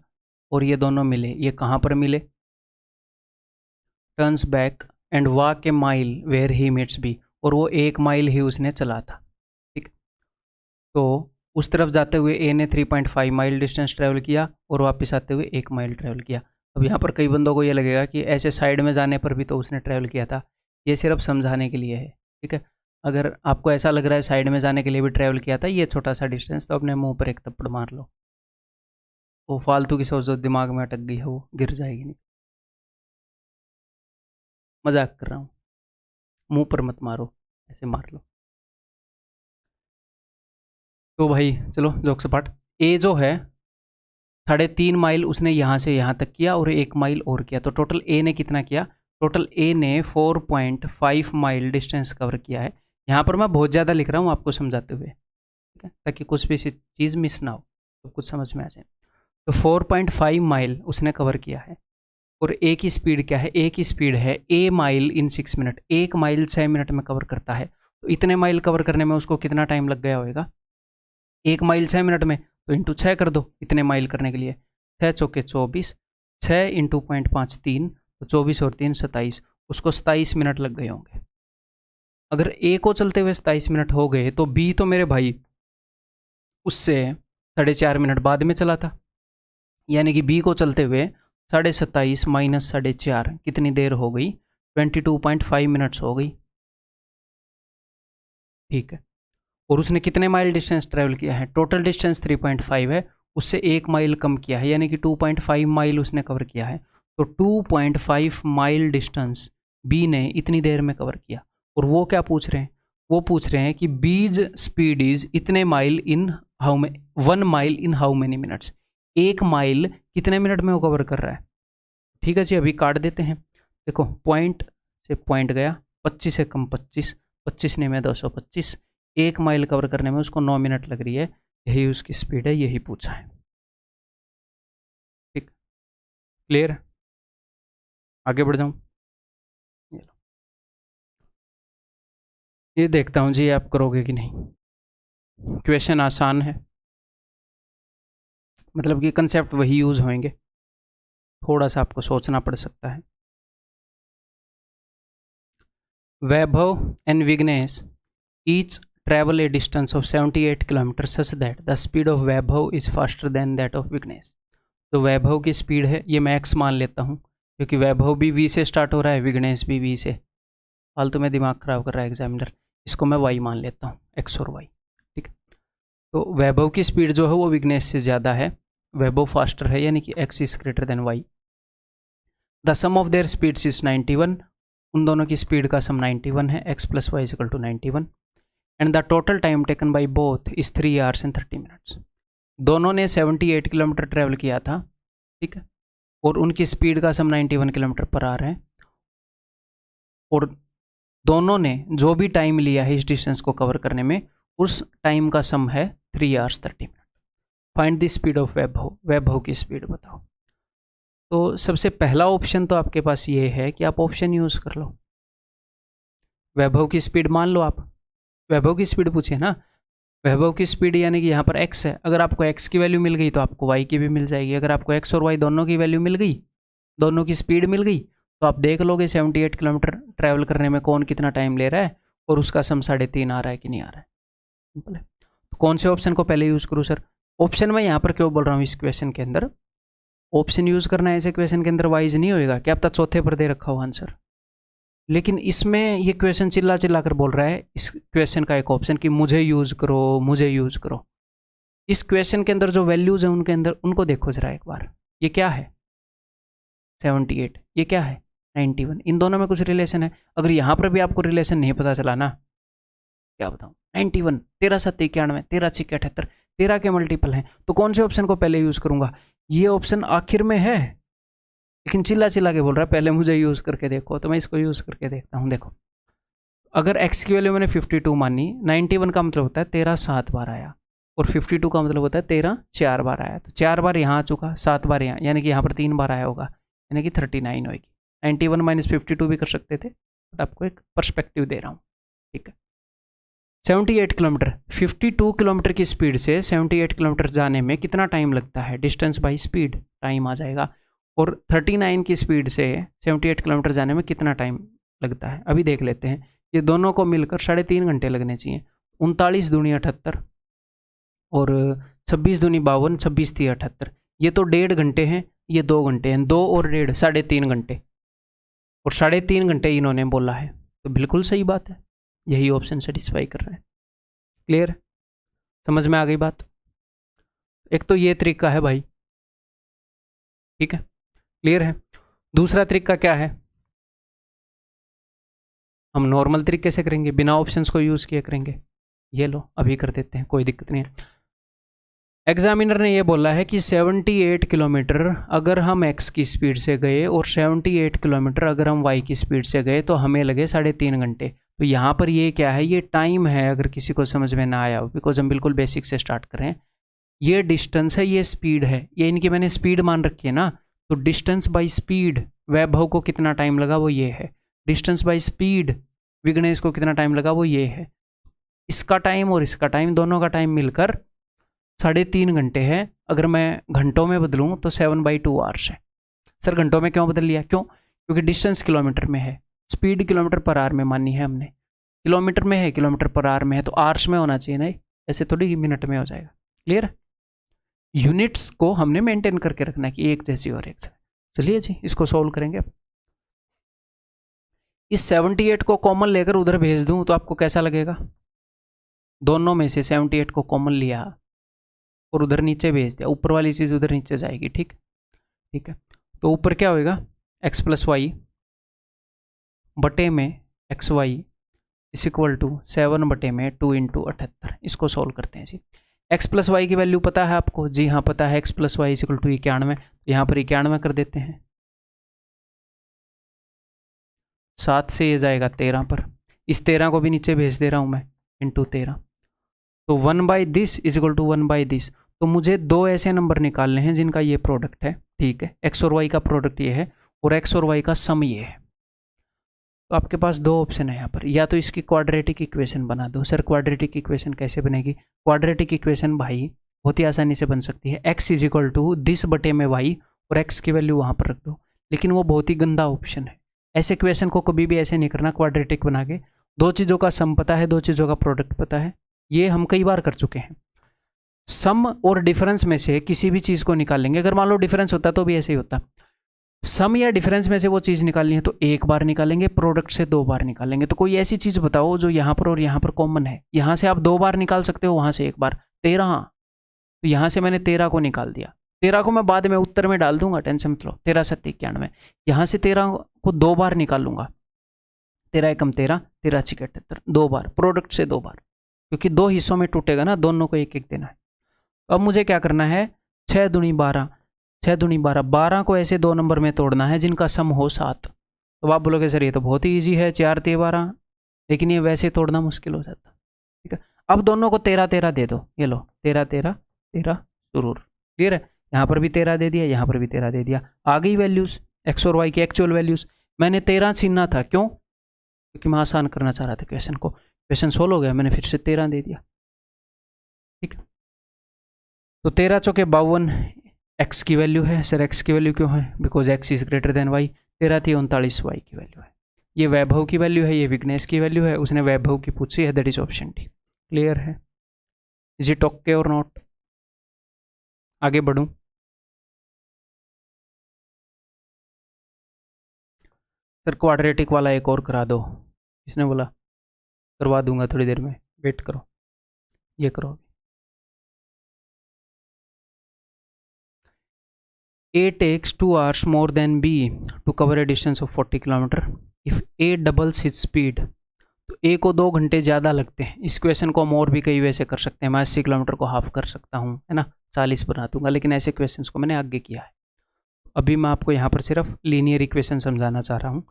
और ये दोनों मिले। ये कहाँ पर मिले? Turns back and walk a mile where he meets B, और वो 1 माइल ही उसने चला था, ठीक। तो उस तरफ जाते हुए ए ने 3.5 माइल डिस्टेंस ट्रैवल किया, और वापस आते हुए 1 माइल ट्रैवल किया। अब यहाँ पर कई बंदों को ये लगेगा कि ऐसे साइड में जाने पर भी तो उसने ट्रैवल किया था। ये सिर्फ समझाने के लिए है, ठीक है। अगर आपको ऐसा लग रहा है साइड में जाने के लिए भी ट्रैवल किया था ये छोटा सा डिस्टेंस, तो अपने मुंह पर एक थप्पड़ मार लो। वो फालतू की सोच जो दिमाग में अटक गई है वो गिर जाएगी। नहीं, मजाक कर रहा हूँ, मुंह पर मत मारो, ऐसे मार लो। तो भाई चलो जोक सपाट। ए जो है 3.5 माइल उसने यहाँ से यहाँ तक किया, और 1 माइल और किया, तो टोटल ए ने कितना किया? टोटल ए ने 4.5 माइल डिस्टेंस कवर किया है। यहाँ पर मैं बहुत ज़्यादा लिख रहा हूँ आपको समझाते हुए, ठीक है, ताकि कुछ भी चीज़ मिस ना हो, तो कुछ समझ में आ जाए। तो 4.5 माइल उसने कवर किया है, और ए की स्पीड क्या है? ए की स्पीड है a mile in 6 minute, 1 mile 6 minute में कवर करता है। तो इतने माइल कवर करने में उसको कितना टाइम लग गया होगा? 1 माइल 6 मिनट में, तो इंटू 6 कर दो इतने माइल करने के लिए। 6 चौके 24, 6 इंटू 0.5 3, तो 24 और 3 27, उसको 27 मिनट लग गए होंगे। अगर ए को चलते हुए 27 मिनट हो गए, तो बी तो मेरे भाई उससे 4.5 मिनट बाद में चला था, यानी कि बी को चलते हुए 27.5 माइनस 4.5 कितनी देर हो गई? 22.5 मिनट्स हो गई, ठीक है। और उसने कितने माइल डिस्टेंस ट्रैवल किया है? टोटल डिस्टेंस 3.5 है, उससे 1 माइल कम किया है, यानी कि 2.5 माइल उसने कवर किया है। तो 2.5 माइल डिस्टेंस बी ने इतनी देर में कवर किया। और वो क्या पूछ रहे हैं? वो पूछ रहे हैं कि बीज स्पीड इज इतने mile in how may 1 mile in how many minutes, 1 mile कितने मिनट में वो कवर कर रहा है। ठीक है जी, अभी काट देते हैं। देखो पॉइंट से पॉइंट गया, 25 से कम 25, 25 ने में 225, 1 माइल कवर करने में उसको 9 मिनट लग रही है। यही उसकी स्पीड है, यही पूछा है, ठीक, क्लियर। आगे बढ़ जाऊं, ये देखता हूं जी आप करोगे कि नहीं। क्वेश्चन आसान है, मतलब कि कंसेप्ट वही यूज होंगे, थोड़ा सा आपको सोचना पड़ सकता है। Vaibhav and Vighnesh each travel a distance of 78 kilometers such that the speed of Vaibhav is faster than that of Vighnesh. तो वैभव की स्पीड है, ये मैं x मान लेता हूँ, क्योंकि वैभव भी v से स्टार्ट हो रहा है, विघ्नेश भी v से। फालतू में दिमाग खराब कर रहा है एग्जामिनर, इसको मैं y मान लेता हूँ, x और y, ठीक है। तो वैभव की स्पीड जो है वो विघ्नेश से ज़्यादा है, वैभव फास्टर है, यानी कि x is greater than y। The sum of their speeds is 91, उन दोनों की स्पीड का सम 91 है, x plus y equal to 91। And the total time taken by both is 3 hours and 30 minutes। दोनों ने 78 किलोमीटर ट्रैवल किया था, ठीक है, और उनकी स्पीड का सम 91 किलोमीटर पर आवर है, और दोनों ने जो भी टाइम लिया है इस डिस्टेंस को कवर करने में, उस टाइम का सम है 3 hours 30 minutes। Find the speed of Vaibhav, Vaibhav की स्पीड बताओ। तो सबसे पहला ऑप्शन तो आपके पास ये है कि आप ऑप्शन यूज़ कर लो, वैभव की स्पीड मान लो आप। वैभव की स्पीड पूछिए ना, वैभव की स्पीड यानी कि यहाँ पर x है, अगर आपको x की वैल्यू मिल गई तो आपको y की भी मिल जाएगी। अगर आपको x और y दोनों की वैल्यू मिल गई, दोनों की स्पीड मिल गई, तो आप देख लोगे 78 किलोमीटर ट्रैवल करने में कौन कितना टाइम ले रहा है, और उसका सम 3.5 आ रहा है कि नहीं आ रहा है। सिंपल है। तो कौन से ऑप्शन को पहले यूज़ करूँ सर? ऑप्शन मैं यहाँ पर क्यों बोल रहा हूँ, इस क्वेश्चन के अंदर ऑप्शन यूज़ करना ऐसे क्वेश्चन के अंदर वाइज नहीं होएगा कि अब तक चौथे पर दे रखा हो आंसर, लेकिन इसमें ये क्वेश्चन चिल्ला चिल्ला कर बोल रहा है, इस क्वेश्चन का एक ऑप्शन कि मुझे यूज़ करो, मुझे यूज़ करो। इस क्वेश्चन के अंदर जो वैल्यूज़ हैं उनके अंदर उनको देखो जरा एक बार, ये क्या है 78, ये क्या है 91, इन दोनों में कुछ रिलेशन है। अगर यहाँ पर भी आपको रिलेशन नहीं पता चला ना, क्या बताऊँ, 91, 13 7 91, 13 6 78, 13 के मल्टीपल हैं, तो कौन से ऑप्शन को पहले यूज़ करूँगा? ये ऑप्शन आखिर में है, लेकिन चिल्ला चिल्ला के बोल रहा है पहले मुझे यूज़ करके देखो, तो मैं इसको यूज़ करके देखता हूँ। देखो, अगर x की वैल्यू मैंने 52 मानी, 91 का मतलब होता है 13 7 बार आया, और 52 का मतलब होता है 13 4 बार आया, तो 4 बार यहाँ आ चुका, 7 बार यहाँ, यानी कि यहाँ पर 3 बार आया होगा, यानी कि 39 होगी। 91 माइनस 52 भी कर सकते थे, बट आपको एक पर्सपेक्टिव दे रहा हूँ, ठीक है। 78 किलोमीटर, 52 किलोमीटर की स्पीड से 78 किलोमीटर जाने में कितना टाइम लगता है, डिस्टेंस बाई स्पीड टाइम आ जाएगा। और 39 की स्पीड से 78 किलोमीटर जाने में कितना टाइम लगता है, अभी देख लेते हैं। ये दोनों को मिलकर 3.5 घंटे लगने चाहिए। 39 दूनी 78 और 26 दूनी 52, 26 थी 78। ये तो 1.5 घंटे हैं, ये 2 घंटे हैं, 2 और 1.5 3.5 घंटे, और 3.5 घंटे इन्होंने बोला है, तो बिल्कुल सही बात है, यही ऑप्शन सेटिस्फाई कर रहा है। क्लियर, समझ में आ गई बात। एक तो ये तरीका है भाई, ठीक है, क्लियर है। दूसरा तरीका क्या है, हम नॉर्मल तरीके से करेंगे, बिना ऑप्शंस को यूज़ किए करेंगे। ये लो अभी कर देते हैं, कोई दिक्कत नहीं है। एग्जामिनर ने ये बोला है कि 78 किलोमीटर अगर हम x की स्पीड से गए और 78 किलोमीटर अगर हम y की स्पीड से गए तो हमें लगे 3.5 घंटे। तो यहाँ पर ये क्या है, ये टाइम है, अगर किसी को समझ में ना आया हो, बिकॉज हम बिल्कुल बेसिक से स्टार्ट करें। ये डिस्टेंस है, ये स्पीड है, ये इनकी मैंने स्पीड मान रखी है ना, तो डिस्टेंस बाई स्पीड वैभव को कितना टाइम लगा वो ये है, डिस्टेंस बाई स्पीड विघ्नेश को कितना टाइम लगा वो ये है। इसका टाइम और इसका टाइम, दोनों का टाइम मिलकर 3.5 घंटे है। अगर मैं घंटों में बदलूँ तो 7/2 आवर्स है। सर घंटों में क्यों बदल लिया, क्यों, क्योंकि डिस्टेंस किलोमीटर में है, स्पीड किलोमीटर पर आवर में मानी है हमने, किलोमीटर में है, किलोमीटर पर आवर में है, तो आवर्स में होना चाहिए ना, ऐसे थोड़ी मिनट में हो जाएगा। क्लियर, यूनिट्स को हमने मेंटेन करके रखना कि एक जैसी और एक जैसी। चलिए जी इसको सोल्व करेंगे। अब इस 78 को कॉमन लेकर उधर भेज दूं तो आपको कैसा लगेगा, दोनों में से 78 को कॉमन लिया और उधर नीचे भेज दिया, ऊपर वाली चीज़ उधर नीचे जाएगी, ठीक, ठीक है। तो ऊपर क्या होएगा, x प्लस वाई बटे में एक्स वाई इस इक्वल टू 7 बटे में 2 इंटू 78। इसको सोल्व करते हैं जी। x प्लस वाई की वैल्यू पता है आपको, जी हाँ पता है, x प्लस वाई इस इक्वल टू 91, यहाँ पर 91 कर देते हैं, 7 से ये जाएगा 13 पर, इस 13 को भी नीचे भेज दे रहा हूँ मैं, इंटू 13, तो 1/दिस इज इक्वल टू 1/दिस। तो मुझे दो ऐसे नंबर निकालने हैं जिनका ये प्रोडक्ट है, ठीक है, x और y का प्रोडक्ट ये है और x और y का सम ये है। तो आपके पास दो ऑप्शन है यहाँ पर, या तो इसकी क्वाड्रेटिक इक्वेशन बना दो। सर क्वाड्रेटिक इक्वेशन कैसे बनेगी, क्वाड्रेटिक इक्वेशन भाई बहुत ही आसानी से बन सकती है, x is equal to this बटे में y और x की वैल्यू वहाँ पर रख दो, लेकिन वो बहुत ही गंदा ऑप्शन है। ऐसे इक्वेशन को कभी भी ऐसे नहीं करना क्वाड्रेटिक बना के, दो चीज़ों का सम पता है, दो चीज़ों का प्रोडक्ट पता है, ये हम कई बार कर चुके हैं। सम और डिफरेंस में से किसी भी चीज़ को निकालेंगे, अगर मान लो डिफरेंस होता तो भी ऐसे ही होता, सम या डिफरेंस में से वो चीज़ निकालनी है तो एक बार निकालेंगे, प्रोडक्ट से 2 बार निकालेंगे। तो कोई ऐसी चीज़ बताओ जो यहाँ पर और यहाँ पर कॉमन है, यहाँ से आप 2 बार निकाल सकते हो, वहाँ से 1 बार। 13, तो यहाँ से मैंने 13 को निकाल दिया, 13 को मैं बाद में उत्तर में डाल दूंगा, टेंशन मत लो, 13 7 91, यहाँ से 13 को 2 बार निकालूंगा, 13 एकम 13, 13 6 78, 2 बार, प्रोडक्ट से 2 बार, क्योंकि 2 हिस्सों में टूटेगा ना, दोनों को एक एक देना है। अब मुझे क्या करना है, 6 दूनी 12, 6 दूनी 12, 12 को ऐसे 2 नंबर में तोड़ना है जिनका सम हो 7। तो आप बोलोगे सर ये तो बहुत ही ईजी है, 4 3 12, लेकिन ये वैसे तोड़ना मुश्किल हो जाता, ठीक है। अब दोनों को 13 13 दे दो, ये लो 13 13 13 जरूर, क्लियर है। यहाँ पर भी 13 दे दिया, यहाँ पर भी 13 दे दिया, आ गई वैल्यूज़ एक्स और वाई की एक्चुअल वैल्यूज़। मैंने 13 छीनना था, क्यों, क्योंकि मैं आसान करना चाह रहा था क्वेश्चन को, क्वेश्चन सोल्व हो गया, मैंने फिर से 13 दे दिया, ठीक है। तो 13 चौके 52 x की वैल्यू है। सर x की वैल्यू क्यों है, because x is greater than y, 13 थी 39 y की वैल्यू है, ये वैभव की वैल्यू है, ये विघ्नेश की वैल्यू है, उसने वैभव की पूछी है, that is option D. Clear है, इज इट ओके और नॉट, आगे बढ़ूं। सर क्वाड्रेटिक वाला एक और करा दो, किसने बोला, करवा दूंगा थोड़ी देर में, वेट करो, ये करो। A takes 2 hours more than B to cover a distance of 40 kilometre. If A doubles his speed, तो A को 2 घंटे ज़्यादा लगते हैं। इस क्वेश्चन को हम और भी कई वैसे कर सकते हैं, मैं 80 किलोमीटर को हाफ कर सकता हूँ, है ना, 40 बना दूंगा, लेकिन ऐसे क्वेश्चंस को मैंने आगे किया है। अभी मैं आपको यहाँ पर सिर्फ लीनियर इक्वेशन समझाना चाह रहा हूँ,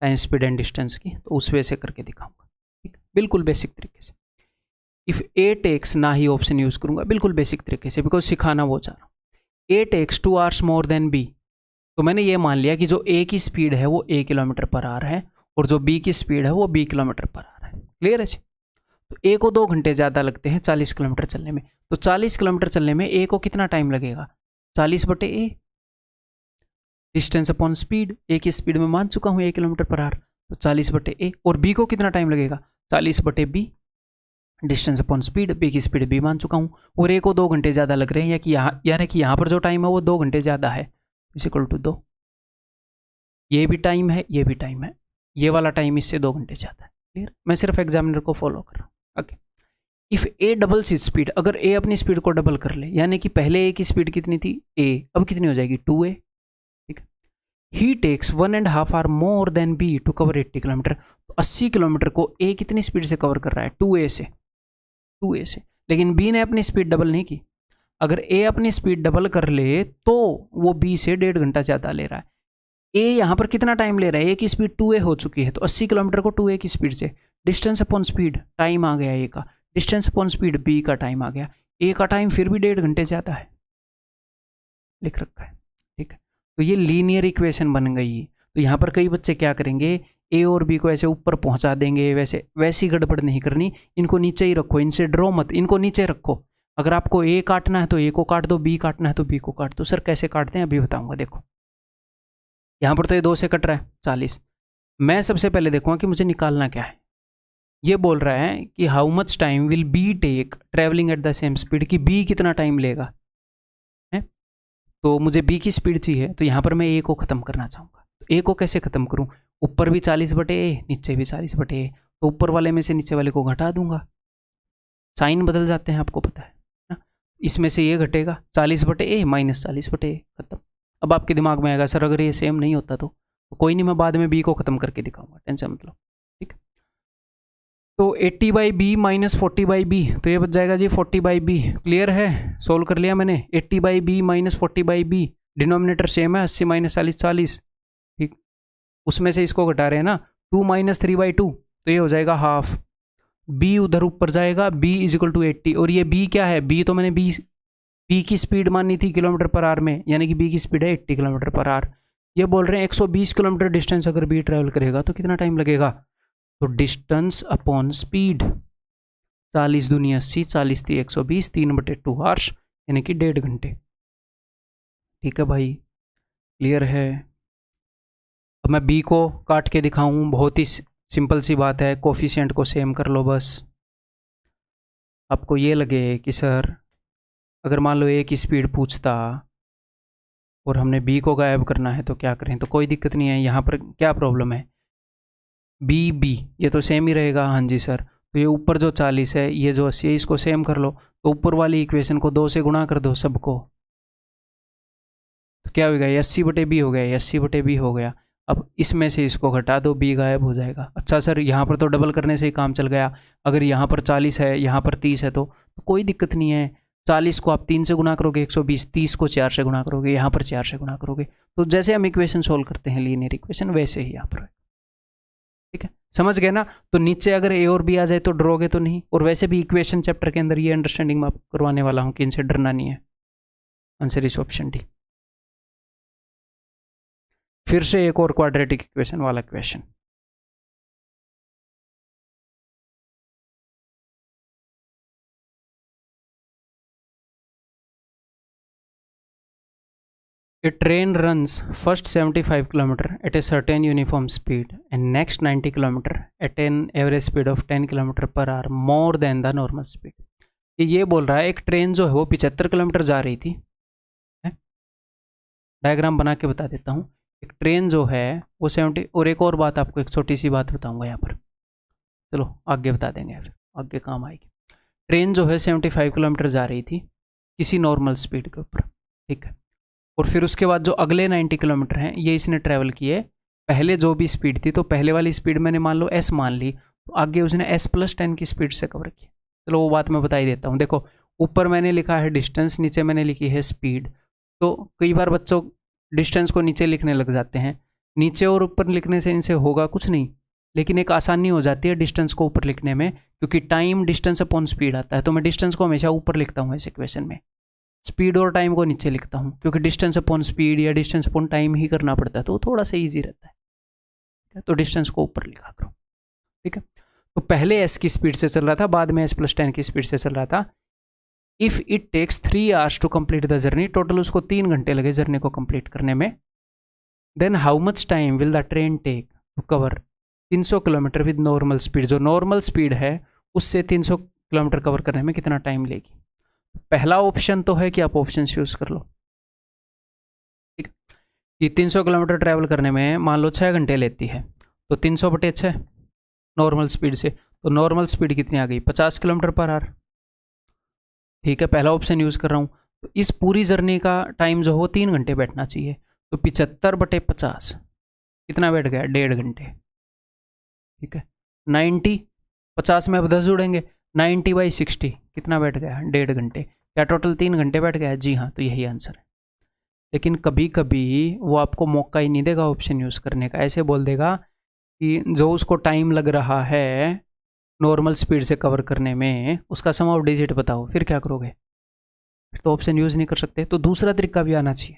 टाइम स्पीड एंड डिस्टेंस की, तो उस वे से करके दिखाऊंगा, ठीक, बिल्कुल बेसिक तरीके से। इफ़ A टेक्स, ना ही ऑप्शन यूज़ करूँगा, बिल्कुल बेसिक तरीके से, बिकॉज सिखाना वो चाह रहा हूँ। A takes 2 hours more than B, तो मैंने ये मान लिया कि जो ए की स्पीड है वो ए किलोमीटर पर आवर है और जो बी की स्पीड है वो बी किलोमीटर पर आवर है। क्लियर है जी। तो ए को 2 घंटे ज़्यादा लगते हैं 40 किलोमीटर चलने में, तो 40 किलोमीटर चलने में ए को कितना टाइम लगेगा, 40/a, डिस्टेंस अपॉन स्पीड। ए की स्पीड में मान चुका हूँ 1 किलोमीटर पर आवर, तो 40/a। और बी को कितना टाइम लगेगा, 40/b, distance upon speed. B की स्पीड बी मान चुका हूँ और ए को 2 घंटे ज़्यादा लग रहे हैं, या कि यहाँ यानी कि यहाँ पर जो टाइम है वो 2 घंटे ज़्यादा है, इक्वल टू 2। ये भी टाइम है, ये भी टाइम है, ये वाला टाइम इससे 2 घंटे ज़्यादा है। क्लियर। मैं सिर्फ एग्जामिनर को फॉलो कर रहा हूँ। Okay. If A doubles his speed, अगर ए अपनी स्पीड को डबल कर ले, यानी कि पहले ए की स्पीड कितनी थी ए, अब कितनी हो जाएगी 2a। ठीक है। He takes 1.5 hour more than B to cover 80 kilometre. तो 80 किलोमीटर को ए कितनी स्पीड से कवर कर रहा है, 2a से। लेकिन बी ने अपनी स्पीड डबल नहीं की। अगर ए अपनी स्पीड डबल कर ले तो वो बी से 1.5 घंटा ज़्यादा ले रहा है। ए यहाँ पर कितना टाइम ले रहा है, ए की स्पीड 2a हो चुकी है, तो 80 किलोमीटर को 2a की स्पीड से, डिस्टेंस अपॉन स्पीड, टाइम आ गया ए का, डिस्टेंस अपॉन स्पीड बी का टाइम आ गया, ए का टाइम फिर भी 1.5 घंटे ज़्यादा है, लिख रखा है। ठीक है। तो ये लीनियर इक्वेशन बन गई। तो यहाँ पर कई बच्चे क्या करेंगे, ए और बी को ऐसे ऊपर पहुँचा देंगे, वैसी गड़बड़ नहीं करनी, इनको नीचे ही रखो, इनसे डरो मत, इनको नीचे रखो। अगर आपको ए काटना है तो ए को काट दो, बी काटना है तो बी को काट दो। सर कैसे काटते हैं अभी बताऊंगा। देखो यहाँ पर तो ये 2 से कट रहा है 40। मैं सबसे पहले देखूंगा कि मुझे निकालना क्या है। ये बोल रहा है कि how much time will be take travelling at the same speed, कि बी कितना टाइम लेगा है। तो मुझे बी की स्पीड चाहिए, तो यहाँ पर मैं ए को ख़त्म करना चाहूँगा। तो ए को कैसे ख़त्म करूँ, ऊपर भी 40/a, नीचे भी 40/a, तो ऊपर वाले में से नीचे वाले को घटा दूंगा। साइन बदल जाते हैं, आपको पता है ना। इसमें से ये घटेगा 40/a माइनस 40/a, खत्म। अब आपके दिमाग में आएगा सर अगर ये सेम नहीं होता तो कोई नहीं, मैं बाद में बी को ख़त्म करके दिखाऊंगा, टेंशन मत लो। ठीक। तो 80/b माइनस 40/b, तो ये बच जाएगा जी 40/b। क्लियर है, सोल्व कर लिया मैंने। 80/b minus 40/b, denominator same है, 80 माइनस 40 40। ठीक। उसमें से इसको घटा रहे हैं ना, 2 माइनस 3/2, तो ये हो जाएगा हाफ। b उधर ऊपर जाएगा, b इजिकल टू 80। और ये b क्या है, b तो मैंने b की स्पीड मानी थी किलोमीटर पर आवर में, यानी कि b की स्पीड है 80 किलोमीटर पर आवर। ये बोल रहे हैं 120 किलोमीटर डिस्टेंस अगर b ट्रैवल करेगा तो कितना टाइम लगेगा, तो डिस्टेंस अपॉन स्पीड, 40 दूनी 80, 40 थी 120, 3/2 आवर्स, यानी कि 1.5 घंटे। ठीक है भाई, क्लियर है। अब मैं b को काट के दिखाऊं, बहुत ही सिंपल सी बात है, कोफिशिएंट को सेम कर लो बस। आपको ये लगे कि सर अगर मान लो ए की स्पीड पूछता और हमने बी को गायब करना है तो क्या करें, तो कोई दिक्कत नहीं है। यहाँ पर क्या प्रॉब्लम है, बी ये तो सेम ही रहेगा। हाँ जी सर, तो ये ऊपर जो 40 है, ये जो 80 है, इसको सेम कर लो। तो ऊपर वाली इक्वेशन को 2 से गुणा कर दो सबको, तो क्या हो गया, 80/b हो गया, 80/b हो गया। अब इसमें से इसको घटा दो, b गायब हो जाएगा। अच्छा सर यहाँ पर तो डबल करने से ही काम चल गया, अगर यहाँ पर 40 है यहाँ पर 30 है तो कोई दिक्कत नहीं है। 40 को आप 3 से गुणा करोगे 120, 30 को 4 से गुणा करोगे, यहाँ पर 4 से गुणा करोगे। तो जैसे हम इक्वेशन सोल्व करते हैं लीनियर इक्वेशन, वैसे ही यहाँ पर। ठीक है, समझ गए ना। तो नीचे अगर ए और बी आ जाए तो डरोगे तो नहीं। और वैसे भी इक्वेशन चैप्टर के अंदर ये अंडरस्टैंडिंग मैं आपको करवाने वाला हूँ कि इनसे डरना नहीं है। Answer is option D. फिर से एक और क्वाड्रेटिक इक्वेशन वाला question. A train runs first 75 km at a certain uniform speed and next 90 km at an average speed of 10 km per hour more than the normal speed। ये बोल रहा है एक ट्रेन जो है वो 75 किलोमीटर जा रही थी। डायग्राम बना के बता देता हूँ। एक ट्रेन जो है वो 70, और एक और बात आपको एक छोटी सी बात बताऊँगा यहाँ पर, चलो आगे बता देंगे, फिर आगे काम आएगी। ट्रेन जो है 75 किलोमीटर जा रही थी किसी नॉर्मल स्पीड के ऊपर। ठीक है, और फिर उसके बाद जो अगले 90 किलोमीटर हैं ये इसने ट्रैवल किए। पहले जो भी स्पीड थी, तो पहले वाली स्पीड मैंने मान लो s मान ली, तो आगे उसने s+10 की स्पीड से कवर किया। चलो वो बात मैं बता ही देता हूँ। देखो ऊपर मैंने लिखा है डिस्टेंस, नीचे मैंने लिखी है स्पीड। तो कई बार बच्चों डिस्टेंस को नीचे लिखने लग जाते हैं। नीचे और ऊपर लिखने से इनसे होगा कुछ नहीं, लेकिन एक आसानी हो जाती है डिस्टेंस को ऊपर लिखने में, क्योंकि टाइम डिस्टेंस अपॉन स्पीड आता है। तो मैं डिस्टेंस को हमेशा ऊपर लिखता हूँ इस इक्वेशन में, स्पीड और टाइम को नीचे लिखता हूँ, क्योंकि डिस्टेंस अपॉन स्पीड या डिस्टेंस अपॉन टाइम ही करना पड़ता है, तो वो थोड़ा सा ईजी रहता है। तो डिस्टेंस को ऊपर लिखा करो, ठीक है। तो पहले एस की स्पीड से चल रहा था, बाद में s+10 की स्पीड से चल रहा था। If it takes 3 hours to complete the journey, total उसको 3 घंटे लगे जर्नी को कंप्लीट करने में। Then how much time will the train take to cover 300 kilometre with normal speed, जो नॉर्मल स्पीड है उससे 300 किलोमीटर कवर करने में कितना टाइम लेगी। पहला ऑप्शन तो है कि आप ऑप्शन यूज कर लो, ठीक है, कि 300 किलोमीटर ट्रैवल करने में मान लो 6 घंटे लेती है, तो 300/6 नॉर्मल स्पीड से, तो नॉर्मल स्पीड कितनी आ गई 50 किलोमीटर पर आवर, ठीक है। पहला ऑप्शन यूज़ कर रहा हूँ, तो इस पूरी जर्नी का टाइम जो हो 3 घंटे बैठना चाहिए, तो 75/50 कितना बैठ गया 1.5 घंटे, ठीक है। 90, 50 में अब 10 जुड़ेंगे, 90/60 कितना बैठ गया 1.5 घंटे, क्या टोटल 3 घंटे बैठ गया, जी हाँ, तो यही आंसर है। लेकिन कभी कभी वो आपको मौका ही नहीं देगा ऑप्शन यूज़ करने का, ऐसे बोल देगा कि जो उसको टाइम लग रहा है नॉर्मल स्पीड से कवर करने में उसका सम ऑफ डिजिट बताओ, फिर क्या करोगे, फिर तो ऑप्शन यूज़ नहीं कर सकते। तो दूसरा तरीका भी आना चाहिए।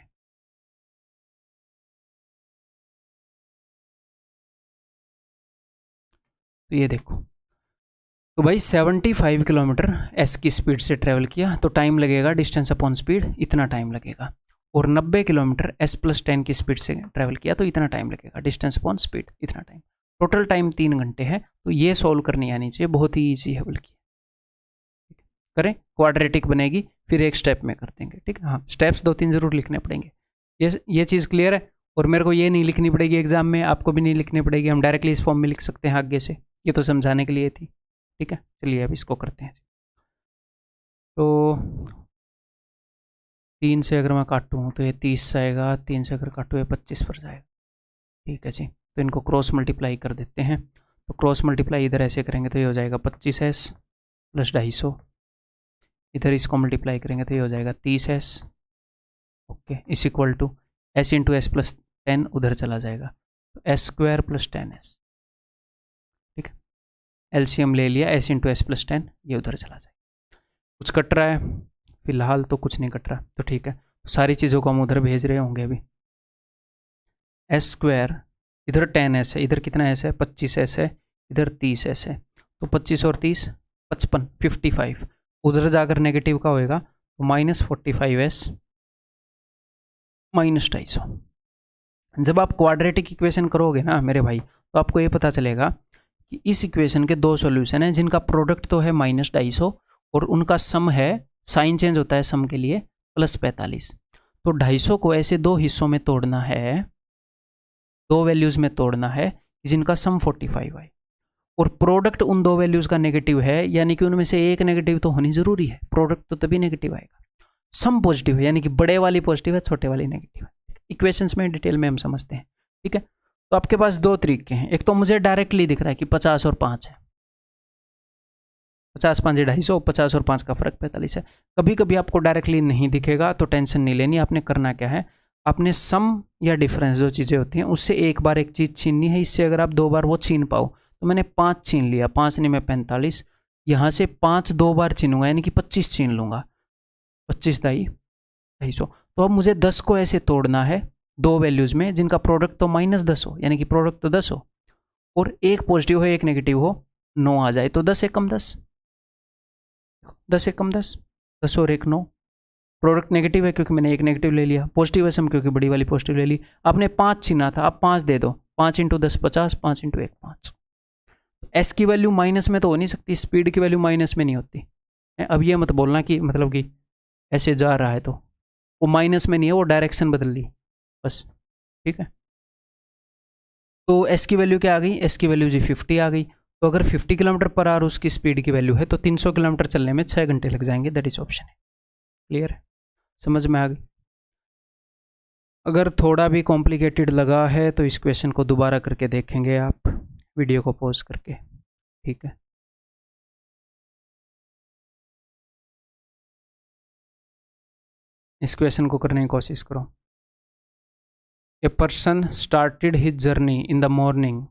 तो ये देखो, तो भाई 75 किलोमीटर एस की स्पीड से ट्रैवल किया तो टाइम लगेगा डिस्टेंस अपॉन स्पीड इतना टाइम लगेगा, और 90 किलोमीटर s+10 की स्पीड से ट्रैवल किया तो इतना टाइम लगेगा डिस्टेंस अपॉन स्पीड इतना टाइम, टोटल टाइम 3 घंटे है। तो ये सॉल्व करनी आनी चाहिए, बहुत ही ईजी है, बल्कि करें क्वाड्रेटिक बनेगी, फिर एक स्टेप में कर देंगे, ठीक है। हाँ, स्टेप्स 2-3 जरूर लिखने पड़ेंगे, ये चीज़ क्लियर है। और मेरे को ये नहीं लिखनी पड़ेगी एग्जाम में, आपको भी नहीं लिखनी पड़ेगी, हम डायरेक्टली इस फॉर्म में लिख सकते हैं आगे से, ये तो समझाने के लिए थी, ठीक है। चलिए अब इसको करते हैं। तो 3 से अगर मैं काटूँ तो ये 30 आएगा, 3 से अगर काटूँ ये 25 पर जाएगा, ठीक है जी। तो इनको क्रॉस मल्टीप्लाई कर देते हैं, तो क्रॉस मल्टीप्लाई इधर ऐसे करेंगे तो ये हो जाएगा 25s + 250, इधर इसको मल्टीप्लाई करेंगे तो ये हो जाएगा 30s, ओके, इस इक्वल टू s × s+10 उधर चला जाएगा, तो s² + 10s, ठीक है। एलसीएम ले लिया, s × s+10 ये उधर चला जाएगा। कुछ कट रहा है फिलहाल तो कुछ नहीं कट रहा, तो ठीक है। तो सारी चीज़ों को हम उधर भेज रहे होंगे अभी। s² इधर 10s है, इधर कितना s है 25s है, इधर 30s है, तो 25 और 30 55 55, उधर जाकर नेगेटिव का होएगा तो -45s -250। जब आप क्वाड्रेटिक इक्वेशन करोगे ना मेरे भाई, तो आपको ये पता चलेगा कि इस इक्वेशन के 2 सॉल्यूशन हैं जिनका प्रोडक्ट तो है -250 और उनका सम है, साइन चेंज होता है सम के लिए, +45। तो 250 को ऐसे 2 हिस्सों में तोड़ना है, 2 वैल्यूज़ में तोड़ना है जिनका सम 45 है, और प्रोडक्ट उन 2 वैल्यूज़ का नेगेटिव है, यानी कि उनमें से एक नेगेटिव तो होनी ज़रूरी है, प्रोडक्ट तो तभी नेगेटिव आएगा। सम पॉजिटिव है, यानी कि बड़े वाली पॉजिटिव है, छोटे वाली नेगेटिव है। इक्वेशंस में डिटेल में हम समझते हैं, ठीक है। तो आपके पास 2 तरीके हैं, एक तो मुझे डायरेक्टली दिख रहा है कि 50 और 5 है, 50 5 250, 50 और 5 का फर्क 45 है। कभी कभी आपको डायरेक्टली नहीं दिखेगा तो टेंशन नहीं लेनी, आपने करना क्या है, आपने सम या डिफरेंस जो चीज़ें होती हैं उससे एक बार एक चीज़ छीननी है, इससे अगर आप 2 बार वो छीन पाओ, तो मैंने 5 छीन लिया, 5 नहीं मैं 45, यहाँ से 5 2 बार छीनूंगा यानी कि 25 छीन लूँगा, 25 दाई 250। तो अब मुझे 10 को ऐसे तोड़ना है 2 वैल्यूज़ में जिनका प्रोडक्ट तो -10 हो, यानी कि प्रोडक्ट तो 10 हो, और एक पॉजिटिव हो एक नेगेटिव हो, 9 आ जाए, तो 10 × 10, 10 × 10, 10 और 1 9, प्रोडक्ट नेगेटिव है क्योंकि मैंने एक नेगेटिव ले लिया, पॉजिटिव है सम क्योंकि बड़ी वाली पॉजिटिव ले ली। आपने 5 छीना था, आप 5 दे दो, 5 × 10 50, 5 × 1 5। एस की वैल्यू माइनस में तो हो नहीं सकती, स्पीड की वैल्यू माइनस में नहीं होती। अब ये मत बोलना कि मतलब कि ऐसे जा रहा है तो वो माइनस में नहीं है, वो डायरेक्शन बदल ली बस, ठीक है। तो एस की वैल्यू क्या आ गई, एस की वैल्यू जी 50 आ गई। तो अगर 50 km/h उसकी स्पीड की वैल्यू है तो 300 किलोमीटर चलने में 6 घंटे लग जाएंगे, दैट इज ऑप्शन है। क्लियर है, समझ में आ गई। अगर थोड़ा भी कॉम्प्लिकेटेड लगा है तो इस क्वेश्चन को दोबारा करके देखेंगे आप, वीडियो को पॉज करके, ठीक है। इस क्वेश्चन को करने की कोशिश करो। A person started his journey in the morning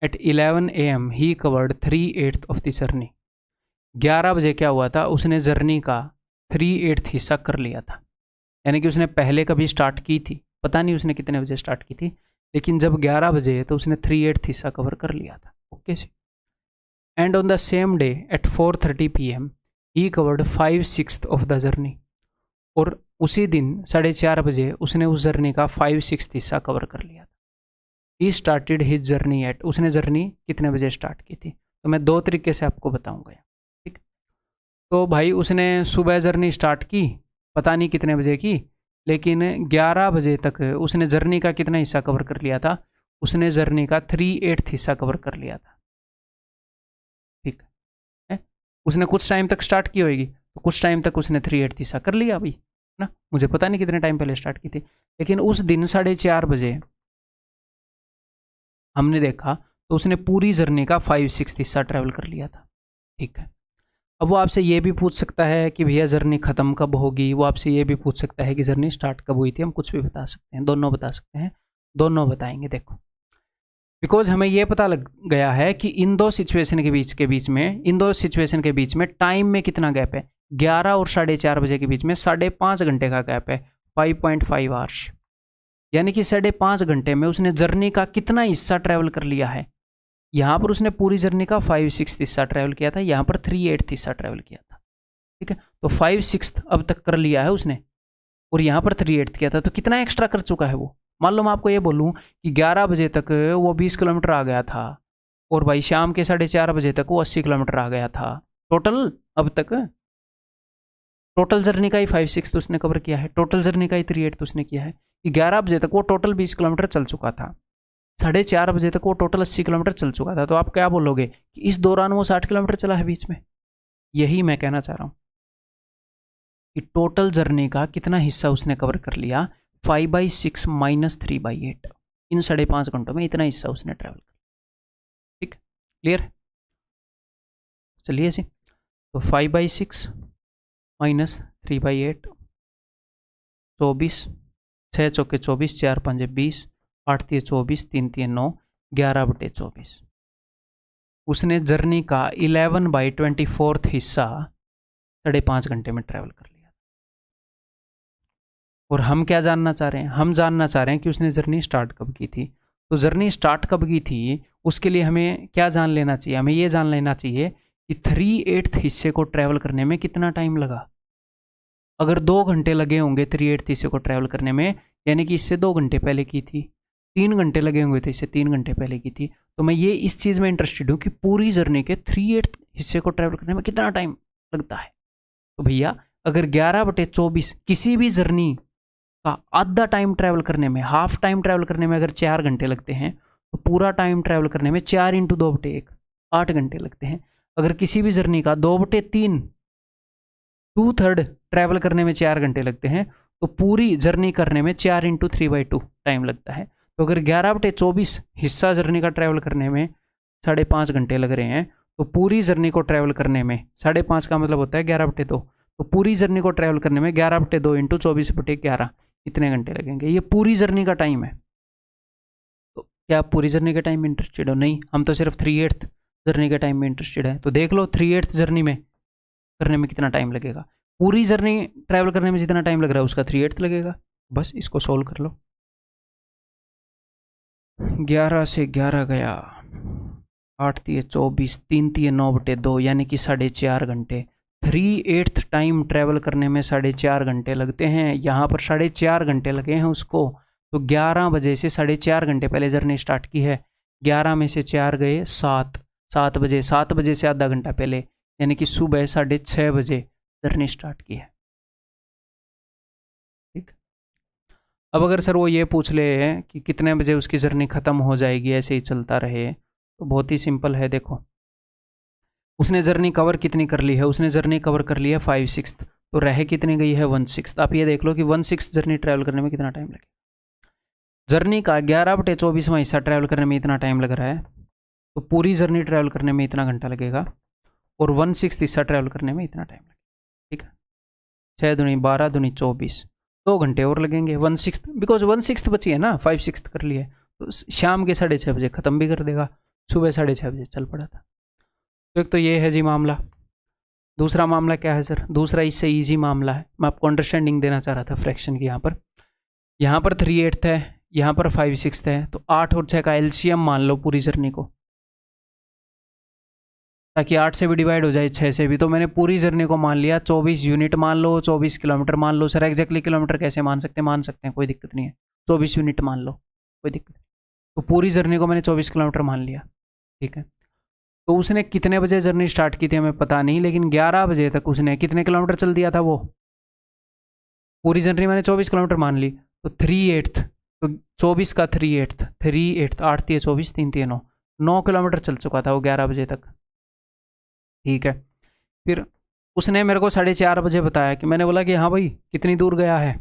at 11 AM, he covered 3/8 of the journey. 11 बजे क्या हुआ था, उसने जर्नी का 3/8 हिस्सा कर लिया था। यानी कि उसने पहले कभी स्टार्ट की थी, पता नहीं उसने कितने बजे स्टार्ट की थी, लेकिन जब 11 बजे तो उसने 3/8 हिस्सा कवर कर लिया था। Okay see. And on the same day at 4:30 PM he covered 5/6 of the journey. और उसी दिन 4:30 बजे उसने उस जर्नी का 5/6 हिस्सा कवर कर लिया था। He started his journey at, उसने जर्नी कितने बजे स्टार्ट की थी? तो मैं दो तरीके से आपको बताऊंगा। ठीक, तो भाई उसने सुबह जर्नी स्टार्ट की, पता नहीं कितने बजे की, लेकिन 11 बजे तक उसने जर्नी का कितना हिस्सा कवर कर लिया था? उसने जर्नी का 3/8 हिस्सा कवर कर लिया था। ठीक है, उसने कुछ टाइम तक स्टार्ट की होगी, तो कुछ टाइम तक उसने 3/8 हिस्सा कर लिया भाई, ना। मुझे पता नहीं कितने टाइम पहले स्टार्ट की थी, लेकिन उस दिन 4:30 बजे हमने देखा तो उसने पूरी जर्नी का 5/6 हिस्सा ट्रैवल कर लिया था। ठीक है, अब वो आपसे ये भी पूछ सकता है कि भैया जर्नी ख़त्म कब होगी, वो आपसे ये भी पूछ सकता है कि जर्नी स्टार्ट कब हुई थी। हम कुछ भी बता सकते हैं, दोनों बता सकते हैं, दोनों बताएंगे। देखो, बिकॉज हमें ये पता लग गया है कि इन दो सिचुएशन के बीच में इन दो सिचुएशन के बीच में टाइम में कितना गैप है। 11 और 4:30 बजे के बीच में 5.5 घंटे का गैप है, 5.5 आवर्स। यानी कि 5.5 घंटे में उसने जर्नी का कितना हिस्सा ट्रैवल कर लिया है। यहाँ पर उसने पूरी जर्नी का 5/6 हिस्सा ट्रैवल किया था, यहाँ पर 3/8 हिस्सा ट्रैवल किया था। ठीक है, तो 5/6 अब तक कर लिया है उसने, और यहाँ पर 3/8 किया था, तो कितना एक्स्ट्रा कर चुका है वो। मान लो मैं आपको ये बोलूँ कि 11 बजे तक वो 20 किलोमीटर आ गया था, और भाई शाम के 4:30 बजे तक वो 80 किलोमीटर आ गया था। टोटल अब तक टोटल जर्नी का ही 5/6 तो उसने कवर किया है, टोटल जर्नी का ही 3/8 तो उसने किया है। कि 11 बजे तक वो टोटल 20 किलोमीटर चल चुका था, 4:30 बजे तक वो टोटल 80 किलोमीटर चल चुका था। तो आप क्या बोलोगे कि इस दौरान वो 60 किलोमीटर चला है बीच में? यही मैं कहना चाह रहा हूँ कि टोटल जर्नी का कितना हिस्सा उसने कवर कर लिया, 5/6 - 3/8। इन 5.5 घंटों में इतना हिस्सा उसने ट्रैवल किया। ठीक, क्लियर? चलिए जी, तो 5/6 - 3/8, 24, 6 चौके 24, 4 पंजे 20, 8 तिये 24, 3 तिये 9, 11/24। उसने जर्नी का 11/24 हिस्सा 5.5 घंटे में ट्रैवल कर लिया। और हम क्या जानना चाह रहे हैं? हम जानना चाह रहे हैं कि उसने जर्नी स्टार्ट कब की थी। तो जर्नी स्टार्ट कब की थी, उसके लिए हमें क्या जान लेना चाहिए? हमें ये जान लेना चाहिए कि 3/8 हिस्से को ट्रैवल करने में कितना टाइम लगा। अगर 2 घंटे लगे होंगे 3/8 हिस्से को ट्रैवल करने में, यानी कि इससे 2 घंटे पहले की थी। 3 घंटे लगे होंगे तो इससे 3 घंटे पहले की थी। तो मैं ये इस चीज़ में इंटरेस्टेड हूँ कि पूरी जर्नी के 3/8 हिस्से को ट्रैवल करने में कितना टाइम लगता है। तो भैया अगर 11/24 किसी भी जर्नी का आधा टाइम ट्रैवल करने में, हाफ टाइम ट्रैवल करने में अगर 4 घंटे लगते हैं, तो पूरा टाइम ट्रैवल करने में 4 × 2/1 8 घंटे लगते हैं। अगर किसी भी जर्नी का 2/3 2/3 ट्रैवल करने में 4 घंटे लगते हैं, तो पूरी जर्नी करने में 4 × 3/2 टाइम लगता है। तो अगर 11/24 हिस्सा जर्नी का ट्रैवल करने में 5.5 घंटे लग रहे हैं, तो पूरी जर्नी को ट्रैवल करने में 5.5 का मतलब होता है 11/2, तो पूरी जर्नी को ट्रैवल करने में 11/2 × 24/11 इतने घंटे लगेंगे। ये पूरी जर्नी का टाइम है। तो क्या आप पूरी जर्नी के टाइम में इंटरेस्टेड हो? नहीं, हम तो सिर्फ 3/8 जर्नी के टाइम में इंटरेस्टेड है। तो देख लो 3/8 जर्नी में करने में कितना टाइम लगेगा। पूरी जर्नी ट्रैवल करने में जितना टाइम लग रहा है उसका 3/8 लगेगा। बस इसको सोल्व कर लो। 11 से 11 गया, 8 तिये 24, 3 तिये 9/2 यानी कि 4.5 घंटे। 3/8 टाइम ट्रैवल करने में 4.5 घंटे लगते हैं। यहाँ पर 4.5 घंटे लगे हैं उसको। तो 11 बजे से 4.5 घंटे पहले जर्नी स्टार्ट की है। 11 में से 4 गए 7, 7 बजे, 7 बजे से आधा घंटा पहले यानी कि सुबह 6:30 बजे जर्नी स्टार्ट की है। ठीक, अब अगर सर वो ये पूछ ले कि कितने बजे उसकी जर्नी ख़त्म हो जाएगी, ऐसे ही चलता रहे, तो बहुत ही सिंपल है। देखो उसने जर्नी कवर कितनी कर ली है? उसने जर्नी कवर कर ली है 5/6, तो रह कितनी गई है 1/6। आप ये देख लो कि 1/6 जर्नी ट्रैवल करने में कितना टाइम लगेगा। जर्नी का 11/24वां हिस्सा ट्रैवल करने में इतना टाइम लग रहा है, तो पूरी जर्नी ट्रैवल करने में इतना घंटा लगेगा, और 1/6 हिस्सा ट्रैवल करने में इतना टाइम लगेगा। ठीक है, 6 दूनी 12 दूनी 24, 2 घंटे और लगेंगे। 1/6 बिकॉज 1/6 बची है ना, 5/6 कर लिए, तो शाम के 6:30 बजे ख़त्म भी कर देगा। सुबह 6:30 बजे चल पड़ा था। तो एक तो ये है जी मामला। दूसरा मामला क्या है सर? दूसरा इससे इजी मामला है, मैं आपको अंडरस्टैंडिंग देना चाह रहा था फ्रैक्शन की। यहाँ पर 3/8 है, यहाँ पर 5/6 है, तो 8 और 6 का एलसीएम मान लो पूरी जर्नी को, ताकि 8 से भी डिवाइड हो जाए 6 से भी। तो मैंने पूरी जर्नी को मान लिया 24 यूनिट मान लो, 24 किलोमीटर मान लो। सर एग्जैक्टली किलोमीटर कैसे मान सकते हैं? मान सकते हैं, कोई दिक्कत नहीं है। 24 यूनिट मान लो, कोई दिक्कत नहीं। तो पूरी जर्नी को मैंने 24 किलोमीटर मान लिया, ठीक है। तो उसने कितने बजे जर्नी स्टार्ट की थी हमें पता नहीं, लेकिन 11 बजे तक उसने कितने किलोमीटर चल दिया था वो? पूरी जर्नी मैंने 24 किलोमीटर मान ली, तो 3/8, तो 24 का 3/8, 3/8 8 3 24 3 3 9, 9 किलोमीटर चल चुका था वो 11 बजे तक, ठीक है। फिर उसने मेरे को 4:30 बजे बताया कि मैंने बोला कि हाँ भाई कितनी दूर गया है,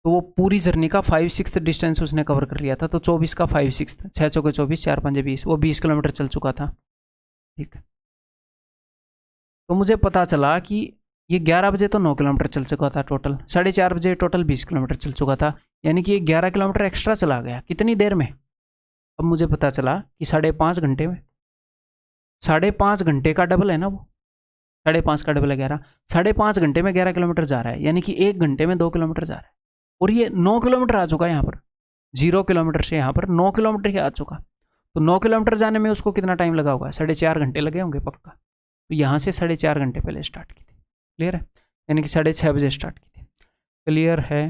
तो वो पूरी जर्नी का 5/6 डिस्टेंस उसने कवर कर लिया था। तो 24 का 5/6, 6 चौके 24, 4 5 20, वो 20 किलोमीटर चल चुका था, ठीक है। तो मुझे पता चला कि ये 11 बजे तो 9 किलोमीटर चल चुका था टोटल, 4:30 बजे टोटल 20 किलोमीटर चल चुका था, यानी कि ये 11 किलोमीटर एक्स्ट्रा चला गया। कितनी देर में? अब मुझे पता चला कि 5.5 घंटे में। 5.5 घंटे का डबल है ना वो, 5.5 का डबल है 11, 5.5 घंटे में 11 किलोमीटर जा रहा है, यानी कि 1 घंटे में 2 किलोमीटर जा रहा है। और ये 9 किलोमीटर आ चुका है यहाँ पर, 0 किलोमीटर से यहाँ पर 9 किलोमीटर ही आ चुका। तो 9 किलोमीटर जाने में उसको कितना टाइम लगा होगा? 4.5 घंटे लगे होंगे पक्का। तो यहाँ से 4.5 घंटे पहले स्टार्ट की थी, क्लियर है, यानी कि 6:30 बजे स्टार्ट की थी, क्लियर है।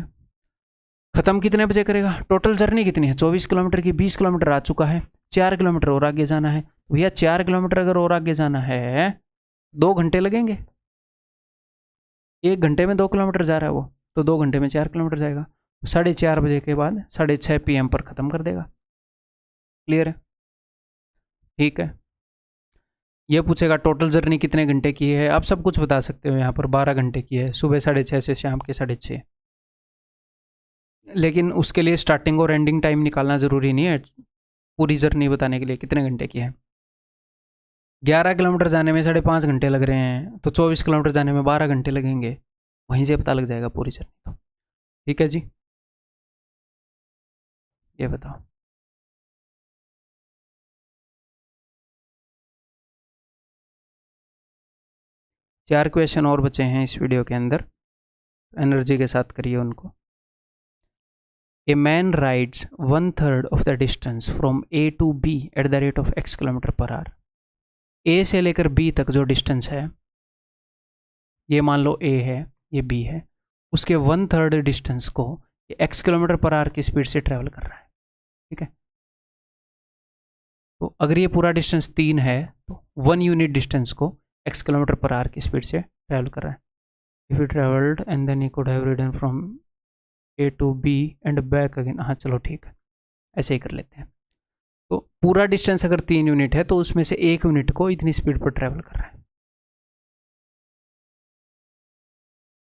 खत्म कितने बजे करेगा? टोटल जर्नी कितनी है? 24 किलोमीटर की, 20 किलोमीटर आ चुका है, 4 किलोमीटर और आगे जाना है। तो भैया 4 किलोमीटर अगर और आगे जाना है 2 घंटे लगेंगे। 1 घंटे में 2 किलोमीटर जा रहा है वो, तो 2 घंटे में 4 किलोमीटर जाएगा। 4:30 बजे के बाद 6:30 PM पर ख़त्म कर देगा, क्लियर है, ठीक है। ये पूछेगा टोटल जर्नी कितने घंटे की है, आप सब कुछ बता सकते हो। यहाँ पर 12 घंटे की है, सुबह 6:30 से शाम के 6:30। लेकिन उसके लिए स्टार्टिंग और एंडिंग टाइम निकालना ज़रूरी नहीं है, पूरी जर्नी बताने के लिए कितने घंटे की है। 11 किलोमीटर जाने में 5.5 घंटे लग रहे हैं, तो 24 किलोमीटर जाने में 12 घंटे लगेंगे, वहीं से पता लग जाएगा पूरी जर्नी। तो ठीक है जी, ये बताओ। चार क्वेश्चन और बचे हैं इस वीडियो के अंदर, एनर्जी के साथ करिए उनको। A man rides 1/3 of the distance from A to B at the rate of x km/h। ए से लेकर बी तक जो डिस्टेंस है, ये मान लो ए है, ये बी है, उसके 1/3 डिस्टेंस को ये x km/h की स्पीड से ट्रेवल कर रहा है, ठीक है। तो अगर ये पूरा डिस्टेंस 3 है, तो 1 यूनिट डिस्टेंस को x km/h की स्पीड से ट्रेवल कर रहा है। If you travelled and then you could have ridden from A to B and back again, हाँ चलो ठीक है, ऐसे ही कर लेते हैं। तो पूरा डिस्टेंस अगर 3 यूनिट है, तो उसमें से 1 यूनिट को इतनी स्पीड पर ट्रेवल कर रहा है,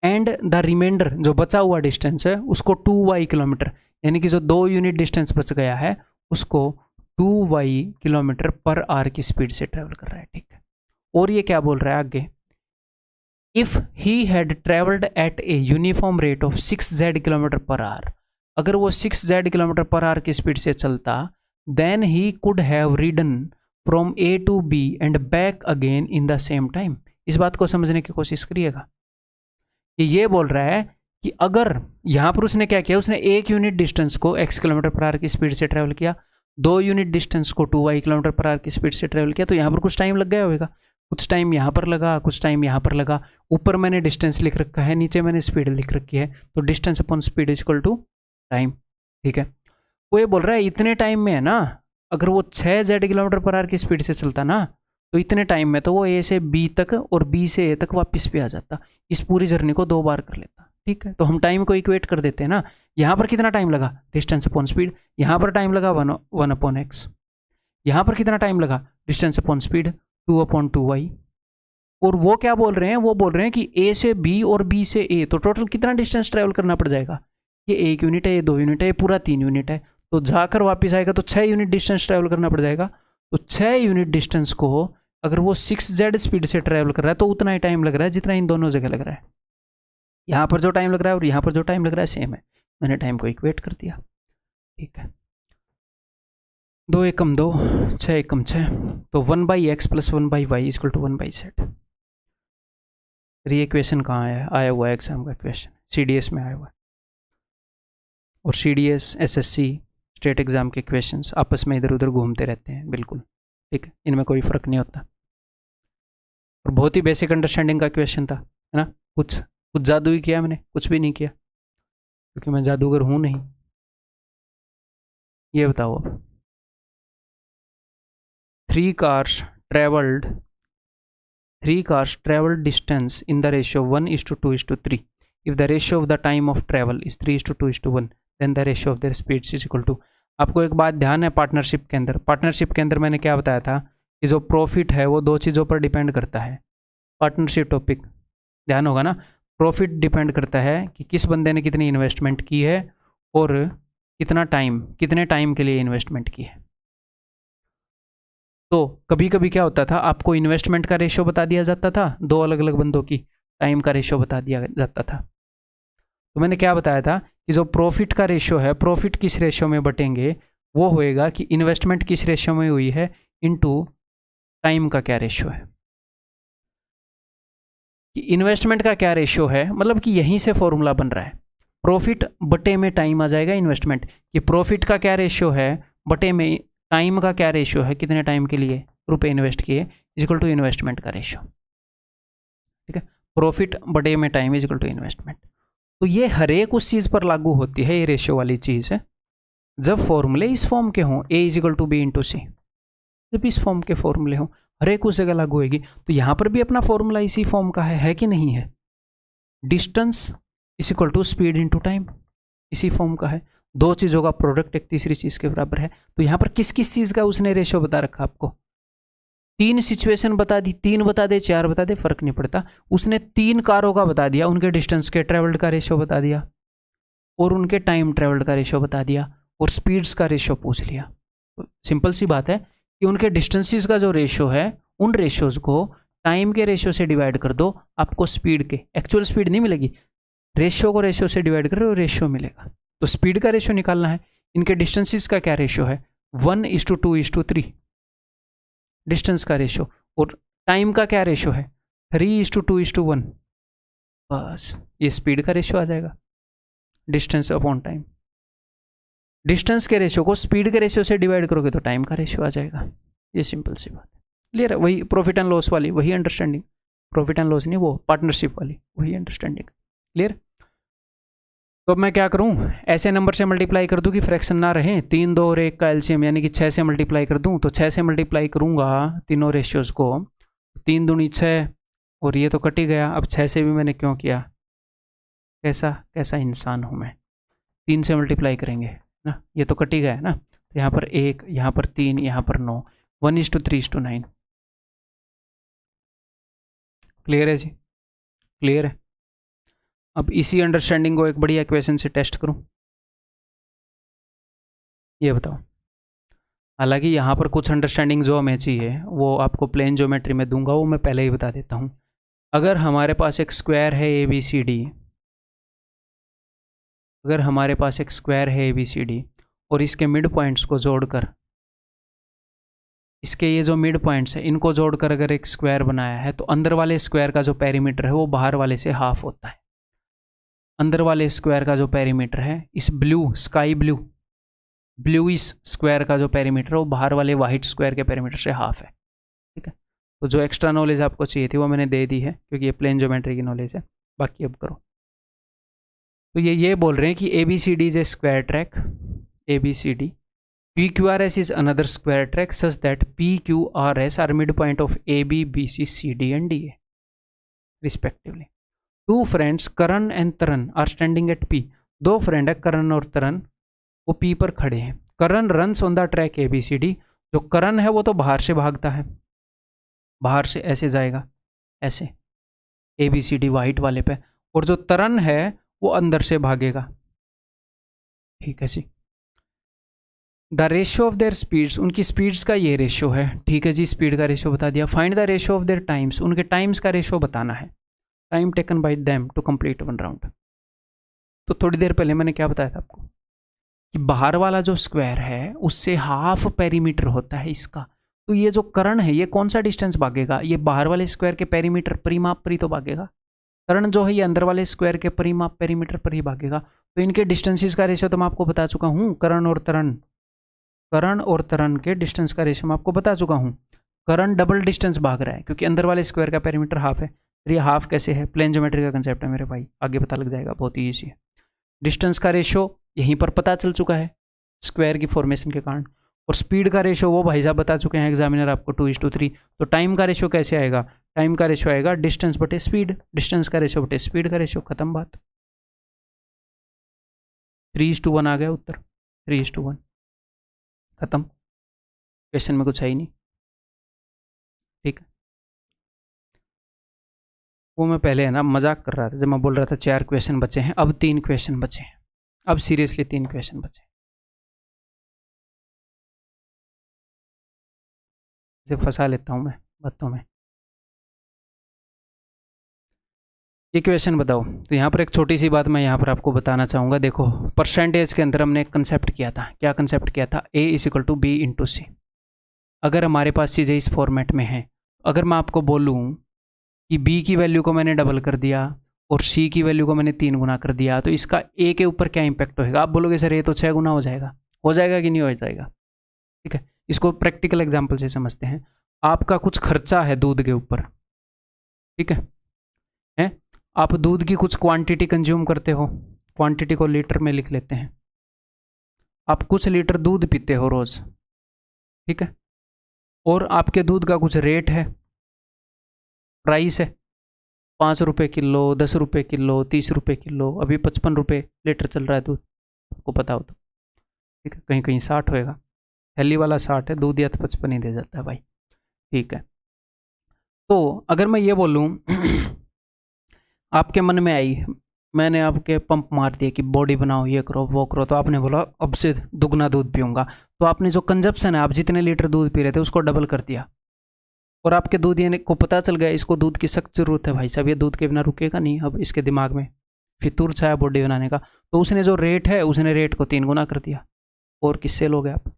एंड द रिमाइंडर जो बचा हुआ डिस्टेंस है उसको 2y किलोमीटर, यानी कि जो 2 यूनिट डिस्टेंस बच गया है उसको 2y km/h की स्पीड से ट्रेवल कर रहा है, ठीक है। और ये क्या बोल रहा है आगे? If he had travelled at a uniform rate of 6z km/h, अगर वो 6z km/h की स्पीड से चलता, then he could have ridden from A to B and back again in the same time. इस बात को समझने की कोशिश करिएगा। ये बोल रहा है कि अगर यहाँ पर उसने क्या किया, उसने 1 यूनिट डिस्टेंस को x km/h की स्पीड से ट्रेवल किया, 2 यूनिट डिस्टेंस को 2y km/h की स्पीड से ट्रेवल किया, तो यहाँ पर कुछ टाइम लग गया होगा, कुछ टाइम यहाँ पर लगा, कुछ टाइम यहाँ पर लगा। ऊपर मैंने डिस्टेंस लिख रखा है, नीचे मैंने स्पीड लिख रखी है, तो distance upon speed is equal to time, ठीक है। वो ये बोल रहा है इतने टाइम में है ना, अगर वो 6z km/h की स्पीड से चलता ना, तो इतने टाइम में तो वो A से B तक और B से A तक वापस भी आ जाता, इस पूरी जर्नी को 2 बार कर लेता, ठीक है। तो हम टाइम को इक्वेट कर देते हैं ना, यहाँ पर कितना टाइम लगा? Distance upon speed. यहाँ पर टाइम लगा 1/x। यहाँ पर कितना टाइम लगा? Distance upon speed 2/2y। और वो क्या बोल रहे हैं? वो बोल रहे हैं कि A से B और B से A, तो टोटल कितना डिस्टेंस ट्रेवल करना पड़ जाएगा? ये 1 यूनिट है, ये 2 यूनिट है, ये पूरा 3 यूनिट है, तो जाकर वापस आएगा तो 6 यूनिट डिस्टेंस ट्रेवल करना पड़ जाएगा। तो 6 यूनिट डिस्टेंस को अगर वो 6z स्पीड से ट्रेवल कर रहा है, तो उतना ही टाइम लग रहा है जितना इन दोनों जगह लग रहा है। यहाँ पर जो टाइम लग रहा है और यहाँ पर जो टाइम लग रहा है सेम है, मैंने टाइम को इक्वेट कर दिया, ठीक है। 2 एकम 2, 6 एकम 6, तो 1/x + 1/y = 1/z। ये क्वेश्चन कहाँ आया हुआ है एग्जाम का क्वेश्चन, CDS में आया हुआ है। और CDS SSC स्टेट एग्जाम के क्वेश्चंस आपस में इधर उधर घूमते रहते हैं, बिल्कुल ठीक है, इनमें कोई फ़र्क नहीं होता। और बहुत ही बेसिक अंडरस्टैंडिंग का क्वेश्चन था, है ना। कुछ जादू ही किया मैंने, कुछ भी नहीं किया, क्योंकि मैं जादूगर हूँ नहीं। ये बताओ अब, 3 cars traveled distance in the ratio 1:2:3. If the ratio of the time of travel is 3:2:1, then the ratio of their speeds is equal to। आपको एक बात ध्यान है, पार्टनरशिप के अंदर मैंने क्या बताया था कि जो प्रॉफिट है वो 2 चीज़ों पर डिपेंड करता है। पार्टनरशिप टॉपिक ध्यान होगा ना, प्रॉफिट डिपेंड करता है कि किस बंदे ने कितनी इन्वेस्टमेंट की है और कितने टाइम के लिए इन्वेस्टमेंट की है। तो कभी कभी क्या होता था, आपको इन्वेस्टमेंट का रेशियो बता दिया जाता था, 2 अलग अलग बंदों की टाइम का रेशियो बता दिया जाता था। तो मैंने क्या बताया था कि जो प्रॉफिट का रेशियो है, प्रॉफिट किस रेशियो में बटेंगे, वो होएगा कि इन्वेस्टमेंट किस रेशियो में हुई है इनटू टाइम का क्या रेशियो है। कि इन्वेस्टमेंट का क्या रेशियो है, मतलब कि यहीं से फॉर्मूला बन रहा है, प्रॉफिट बटे में टाइम आ जाएगा इन्वेस्टमेंट, कि प्रॉफिट का क्या रेशियो है बटे में टाइम का क्या रेशियो है, कितने टाइम के लिए रुपए इन्वेस्ट किए, इज इक्वल टू इन्वेस्टमेंट का रेशियो। ठीक है, प्रॉफिट बटे में time is equal to investment. तो ये हर एक उस चीज़ पर लागू होती है, ये रेशियो वाली चीज़ है, जब फॉर्मूले इस फॉर्म के हों, A is equal to B into C, जब इस फॉर्म के फॉर्मूले हों, हर एक उस जगह लागू होगी। तो यहाँ पर भी अपना फॉर्मूला इसी फॉर्म का है कि नहीं है, distance is equal to speed into time, इसी फॉर्म का है, 2 चीज़ों का प्रोडक्ट एक तीसरी चीज़ के बराबर है। तो यहाँ पर किस किस चीज़ का उसने रेशियो बता रखा आपको, 3 सिचुएशन बता दी, 3 बता दे 4 बता दे फर्क नहीं पड़ता, उसने 3 कारों का बता दिया, उनके डिस्टेंस के ट्रेवल्ड का रेशियो बता दिया और उनके टाइम ट्रेवल्ड का रेशियो बता दिया और स्पीड्स का रेशियो पूछ लिया। तो सिंपल सी बात है कि उनके डिस्टेंसेस का जो रेशियो है, उन रेशियोज को टाइम के रेशियो से डिवाइड कर दो, आपको स्पीड के एक्चुअल स्पीड नहीं मिलेगी, रेशियो को रेशियो से डिवाइड कर रहे हो, रेशियो मिलेगा। तो स्पीड का रेशियो निकालना है, इनके डिस्टेंसेस का क्या रेशियो है, 1:2:3 डिस्टेंस का रेशियो, और टाइम का क्या रेशियो है, 3:2:1, बस ये स्पीड का रेशियो आ जाएगा, डिस्टेंस अपॉन टाइम। डिस्टेंस के रेशियो को स्पीड के रेशियो से डिवाइड करोगे तो टाइम का रेशियो आ जाएगा। ये सिंपल सी बात है, क्लियर है। वही प्रॉफिट एंड लॉस वाली, वही अंडरस्टैंडिंग, प्रॉफिट एंड लॉस नहीं, वो पार्टनरशिप वाली, वही अंडरस्टैंडिंग, क्लियर। तो अब मैं क्या करूं, ऐसे नंबर से मल्टीप्लाई कर दूं कि फ्रैक्शन ना रहे, 3, 2 और 1 का एलसीएम यानी कि 6 से मल्टीप्लाई कर दूं, तो 6 से मल्टीप्लाई करूंगा तीनों रेशियोज़ को, 3 दूनी 6 और ये तो कट ही गया। अब 6 से भी मैंने क्यों किया, कैसा इंसान हूं मैं, 3 से मल्टीप्लाई करेंगे ना, ये तो कट ही गया है ना, तो यहाँ पर 1, यहाँ पर 3, यहाँ पर 9, 1:3:9, क्लियर है जी, क्लियर है। अब इसी अंडरस्टैंडिंग को एक बढ़िया क्वेश्चन से टेस्ट करूं, ये बताओ। हालांकि यहाँ पर कुछ अंडरस्टैंडिंग जो हमें चाहिए वो आपको प्लेन ज्योमेट्री में दूंगा, वो मैं पहले ही बता देता हूँ। अगर हमारे पास एक स्क्वायर है ABCD, अगर हमारे पास एक स्क्वायर है ABCD और इसके मिड पॉइंट्स को जोड़कर, इसके ये जो मिड पॉइंट्स है इनको जोड़कर अगर एक स्क्वायर बनाया है, तो अंदर वाले स्क्वायर का जो पेरीमीटर है वो बाहर वाले से हाफ होता है। अंदर वाले स्क्वायर का जो पेरीमीटर है, इस स्काई ब्लूइश स्क्वायर का जो पेरीमीटर है वो बाहर वाले वाइट स्क्वायर के पेरीमीटर से हाफ है। ठीक है, तो जो एक्स्ट्रा नॉलेज आपको चाहिए थी वो मैंने दे दी है, क्योंकि ये प्लेन ज्योमेट्री की नॉलेज है। बाकी अब करो। तो ये बोल रहे हैं कि ABCD is a square track, ABCD, PQRS is another square track such that PQRS are midpoint of AB, BC, CD and DA respectively. Two friends Karan and Taran are standing at P. 2 friend है करण और तरन, वो P पर खड़े हैं। Karan runs on the track ABCD, जो करण है वो तो बाहर से भागता है, बाहर से ऐसे जाएगा, ऐसे ABCD वाइट वाले पे, और जो तरन है वो अंदर से भागेगा। ठीक है जी। The ratio of their speeds, उनकी स्पीड्स का ये रेशियो है। ठीक है जी, स्पीड का रेशियो बता दिया। Find the ratio of their times, उनके टाइम्स का रेशियो बताना है, time taken by them to complete 1 round. तो थोड़ी देर पहले मैंने क्या बताया था आपको कि बाहर वाला जो स्क्वायर है उससे हाफ पेरीमीटर होता है इसका। तो ये जो कर्ण है ये कौन सा डिस्टेंस भागेगा, ये बाहर वाले स्क्वायर के पेरीमीटर परिमाप पर ही तो भागेगा, कर्ण जो है ये अंदर वाले स्क्वायर के परिमाप पेरीमीटर पर ही भागेगा। तो इनके डिस्टेंसेस का रेशियो तो मैं आपको बता चुका हूँ, कर्ण और तरण के डिस्टेंस का रेशियो मैं आपको बता चुका हूँ। कर्ण डबल डिस्टेंस भाग रहा है क्योंकि अंदर वाले स्क्वायर का पेरीमीटर हाफ है। फिर ये हाफ कैसे है, प्लेन ज्योमेट्री का कंसेप्ट है मेरे भाई, आगे पता लग जाएगा, बहुत ही ईजी है। डिस्टेंस का रेशियो यहीं पर पता चल चुका है स्क्वायर की फॉर्मेशन के कारण, और स्पीड का रेशियो वो भाई साहब बता चुके हैं एग्जामिनर आपको 2:3। तो टाइम का रेशियो कैसे आएगा, टाइम का रेशियो आएगा डिस्टेंस बटे स्पीड, डिस्टेंस का रेशियो बटे स्पीड का रेशियो, खत्म बात। 3:1 आ गया उत्तर, 3:1 खत्म, क्वेश्चन में कुछ है ही नहीं। ठीक है, वो मैं पहले है ना मजाक कर रहा था जब मैं बोल रहा था 4 क्वेश्चन बचे हैं, अब 3 क्वेश्चन बचे हैं, अब सीरियसली 3 क्वेश्चन बचे हैं। इसे फंसा लेता हूँ मैं बातों में। ये क्वेश्चन बताओ, तो यहाँ पर एक छोटी सी बात मैं यहाँ पर आपको बताना चाहूँगा। देखो परसेंटेज के अंदर हमने एक कंसेप्ट किया था, क्या कंसेप्ट किया था, A=B/C। अगर हमारे पास चीज़ें इस फॉर्मेट में हैं, अगर मैं आपको बोलूँ कि B की वैल्यू को मैंने डबल कर दिया और C की वैल्यू को मैंने 3 गुना कर दिया, तो इसका A के ऊपर क्या इंपैक्ट होगा? आप बोलोगे सर ये तो 6 गुना हो जाएगा कि नहीं हो जाएगा? ठीक है, इसको प्रैक्टिकल एग्जाम्पल से समझते हैं। आपका कुछ खर्चा है दूध के ऊपर, ठीक है, आप दूध की कुछ क्वांटिटी कंज्यूम करते हो, क्वांटिटी को लीटर में लिख लेते हैं, आप कुछ लीटर दूध पीते हो रोज, ठीक है, और आपके दूध का कुछ रेट है, प्राइस है, 5 रुपये किलो, 10 रुपये किलो, 30 रुपये किलो, अभी 55 रुपये लीटर चल रहा है दूध, आपको पता हो तो, ठीक है, कहीं कहीं 60 होएगा, थैली वाला 60 है, दूध या तो 55 ही दे जाता है भाई, ठीक है। तो अगर मैं ये बोलूँ आपके मन में आई, मैंने आपके पंप मार दिया कि बॉडी बनाओ, ये करो वो करो, तो आपने बोला अब से दुगना दूध पीऊँगा, तो आपने जो कंजप्शन है, आप जितने लीटर दूध पी रहे थे उसको डबल कर दिया, और आपके दूध ये को पता चल गया इसको दूध की सख्त जरूरत है भाई साहब, ये दूध के बिना रुकेगा नहीं, अब इसके दिमाग में फितूर छाया बॉडी बनाने का, तो उसने जो रेट है उसने रेट को 3 गुना कर दिया, और किससे लोगे आप?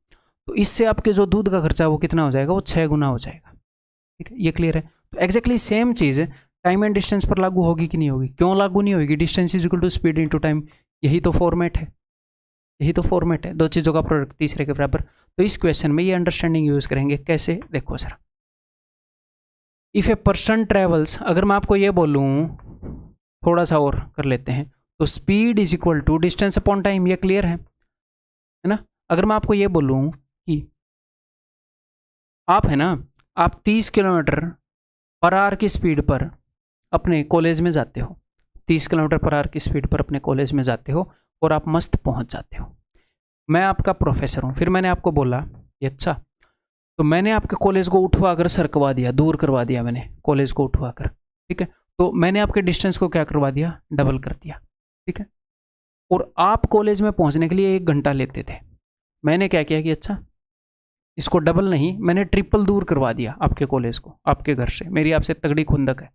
तो इससे आपके जो दूध का खर्चा वो कितना हो जाएगा, वो 6 गुना हो जाएगा, ठीक है, ये क्लियर है। तो एग्जैक्टली सेम चीज़ है टाइम एंड डिस्टेंस पर लागू होगी कि नहीं होगी? क्यों लागू नहीं होगी? Distance is equal to speed into time, यही तो फॉर्मेट है, यही तो फॉर्मेट है, दो चीज़ों का प्रोडक्ट तीसरे के बराबर। तो इस क्वेश्चन में ये अंडरस्टैंडिंग यूज करेंगे, कैसे देखो sir, if a person travels, अगर मैं आपको ये बोलूँ थोड़ा सा और कर लेते हैं, तो speed is equal to distance upon time, ये क्लियर है ना? अगर मैं आपको ये बोलूँ कि आप है ना, आप 30 किलोमीटर पर आवर की स्पीड पर अपने कॉलेज में जाते हो, 30 किलोमीटर पर आवर की स्पीड पर अपने कॉलेज में जाते हो और आप मस्त पहुंच जाते हो, मैं आपका प्रोफेसर हूँ, फिर मैंने आपको बोला ये अच्छा, तो मैंने आपके कॉलेज को उठवा कर सरकवा दिया, दूर करवा दिया मैंने कॉलेज को उठवा कर, ठीक है, तो मैंने आपके डिस्टेंस को क्या करवा दिया, डबल कर दिया, ठीक है, और आप कॉलेज में पहुंचने के लिए 1 घंटा लेते थे, मैंने क्या किया कि अच्छा इसको डबल नहीं, मैंने ट्रिपल दूर करवा दिया आपके कॉलेज को, आपके घर से, मेरी आपसे तगड़ी खुंदक है,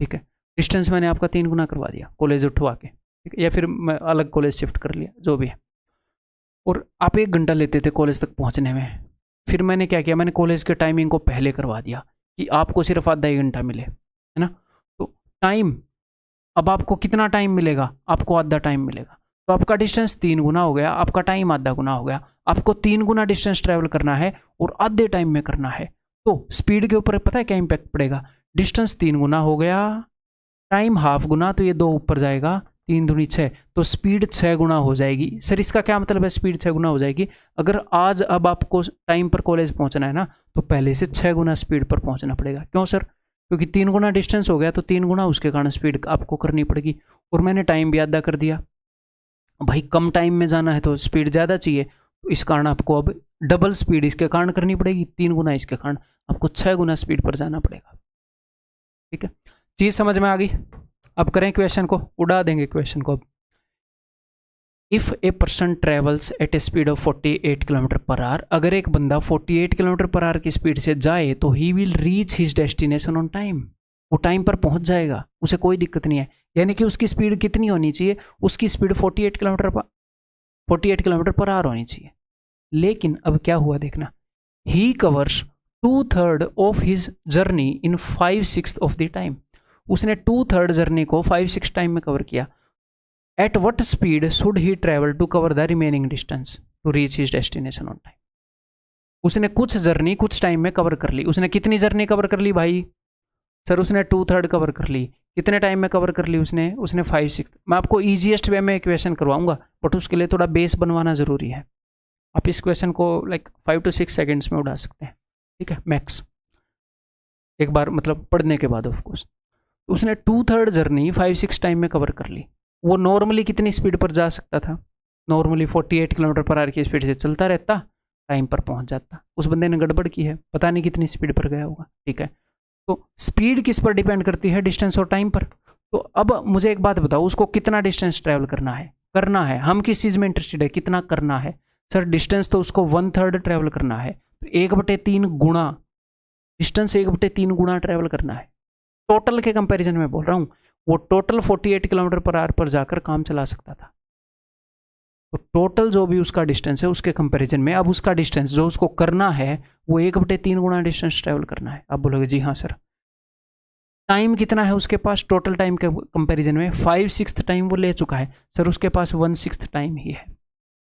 ठीक है, डिस्टेंस मैंने आपका 3 गुना करवा दिया कॉलेज उठवा के, ठीक है, या फिर मैं अलग कॉलेज शिफ्ट कर लिया, जो भी है, और आप 1 घंटा लेते थे कॉलेज तक पहुंचने में, फिर मैंने क्या किया, मैंने कॉलेज के टाइमिंग को पहले करवा दिया कि आपको सिर्फ आधा 1 घंटा मिले, है ना, तो टाइम, अब आपको कितना टाइम मिलेगा, आपको आधा टाइम मिलेगा, तो आपका डिस्टेंस 3 गुना हो गया, आपका टाइम आधा गुना हो गया, आपको 3 गुना डिस्टेंस ट्रैवल करना है और आधे टाइम में करना है, तो स्पीड के ऊपर पता है क्या इंपैक्ट पड़ेगा, डिस्टेंस 3 गुना हो गया, टाइम हाफ गुना, तो ये 2 ऊपर जाएगा, 3 दूनी 6, तो स्पीड 6 गुना हो जाएगी। सर इसका क्या मतलब है स्पीड 6 गुना हो जाएगी? अगर आज अब आपको टाइम पर कॉलेज पहुंचना है ना, तो पहले से 6 गुना स्पीड पर पहुंचना पड़ेगा। क्यों सर? क्योंकि 3 गुना डिस्टेंस हो गया, तो 3 गुना उसके कारण स्पीड आपको करनी पड़ेगी, और मैंने टाइम भी आधा कर दिया। भाई कम टाइम में जाना है तो स्पीड ज़्यादा चाहिए, तो इस कारण आपको अब डबल स्पीड इसके कारण करनी पड़ेगी, 3 गुना इसके कारण आपको 6 गुना स्पीड पर जाना पड़ेगा। ठीक है, चीज़ समझ में आ गई? अब करें क्वेश्चन को, उड़ा देंगे क्वेश्चन को अब। If a person travels eight a speed of 48 kilometre per our, अगर एक बंदा 48 किलोमीटर पर आवर की स्पीड से जाए तो he will reach his destination on time, वो टाइम पर पहुंच जाएगा, उसे कोई दिक्कत नहीं है। यानी कि उसकी स्पीड कितनी होनी चाहिए? उसकी स्पीड 48 किलोमीटर पर आवर होनी चाहिए। लेकिन अब क्या हुआ देखना, he covers 2/3 of his journey in 5/6 of the time. उसने 2/3 जर्नी को 5-6 टाइम में कवर किया। At what speed should he travel to cover the remaining distance to reach his destination on time. उसने कुछ जर्नी कुछ टाइम में cover कर ली। उसने कितनी जर्नी कवर कर ली भाई? सर उसने 2/3 कवर कर ली। कितने टाइम में कवर कर ली उसने 5-6। मैं आपको ईजीएस्ट वे में क्वेश्चन करवाऊंगा, बट उसके लिए थोड़ा बेस बनवाना ज़रूरी है। आप इस क्वेश्चन को लाइक 5 to 6 सेकेंड्स में उड़ा सकते हैं, ठीक है, मैक्स, एक बार मतलब पढ़ने के बाद ऑफ कोर्स। उसने 2/3 जर्नी 5-6 टाइम में कवर कर ली। वो नॉर्मली कितनी स्पीड पर जा सकता था? नॉर्मली 48 किलोमीटर/आवर की स्पीड से चलता रहता, टाइम पर पहुंच जाता। उस बंदे ने गड़बड़ की है, पता नहीं कितनी स्पीड पर गया होगा, ठीक है। तो स्पीड किस पर डिपेंड करती है? डिस्टेंस और टाइम पर। तो अब मुझे एक बात बताओ, उसको कितना डिस्टेंस ट्रैवल करना है। हम किस चीज़ में इंटरेस्टेड है? कितना करना है? सर डिस्टेंस तो उसको 1/3 ट्रैवल करना है, तो 1/3 गुणा डिस्टेंस, 1/3 गुणा ट्रैवल करना है। टोटल के कंपैरिजन में बोल रहा हूँ, वो टोटल 48 किलोमीटर/आवर पर जाकर काम चला सकता था। तो टोटल जो भी उसका डिस्टेंस है उसके कंपैरिजन में अब उसका डिस्टेंस जो उसको करना है वो 1/3 गुणा डिस्टेंस ट्रैवल करना है। आप बोलोगे जी हाँ सर। टाइम कितना है उसके पास? टोटल टाइम के कंपैरिजन में 5/6 टाइम वो ले चुका है। सर उसके पास 1/6 टाइम ही है।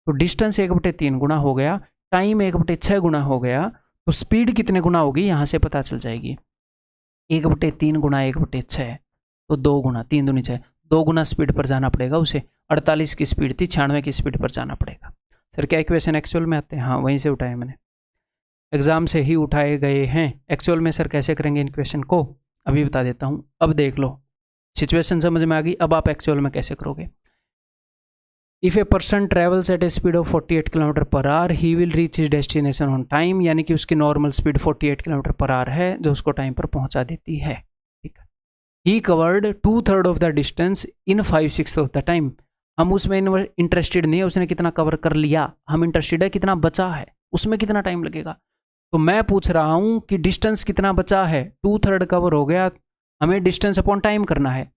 तो डिस्टेंस 1/3 गुना हो गया, टाइम 1/6 गुना हो गया, तो स्पीड कितने गुना होगी यहाँ से पता चल जाएगी। 1/3 गुना 1/6 तो 2 गुना, 3 दूनी 6, 2 गुना स्पीड पर जाना पड़ेगा उसे। 48 की स्पीड थी, 96 की स्पीड पर जाना पड़ेगा। सर क्या इक्वेशन एक्चुअल में आते हैं? हाँ वहीं से उठाए मैंने, एग्जाम से ही उठाए गए हैं। एक्चुअल में सर कैसे करेंगे इन क्वेश्चन को अभी बता देता हूँ। अब देख लो, सिचुएशन समझ में आ गई। अब आप एक्चुअल में कैसे करोगे? If a person travels eight a speed of 48 किलोमीटर/आवर he will reach his destination on time, यानी कि उसकी नॉर्मल स्पीड 48 किलोमीटर/आवर है जो उसको टाइम पर पहुंचा देती है, ठीक है। He covered 2/3 of the distance in 5/6 of the time. हम उसमें इंटरेस्टेड नहीं है उसने कितना कवर कर लिया, हम इंटरेस्टेड है कितना बचा है, उसमें कितना टाइम लगेगा। तो मैं पूछ रहा हूं कि डिस्टेंस कितना बचा है। 2/3 कवर हो गया, हमें डिस्टेंस अपॉन टाइम करना है।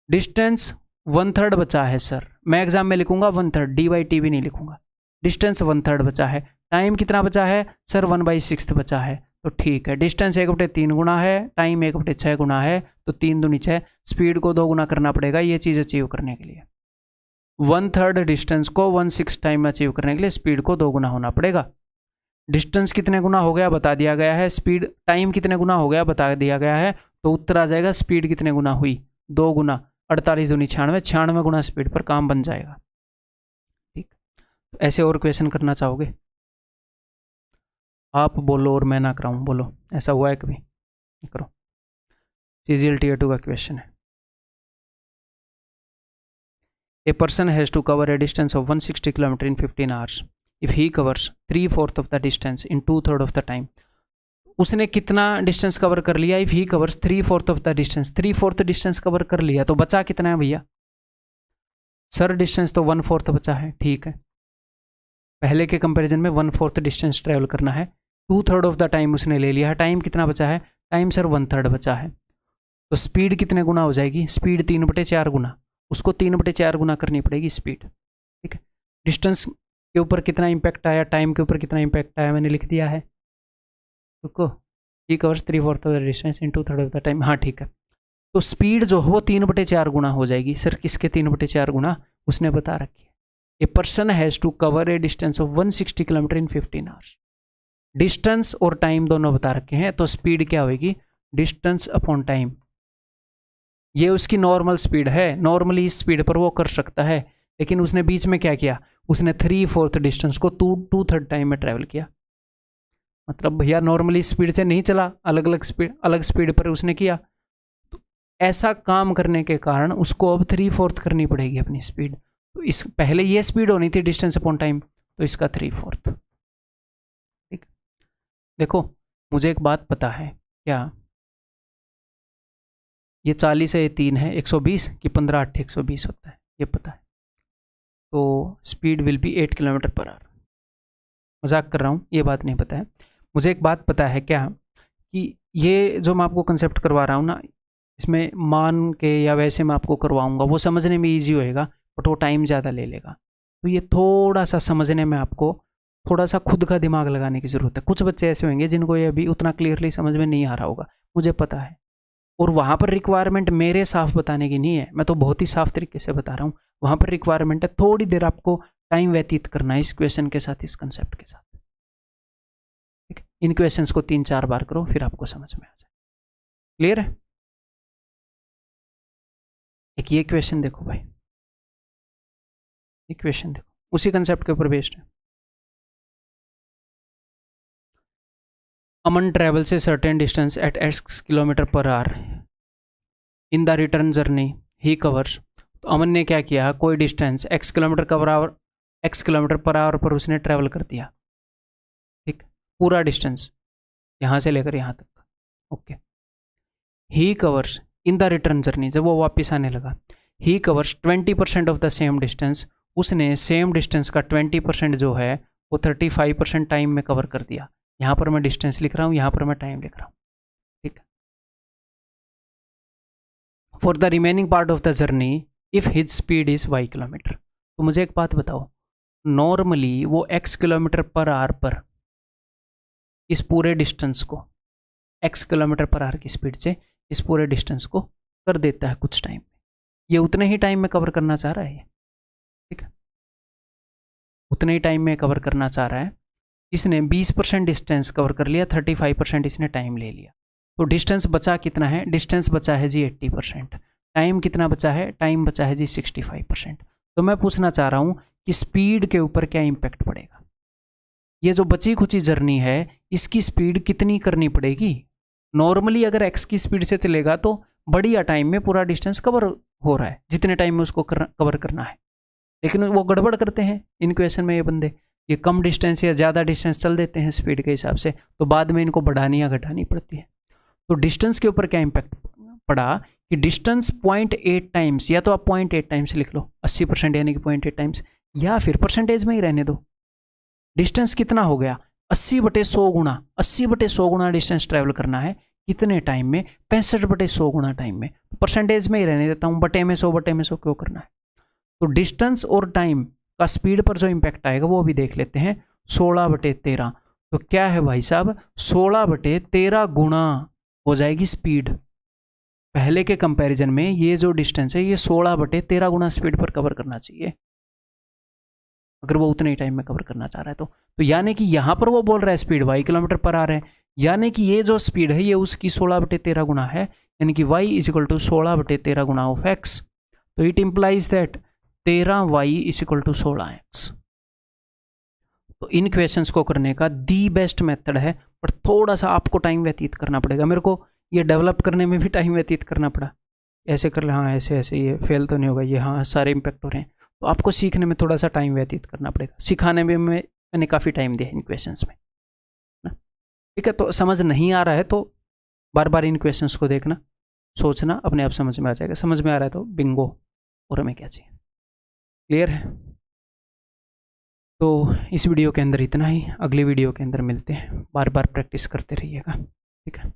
डिस्टेंस 1/3 बचा है सर, मैं एग्जाम में लिखूंगा 1/3, dy/t भी नहीं लिखूंगा। डिस्टेंस 1/3 बचा है, टाइम कितना बचा है सर? 1/6 बचा है। तो ठीक है, डिस्टेंस 1/3 गुना है, टाइम 1/6 गुना है, तो 3 दूनी 6, स्पीड को 2 गुना करना पड़ेगा ये चीज़ अचीव करने के लिए। 1/3 डिस्टेंस को 1/6 टाइम में अचीव करने के लिए स्पीड को 2 गुना होना पड़ेगा। डिस्टेंस कितने गुना हो गया बता दिया गया है, स्पीड टाइम कितने गुना हो गया बता दिया गया है, तो उत्तर आ जाएगा स्पीड कितने गुना हुई? 2 गुना। 48 दूनी 96, 96 गुना स्पीड पर काम बन जाएगा, ठीक। तो ऐसे और क्वेश्चन करना चाहोगे? आप बोलो और मैं ना कराऊं, बोलो ऐसा हुआ है कभी? करो। CGL Tier 2 का क्वेश्चन है। A person has to cover a distance of 160 kilometre in 15 hours if he covers 3/4 of the distance in 2/3 of the time. उसने कितना डिस्टेंस कवर कर लिया? If he covers 3/4 of the distance, 3/4 distance cover कर लिया, तो बचा कितना है भैया? सर डिस्टेंस तो 1/4 बचा है, ठीक है। पहले के कंपैरिजन में 1/4 डिस्टेंस ट्रेवल करना है, 2/3 ऑफ द टाइम उसने ले लिया है। टाइम कितना बचा है? टाइम सर 1/3 बचा है। तो स्पीड कितने गुना हो जाएगी? स्पीड 3/4 गुना, उसको 3/4 गुना करनी पड़ेगी स्पीड, ठीक है। डिस्टेंस के ऊपर कितना इंपैक्ट आया, टाइम के ऊपर कितना इंपैक्ट आया, मैंने लिख दिया है, रुको। ही covers 3/4 of the distance in 2/3 of the time, हाँ ठीक है। तो स्पीड जो है वो 3/4 गुना हो जाएगी। सर किसके 3/4 गुना? उसने बता रखी है। A person has to cover a distance of 160 kilometre in 15 hours. Distance और टाइम दोनों बता रखे हैं, तो स्पीड क्या होगी? Distance upon time. ये उसकी नॉर्मल स्पीड है, नॉर्मली इस स्पीड पर वो कर सकता है, लेकिन उसने बीच में क्या किया? उसने 3/4 डिस्टेंस को 2/3 टाइम में ट्रैवल किया। मतलब भैया नॉर्मली स्पीड से नहीं चला, अलग स्पीड पर उसने किया। तो ऐसा काम करने के कारण उसको अब 3/4 करनी पड़ेगी अपनी स्पीड। तो इस पहले ये स्पीड होनी थी डिस्टेंस अपॉन टाइम, तो इसका 3/4, ठीक। देखो मुझे एक बात पता है, क्या ये 40 है, ये 3 है, 120 कि 15/8 120 होता है, ये पता है। तो स्पीड विल बी 8 किलोमीटर/आवर। मजाक कर रहा हूँ, ये बात नहीं पता है। मुझे एक बात पता है क्या, कि ये जो मैं आपको कंसेप्ट करवा रहा हूँ ना, इसमें मान के या वैसे मैं आपको करवाऊँगा, वो समझने में ईजी होएगा, बट वो टाइम ज़्यादा ले लेगा। तो ये थोड़ा सा समझने में आपको थोड़ा सा खुद का दिमाग लगाने की ज़रूरत है। कुछ बच्चे ऐसे होंगे जिनको ये अभी उतना क्लियरली समझ में नहीं आ रहा होगा, मुझे पता है। और वहाँ पर रिक्वायरमेंट मेरे साफ बताने की नहीं है, मैं तो बहुत ही साफ तरीके से बता रहा हूँ। वहाँ पर रिक्वायरमेंट है थोड़ी देर आपको टाइम व्यतीत करना है इस क्वेश्चन के साथ, इस कंसेप्ट के साथ। ठीक है, इन क्वेश्चंस को 3-4 बार करो, फिर आपको समझ में आ जाए। क्लियर है? एक ये क्वेश्चन देखो भाई, ये क्वेश्चन देखो, उसी कंसेप्ट के ऊपर बेस्ड है। अमन ट्रेवल से certain distance at x kilometre per hour in the return journey he covers. तो अमन ने क्या किया, कोई distance x kilometre per hour पर उसने ट्रेवल कर दिया। ठीक, पूरा डिस्टेंस यहाँ से लेकर यहाँ तक का। Okay, he covers in the return journey, जब वो वापस आने लगा, ही covers 20% of the same distance, उसने सेम डिस्टेंस का 20% जो है वो 35% टाइम में कवर कर दिया। यहाँ पर मैं डिस्टेंस लिख रहा हूँ, यहाँ पर मैं टाइम लिख रहा हूँ। ठीक, for the remaining part of the journey if his speed is y kilometre. तो मुझे एक बात बताओ, नॉर्मली वो x किलोमीटर पर आवर पर इस पूरे डिस्टेंस को, x किलोमीटर पर आवर की स्पीड से इस पूरे डिस्टेंस को कर देता है कुछ टाइम में। ये उतने ही टाइम में कवर करना चाह रहा है ये। ठीक है, उतने ही टाइम में कवर करना चाह रहा है। इसने 20% डिस्टेंस कवर कर लिया, 35% इसने टाइम ले लिया। तो डिस्टेंस बचा कितना है? डिस्टेंस बचा है जी 80%। टाइम कितना बचा है? टाइम बचा है जी 65%। तो मैं पूछना चाह रहा हूँ कि स्पीड के ऊपर क्या इम्पैक्ट पड़ेगा? ये जो बची खुची जर्नी है इसकी स्पीड कितनी करनी पड़ेगी? नॉर्मली अगर x की स्पीड से चलेगा तो बढ़िया टाइम में पूरा डिस्टेंस कवर हो रहा है, जितने टाइम में उसको कवर करना है। लेकिन वो गड़बड़ करते हैं इन क्वेश्चन में ये बंदे, ये कम डिस्टेंस या ज़्यादा डिस्टेंस चल देते हैं स्पीड के हिसाब से, तो बाद में इनको बढ़ानी या घटानी पड़ती है। तो डिस्टेंस के ऊपर क्या इम्पैक्ट पड़ा कि डिस्टेंस 0.8 टाइम्स, या तो आप 0.8 टाइम्स लिख लो, 80% यानी कि 0.8 टाइम्स, या फिर परसेंटेज में ही रहने दो। डिस्टेंस कितना हो गया? 80/100 गुना, 80/100 गुना डिस्टेंस ट्रैवल करना है कितने टाइम में? 65/100 गुना टाइम में। परसेंटेज में ही रहने देता हूँ, बटे में 100 क्यों करना है? तो डिस्टेंस और टाइम का स्पीड पर जो इम्पैक्ट आएगा वो भी देख लेते हैं। 16/13, तो क्या है भाई साहब, 16/13 गुना हो जाएगी स्पीड। पहले के कंपैरिजन में ये जो डिस्टेंस है ये 16/13 गुना स्पीड पर कवर करना चाहिए, अगर वो उतने ही टाइम में कवर करना चाह रहा है तो यानी कि यहाँ पर वो बोल रहा है स्पीड y किलोमीटर पर आ रहा है, यानी कि ये जो स्पीड है ये उसकी 16/13 गुना है, यानी कि y = 16/13 गुना ऑफ x। तो it implies that 13y = 16x। तो इन क्वेश्चंस को करने का दी बेस्ट मेथड है, पर थोड़ा सा आपको टाइम व्यतीत करना पड़ेगा। मेरे को ये डेवलप करने में भी टाइम व्यतीत करना पड़ा, ऐसे कर ले, हाँ ऐसे ऐसे, ये फेल तो नहीं होगा, ये हाँ सारे इम्पैक्ट हो रहे हैं। तो आपको सीखने में थोड़ा सा टाइम व्यतीत करना पड़ेगा, सिखाने में मैंने काफ़ी टाइम दिया इन क्वेश्चंस में ना। ठीक है, तो समझ नहीं आ रहा है तो बार बार इन क्वेश्चंस को देखना, सोचना, अपने आप समझ में आ जाएगा। समझ में आ रहा है तो बिंगो, और हमें क्या चाहिए। क्लियर है? तो इस वीडियो के अंदर इतना ही, अगली वीडियो के अंदर मिलते हैं। बार बार प्रैक्टिस करते रहिएगा। ठीक है।